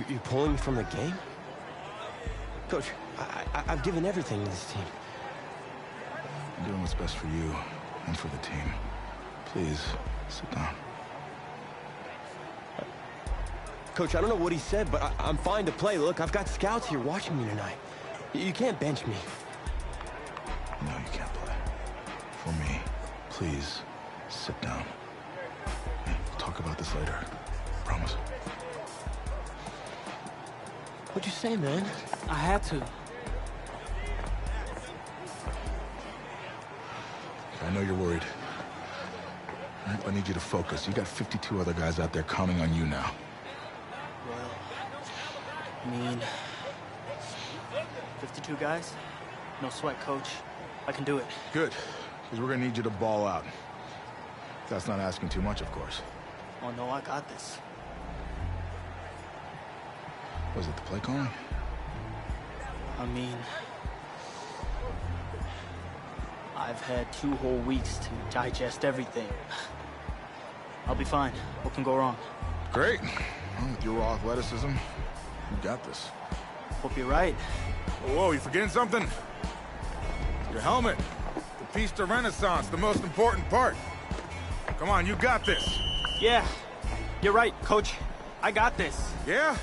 S13: You're pulling me from the game? Coach, I've given everything to this team.
S18: I'm doing what's best for you and for the team. Please, sit down.
S13: Coach, I don't know what he said, but I'm fine to play. Look, I've got scouts here watching me tonight. You can't bench me.
S18: No, you can't play. For me, please, sit down. We'll talk about this later. Promise.
S13: What'd you say, man?
S19: I had to.
S18: I know you're worried. All right, I need you to focus. You got 52 other guys out there counting on you now.
S19: Well, I mean, 52 guys? No sweat, Coach. I can do it.
S18: Good, because we're gonna need you to ball out. That's not asking too much, of course.
S19: Oh, no, I got this.
S18: Was it the play calling?
S19: I mean, I've had 2 whole weeks to digest everything. I'll be fine. What can go wrong?
S18: Great. Well, with your raw athleticism, you got this.
S19: Hope you're right.
S10: Whoa, you forgetting something? Your helmet. The piece de Renaissance, the most important part. Come on, you got this.
S19: Yeah, you're right, Coach. I got this.
S10: Yeah?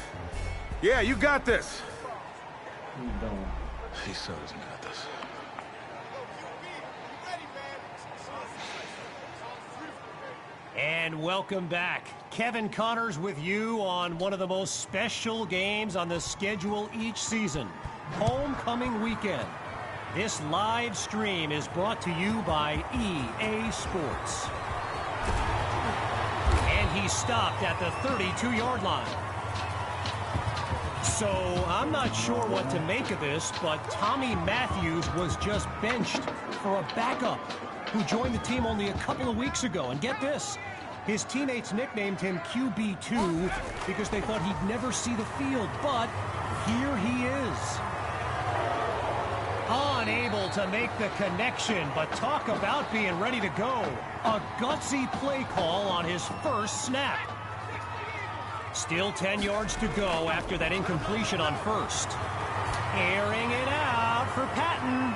S10: Yeah, you got this.
S1: You don't.
S18: He so doesn't got this.
S2: And welcome back. Kevin Connors with you on one of the most special games on the schedule each season, Homecoming Weekend. This live stream is brought to you by EA Sports. And he stopped at the 32-yard line. So I'm not sure what to make of this, but Tommy Matthews was just benched for a backup. who joined the team only a couple of weeks ago. And get this, his teammates nicknamed him QB2 because they thought he'd never see the field, but here he is. Unable to make the connection, but talk about being ready to go. A gutsy play call on his first snap. Still 10 yards to go after that incompletion on first. Airing it out for Patton.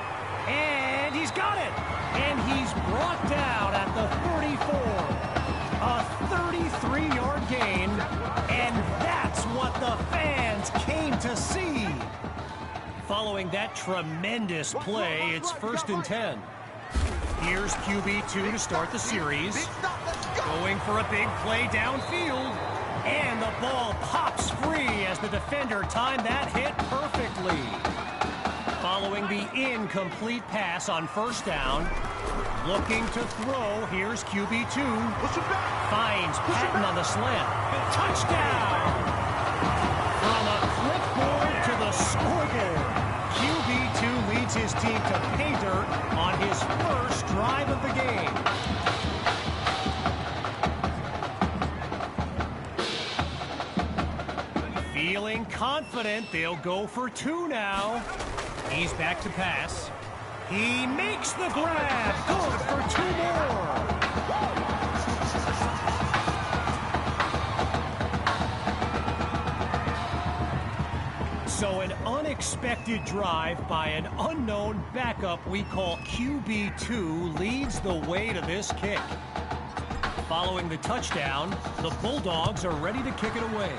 S2: And he's got it. And he's brought down at the 34. A 33-yard gain. And that's what the fans came to see. Following that tremendous play, it's 1st and 10. Here's QB2 to start the series. Going for a big play downfield. And the ball pops free as the defender timed that hit perfectly. Following the incomplete pass on first down. Looking to throw, here's QB2. Finds Patton on the slant. Touchdown! From a clipboard to the scoreboard. QB2 leads his team to pay dirt on his first drive of the game. Feeling confident, they'll go for 2 now. He's back to pass. He makes the grab. Good for 2 more. So an unexpected drive by an unknown backup we call QB2 leads the way to this kick. Following the touchdown, the Bulldogs are ready to kick it away.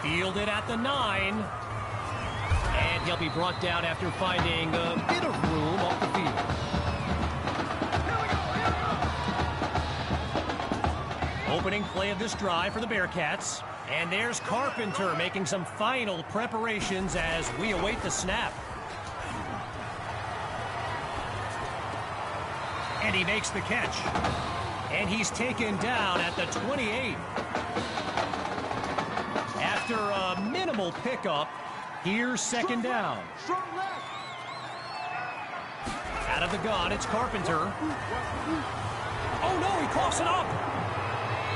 S2: Fielded at the 9. And he'll be brought down after finding a bit of room off the field. Opening play of this drive for the Bearcats. And there's Carpenter making some final preparations as we await the snap. And he makes the catch. And he's taken down at the 28. After a minimal pickup, here's 2nd down. Out of the gun, it's Carpenter. Oh no, he coughs it up.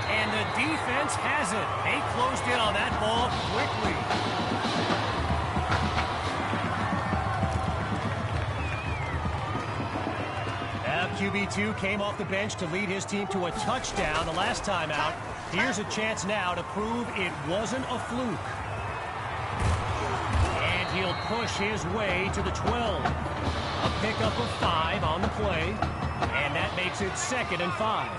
S2: And the defense has it. They closed in on that ball quickly. Now QB2 came off the bench to lead his team to a touchdown the last time out. Here's a chance now to prove it wasn't a fluke. And he'll push his way to the 12. A pickup of 5 on the play. And that makes it 2nd and 5.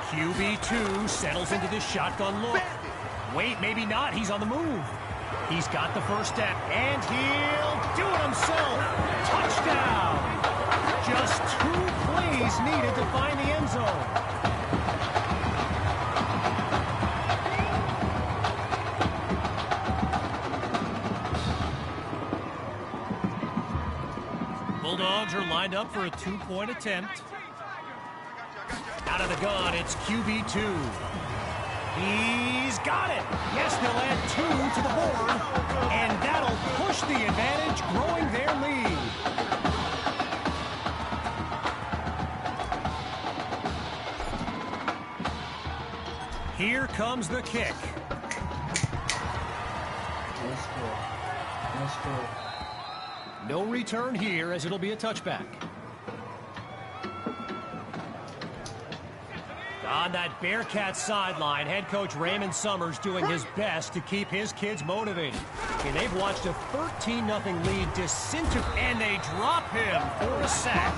S2: QB2 settles into this shotgun look. Wait, maybe not. He's on the move. He's got the first step, and he'll do it himself. Touchdown! Just 2 plays needed to find the end zone. Bulldogs are lined up for a 2-point attempt. Out of the gun, it's QB2. He's got it. Yes, they'll add 2 to the board, and that'll push the advantage, growing their lead. Here comes the kick.
S1: Let's go. Let's go.
S2: No return here, as it'll be a touchback. On that Bearcats sideline, head coach Raymond Summers doing his best to keep his kids motivated. And they've watched a 13-0 lead disintegrate, and they drop him for a sack.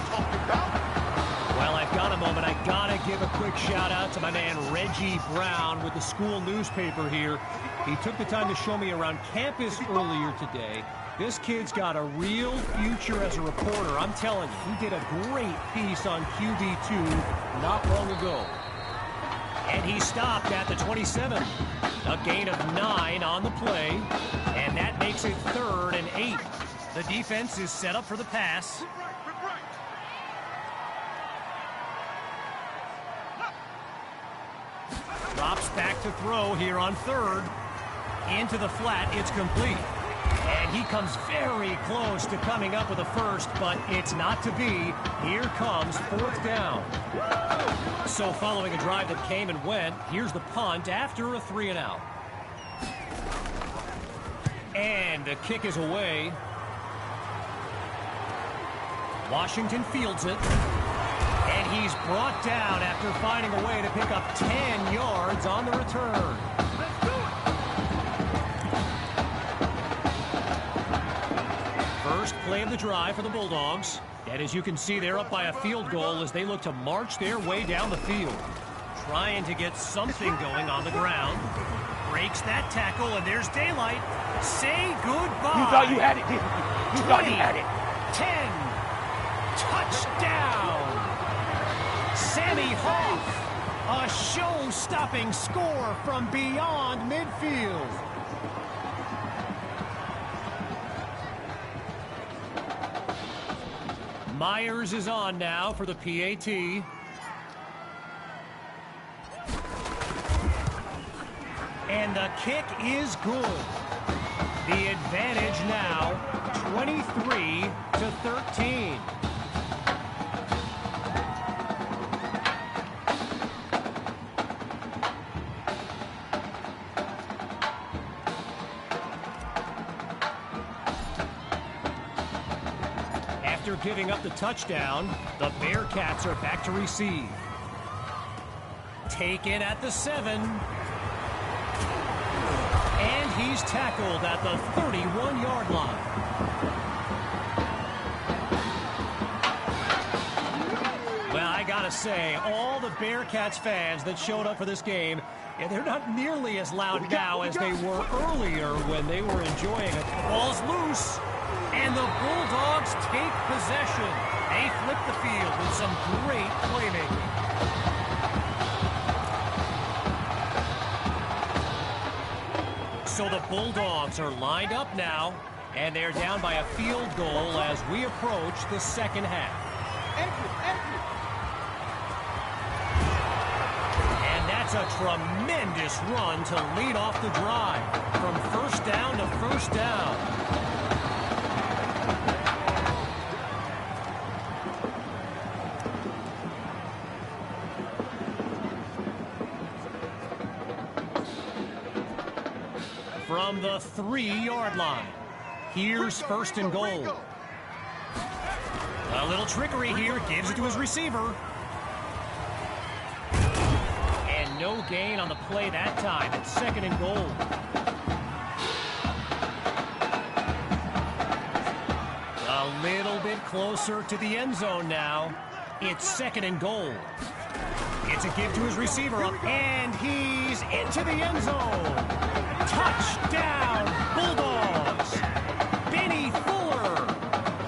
S2: While I've got a moment, I gotta give a quick shout out to my man Reggie Brown with the school newspaper here. He took the time to show me around campus earlier today. This kid's got a real future as a reporter. I'm telling you, he did a great piece on QB2 not long ago. And he stopped at the 27. A gain of 9 on the play. And that makes it 3rd and 8. The defense is set up for the pass. Drops back to throw here on 3rd. Into the flat, it's complete. And he comes very close to coming up with a first, but it's not to be. Here comes fourth down. So following a drive that came and went, here's the punt after a 3-and-out. And the kick is away. Washington fields it. And he's brought down after finding a way to pick up 10 yards on the return. First play of the drive for the Bulldogs. And as you can see, they're up by a field goal as they look to march their way down the field. Trying to get something going on the ground. Breaks that tackle, and there's daylight. Say goodbye.
S11: You thought you had it, didn't you? You thought you had it.
S2: 10. Touchdown. Sammy Hoff. A show-stopping score from beyond midfield. Myers is on now for the PAT. And the kick is good. The advantage now, 23-13. After giving up the touchdown, the Bearcats are back to receive. Taken at the 7. And he's tackled at the 31-yard line. Well, I gotta say, all the Bearcats fans that showed up for this game, they're not nearly as loud now as they were earlier when they were enjoying it. The ball's loose, and the Bulldogs take possession. They flip the field with some great playmaking. So the Bulldogs are lined up now, and they're down by a field goal as we approach the second half. And that's a tremendous run to lead off the drive. From first down to first down. From the 3-yard line. Here's first and goal. A little trickery here. Gives it to his receiver. And no gain on the play that time. It's second and goal. A little bit closer to the end zone now. It's second and goal. It's a give to his receiver up, and he's into the end zone. Touchdown, Bulldogs! Benny Fuller,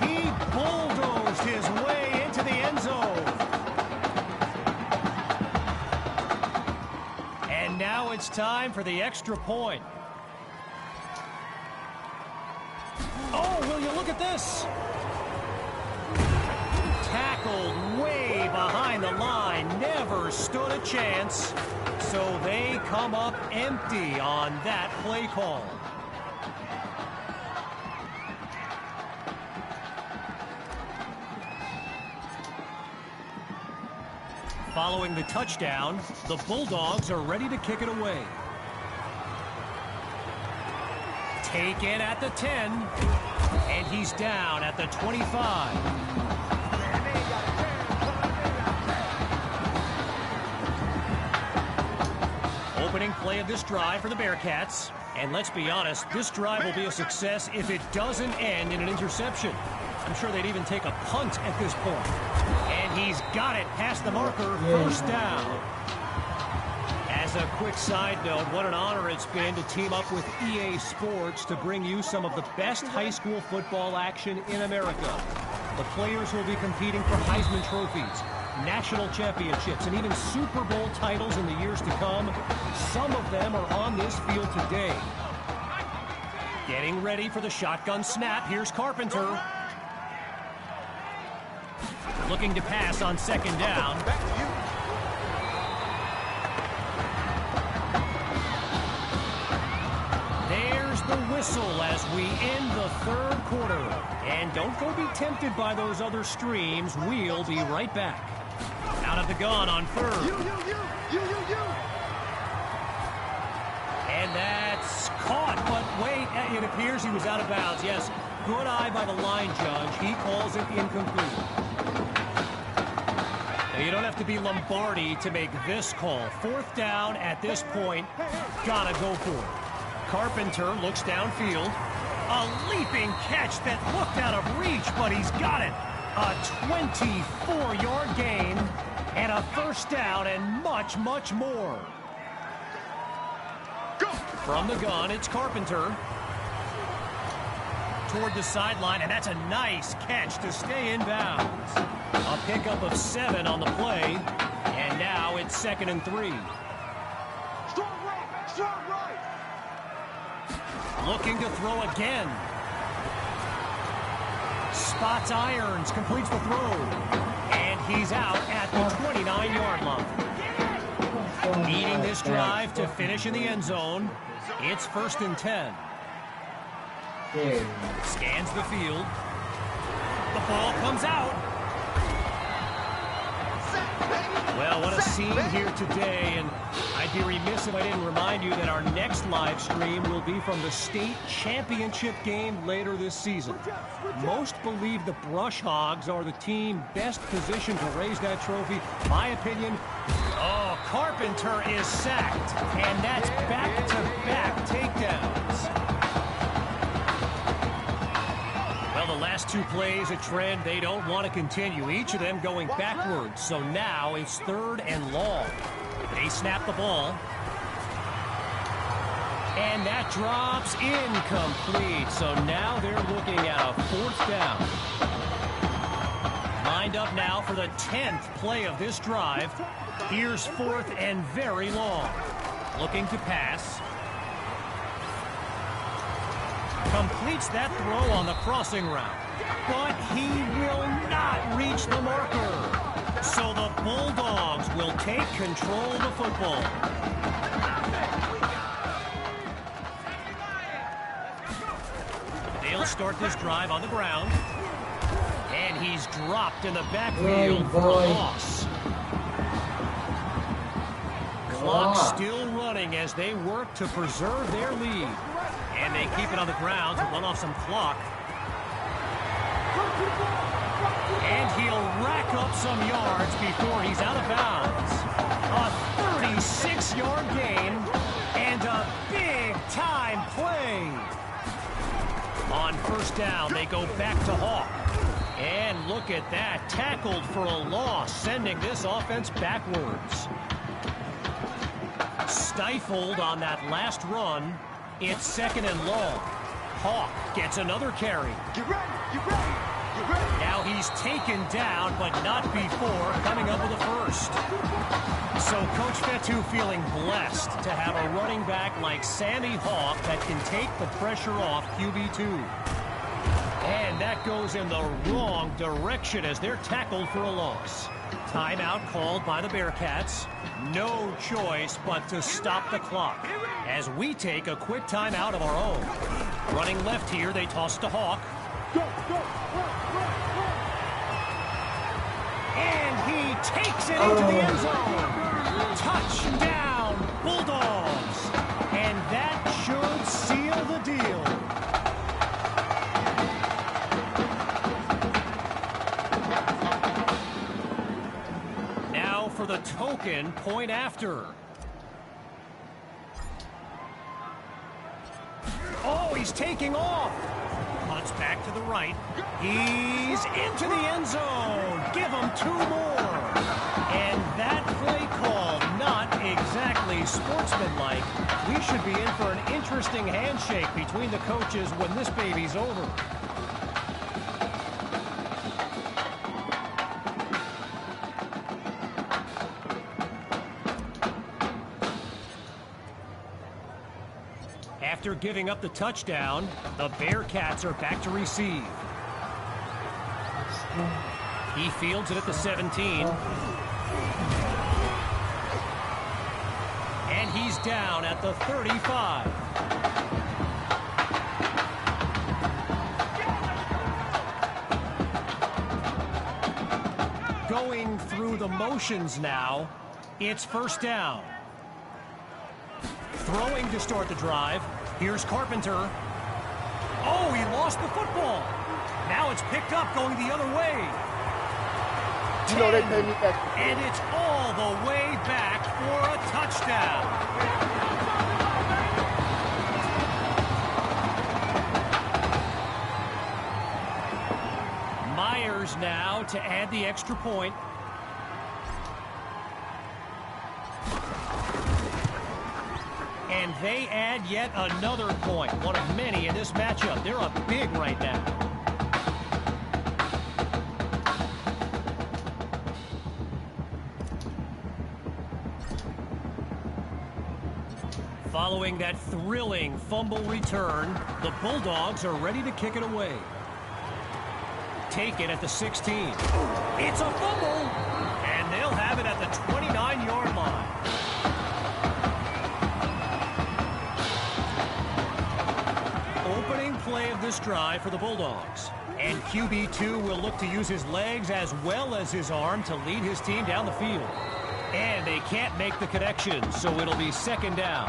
S2: he bulldozed his way into the end zone. And now it's time for the extra point. Oh, will you look at this? Tackled way behind the line, never stood a chance. So they come up empty on that play call. Following the touchdown, the Bulldogs are ready to kick it away. Taken at the 10, and he's down at the 25. Opening play of this drive for the Bearcats. And let's be honest, this drive will be a success if it doesn't end in an interception. I'm sure they'd even take a punt at this point. And he's got it past the marker, first down. As a quick side note, what an honor it's been to team up with EA Sports to bring you some of the best high school football action in America. The players will be competing for Heisman trophies, national championships, and even Super Bowl titles in the years to come. Some of them are on this field today. Getting ready for the shotgun snap. Here's Carpenter. Looking to pass on second down. There's the whistle as we end the third quarter. And don't go be tempted by those other streams. We'll be right back. Out of the gun on third. And that's caught, but wait, it appears he was out of bounds. Yes, good eye by the line judge. He calls it incomplete. Now, you don't have to be Lombardi to make this call. Fourth down at this point, gotta go for it. Carpenter looks downfield. A leaping catch that looked out of reach, but he's got it. A 24-yard gain and a first down and much, much more. From the gun, it's Carpenter. Toward the sideline, and that's a nice catch to stay in bounds. A pickup of 7 on the play, and now it's 2nd and 3.
S11: Strong right.
S2: Looking to throw again. Spots irons, completes the throw. And he's out at the 29-yard line. Needing this drive to finish in the end zone. It's 1st and 10. Scans the field. The ball comes out. Well, what a scene here today, and I'd be remiss if I didn't remind you that our next live stream will be from the state championship game later this season. Most believe the Brush Hogs are the team best positioned to raise that trophy. My opinion, Carpenter is sacked, and that's back-to-back takedowns. Well, the last 2 plays, a trend they don't want to continue. Each of them going backwards. So now it's 3rd and long. They snap the ball. And that drops incomplete. So now they're looking at a 4th down. Lined up now for the 10th play of this drive. Here's 4th and very long. Looking to pass. Completes that throw on the crossing route. But he will not reach the marker. So the Bulldogs will take control of the football. They'll start this drive on the ground. And he's dropped in the backfield for a loss. Clock still running as they work to preserve their lead. And they keep it on the ground to run off some clock. And he'll rack up some yards before he's out of bounds. A 36-yard gain and a big-time play. On 1st down, they go back to Hawk. And look at that, tackled for a loss, sending this offense backwards. Stifled on that last run. It's 2nd and long. Hawk gets another carry.
S11: Get ready.
S2: Now he's taken down, but not before coming up with a first. So Coach Fetu feeling blessed to have a running back like Sammy Hawk that can take the pressure off QB2. And that goes in the wrong direction as they're tackled for a loss. Timeout called by the Bearcats. No choice but to stop the clock as we take a quick timeout of our own. Running left here, they toss to Hawk. And he takes it into the end zone. Touchdown, Bulldogs. And that should seal the deal. Now for the token point after. Oh, he's taking off. Cuts back to the right. He's into the end zone. Give him 2 more. And that play call, not exactly sportsmanlike. We should be in for an interesting handshake between the coaches when this baby's over. After giving up the touchdown, the Bearcats are back to receive. He fields it at the 17. And he's down at the 35. going through the motions now. It's first down. Throwing to start the drive. Here's Carpenter. Oh, he lost the football. Now it's picked up going the other way. 10,
S16: they pay me extra.
S2: and it's all the way back for a touchdown. Myers now to add the extra point. And they add yet another point, one of many in this matchup. They're up big right now. Following that thrilling fumble return, the Bulldogs are ready to kick it away. Take it at the 16. It's a fumble, and they'll have it at the 29-yard line. Opening play of this drive for the Bulldogs. And QB2 will look to use his legs as well as his arm to lead his team down the field. And they can't make the connection, so it'll be second down.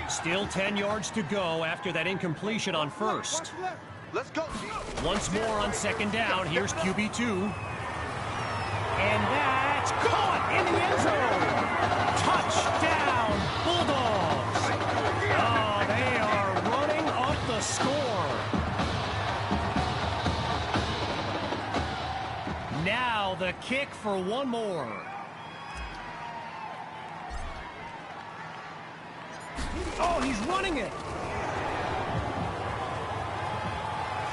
S2: Still 10 yards to go after that incompletion on first.
S16: Let's go.
S2: Once more on second down, here's QB2. And that's caught in the end zone. Touchdown, Bulldogs. Oh, they are running up the score. Now the kick for one more. Oh, he's running it.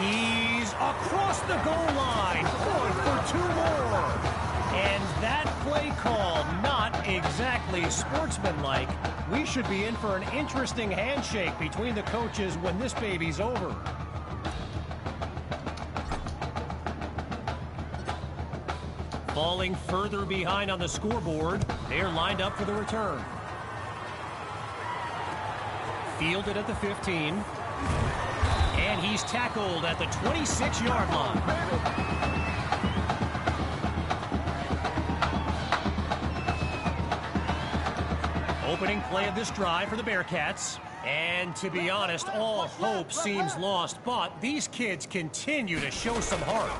S2: He's across the goal line. Good for two more. And that play call, not exactly sportsmanlike. We should be in for an interesting handshake between the coaches when this baby's over. Falling further behind on the scoreboard, they're lined up for the return. Fielded at the 15. And he's tackled at the 26-yard line. Opening play of this drive for the Bearcats. And to be honest, all hope seems lost, but these kids continue to show some heart.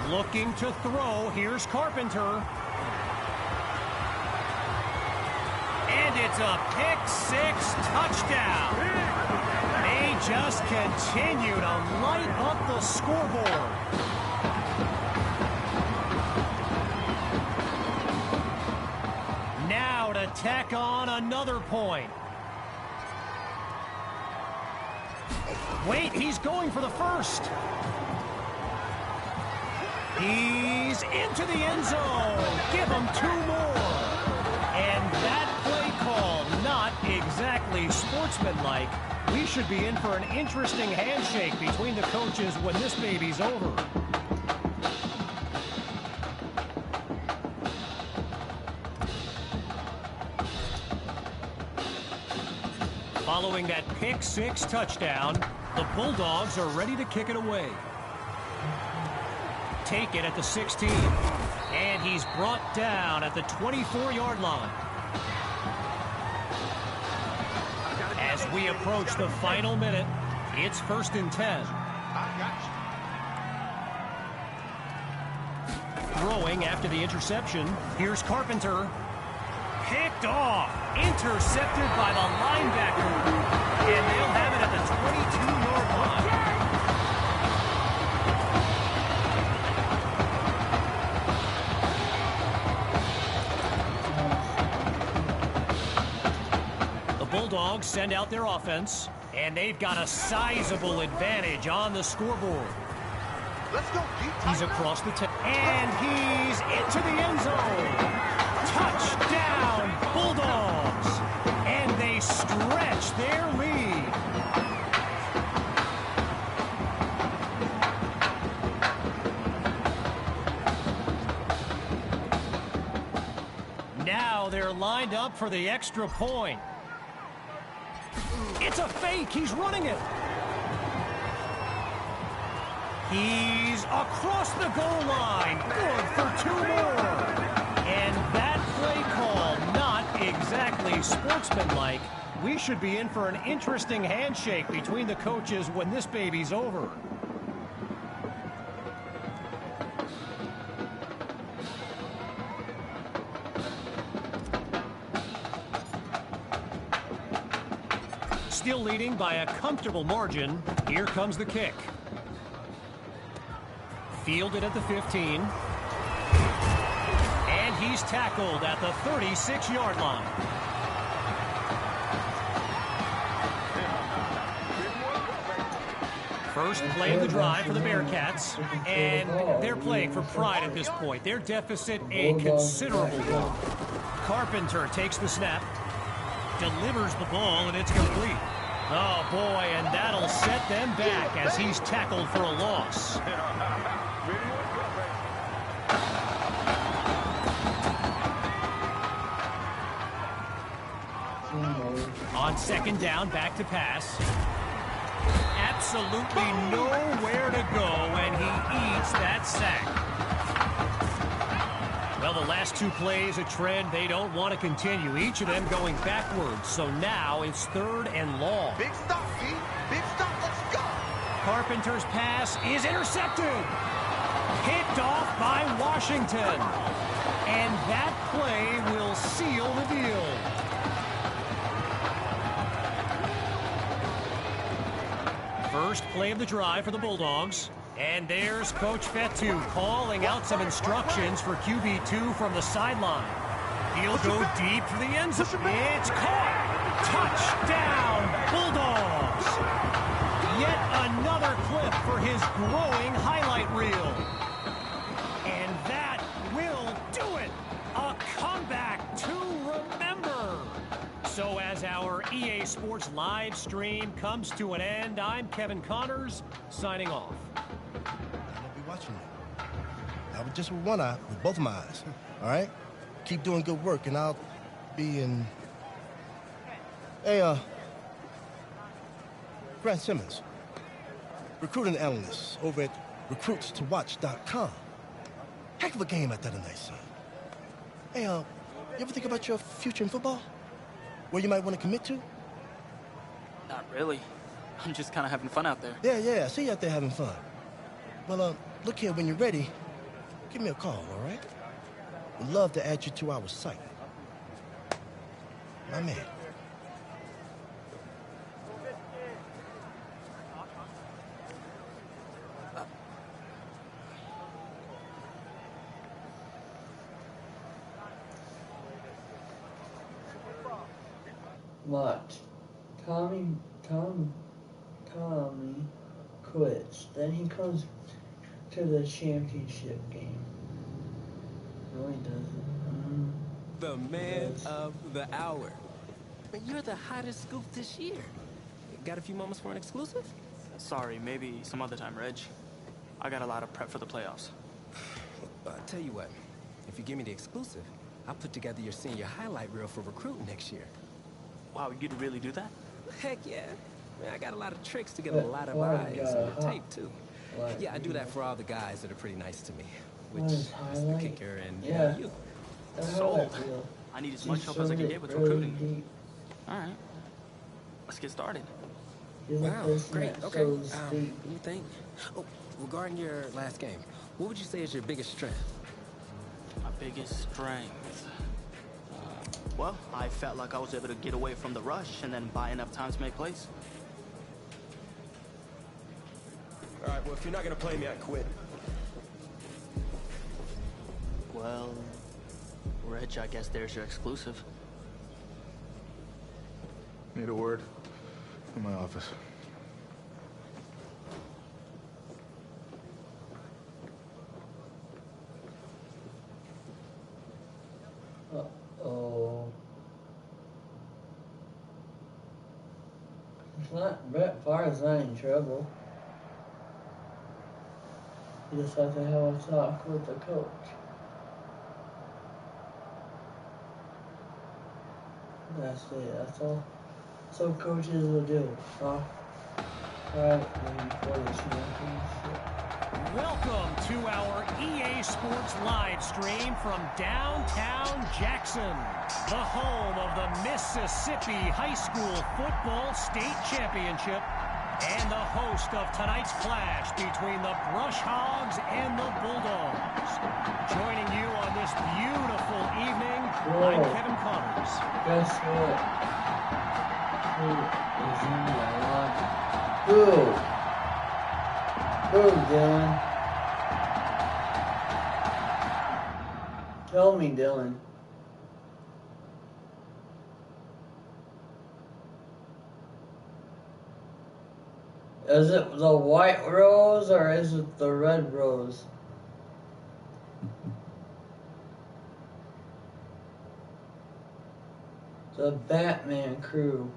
S2: Looking to throw, here's Carpenter. And it's a pick-six touchdown. They just continue to light up the scoreboard. Now to tack on another point. Wait, he's going for the first. He's into the end zone. Give him two more. And that play call, not exactly sportsmanlike. We should be in for an interesting handshake between the coaches when this baby's over. Following that pick-six touchdown, the Bulldogs are ready to kick it away. Take it at the 16. And he's brought down at the 24-yard line. As we approach the final minute, it's 1st and 10. Throwing after the interception, here's Carpenter. Picked off, intercepted by the linebacker. And they'll have it at the 22-yard line. Bulldogs send out their offense, and they've got a sizable advantage on the scoreboard.
S16: Let's go.
S2: He's across the and he's into the end zone. Touchdown, Bulldogs! And they stretch their lead. Now they're lined up for the extra point. It's a fake. He's running it. He's across the goal line. Good for 2 more. And that play call, not exactly sportsmanlike. We should be in for an interesting handshake between the coaches when this baby's over. Still leading by a comfortable margin. Here comes the kick. Fielded at the 15. And he's tackled at the 36-yard line. First play of the drive for the Bearcats, and they're playing for pride at this point. Their deficit a considerable one. Carpenter takes the snap, delivers the ball, and it's complete. Oh, boy, and that'll set them back as he's tackled for a loss. On second down, back to pass. Absolutely nowhere to go, and he eats that sack. Well, the last 2 plays, a trend they don't want to continue. Each of them going backwards, so now it's 3rd and long.
S11: Big stop, P. Big stop. Let's go.
S2: Carpenter's pass is intercepted. Picked off by Washington. And that play will seal the deal. First play of the drive for the Bulldogs. And there's Coach Fetu calling out some instructions for QB2 from the sideline. He'll go deep for the end zone. It's caught. Touchdown, Bulldogs. Yet another clip for his growing highlight reel. And that will do it. A comeback to remember. So as our EA Sports live stream comes to an end, I'm Kevin Connors, signing off.
S20: I'll be watching you. Not with just with one eye, with both of my eyes. All right? Keep doing good work, and I'll be in... Hey, Grant Simmons, recruiting analyst over at recruitstowatch.com. Heck of a game at that tonight, son. Hey, you ever think about your future in football? Where you might want to commit to?
S19: Not really. I'm just kind of having fun out there.
S20: Yeah, I see you out there having fun. Well, look here, when you're ready, give me a call, all right? We'd love to add you to our site. My man.
S1: Watch. Tommy quits. Then he comes to the championship game. No, he doesn't.
S5: The man of the hour. But you're the hottest scoop this year. Got a few moments for an exclusive?
S19: Sorry, maybe some other time, Reg. I got a lot of prep for the playoffs.
S5: I'll tell you what. If you give me the exclusive, I'll put together your senior highlight reel for recruiting next year.
S19: Wow, you'd really do that?
S5: Heck yeah. Man, I got a lot of tricks to get a lot of eyes on the tape, too. Yeah, I do that for all the guys that are pretty nice to me. Which is the kicker and you.
S19: Sold. I need as much help as I can get with recruiting. All right. Let's get started.
S5: Wow, great. Okay. What do you think? Oh, regarding your last game, what would you say is your biggest strength?
S19: My biggest strength? Well, I felt like I was able to get away from the rush and then buy enough time to make plays.
S13: All right, well, if you're not going to play me, I quit.
S19: Well, Reg, I guess there's your exclusive.
S18: Need a word? In my office.
S1: Uh-oh. It's not, Brett Favre's not in trouble. He just has to have a talk with the coach. That's it, that's all. That's all coaches will do. Talk privately before the championship.
S2: Welcome to our EA Sports live stream from downtown Jackson, the home of the Mississippi High School Football State Championship and the host of tonight's clash between the Brush Hogs and the Bulldogs. Joining you on this beautiful evening, I'm Kevin Connors.
S1: Guess what? Who is in the line? Who? Dylan? Tell me, Dylan. Is it the white rose or is it the red rose? The Batman crew.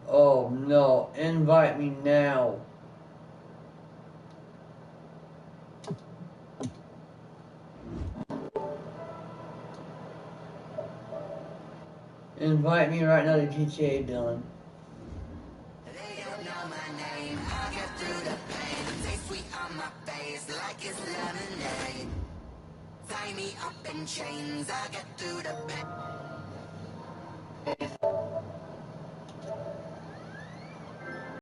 S1: Oh no, invite me now. Invite me right now to GTA, Dylan.
S14: They don't know my name. I get through the pain. Taste sweet on my face like it's lemonade. Tie me up in chains. I get through the pain.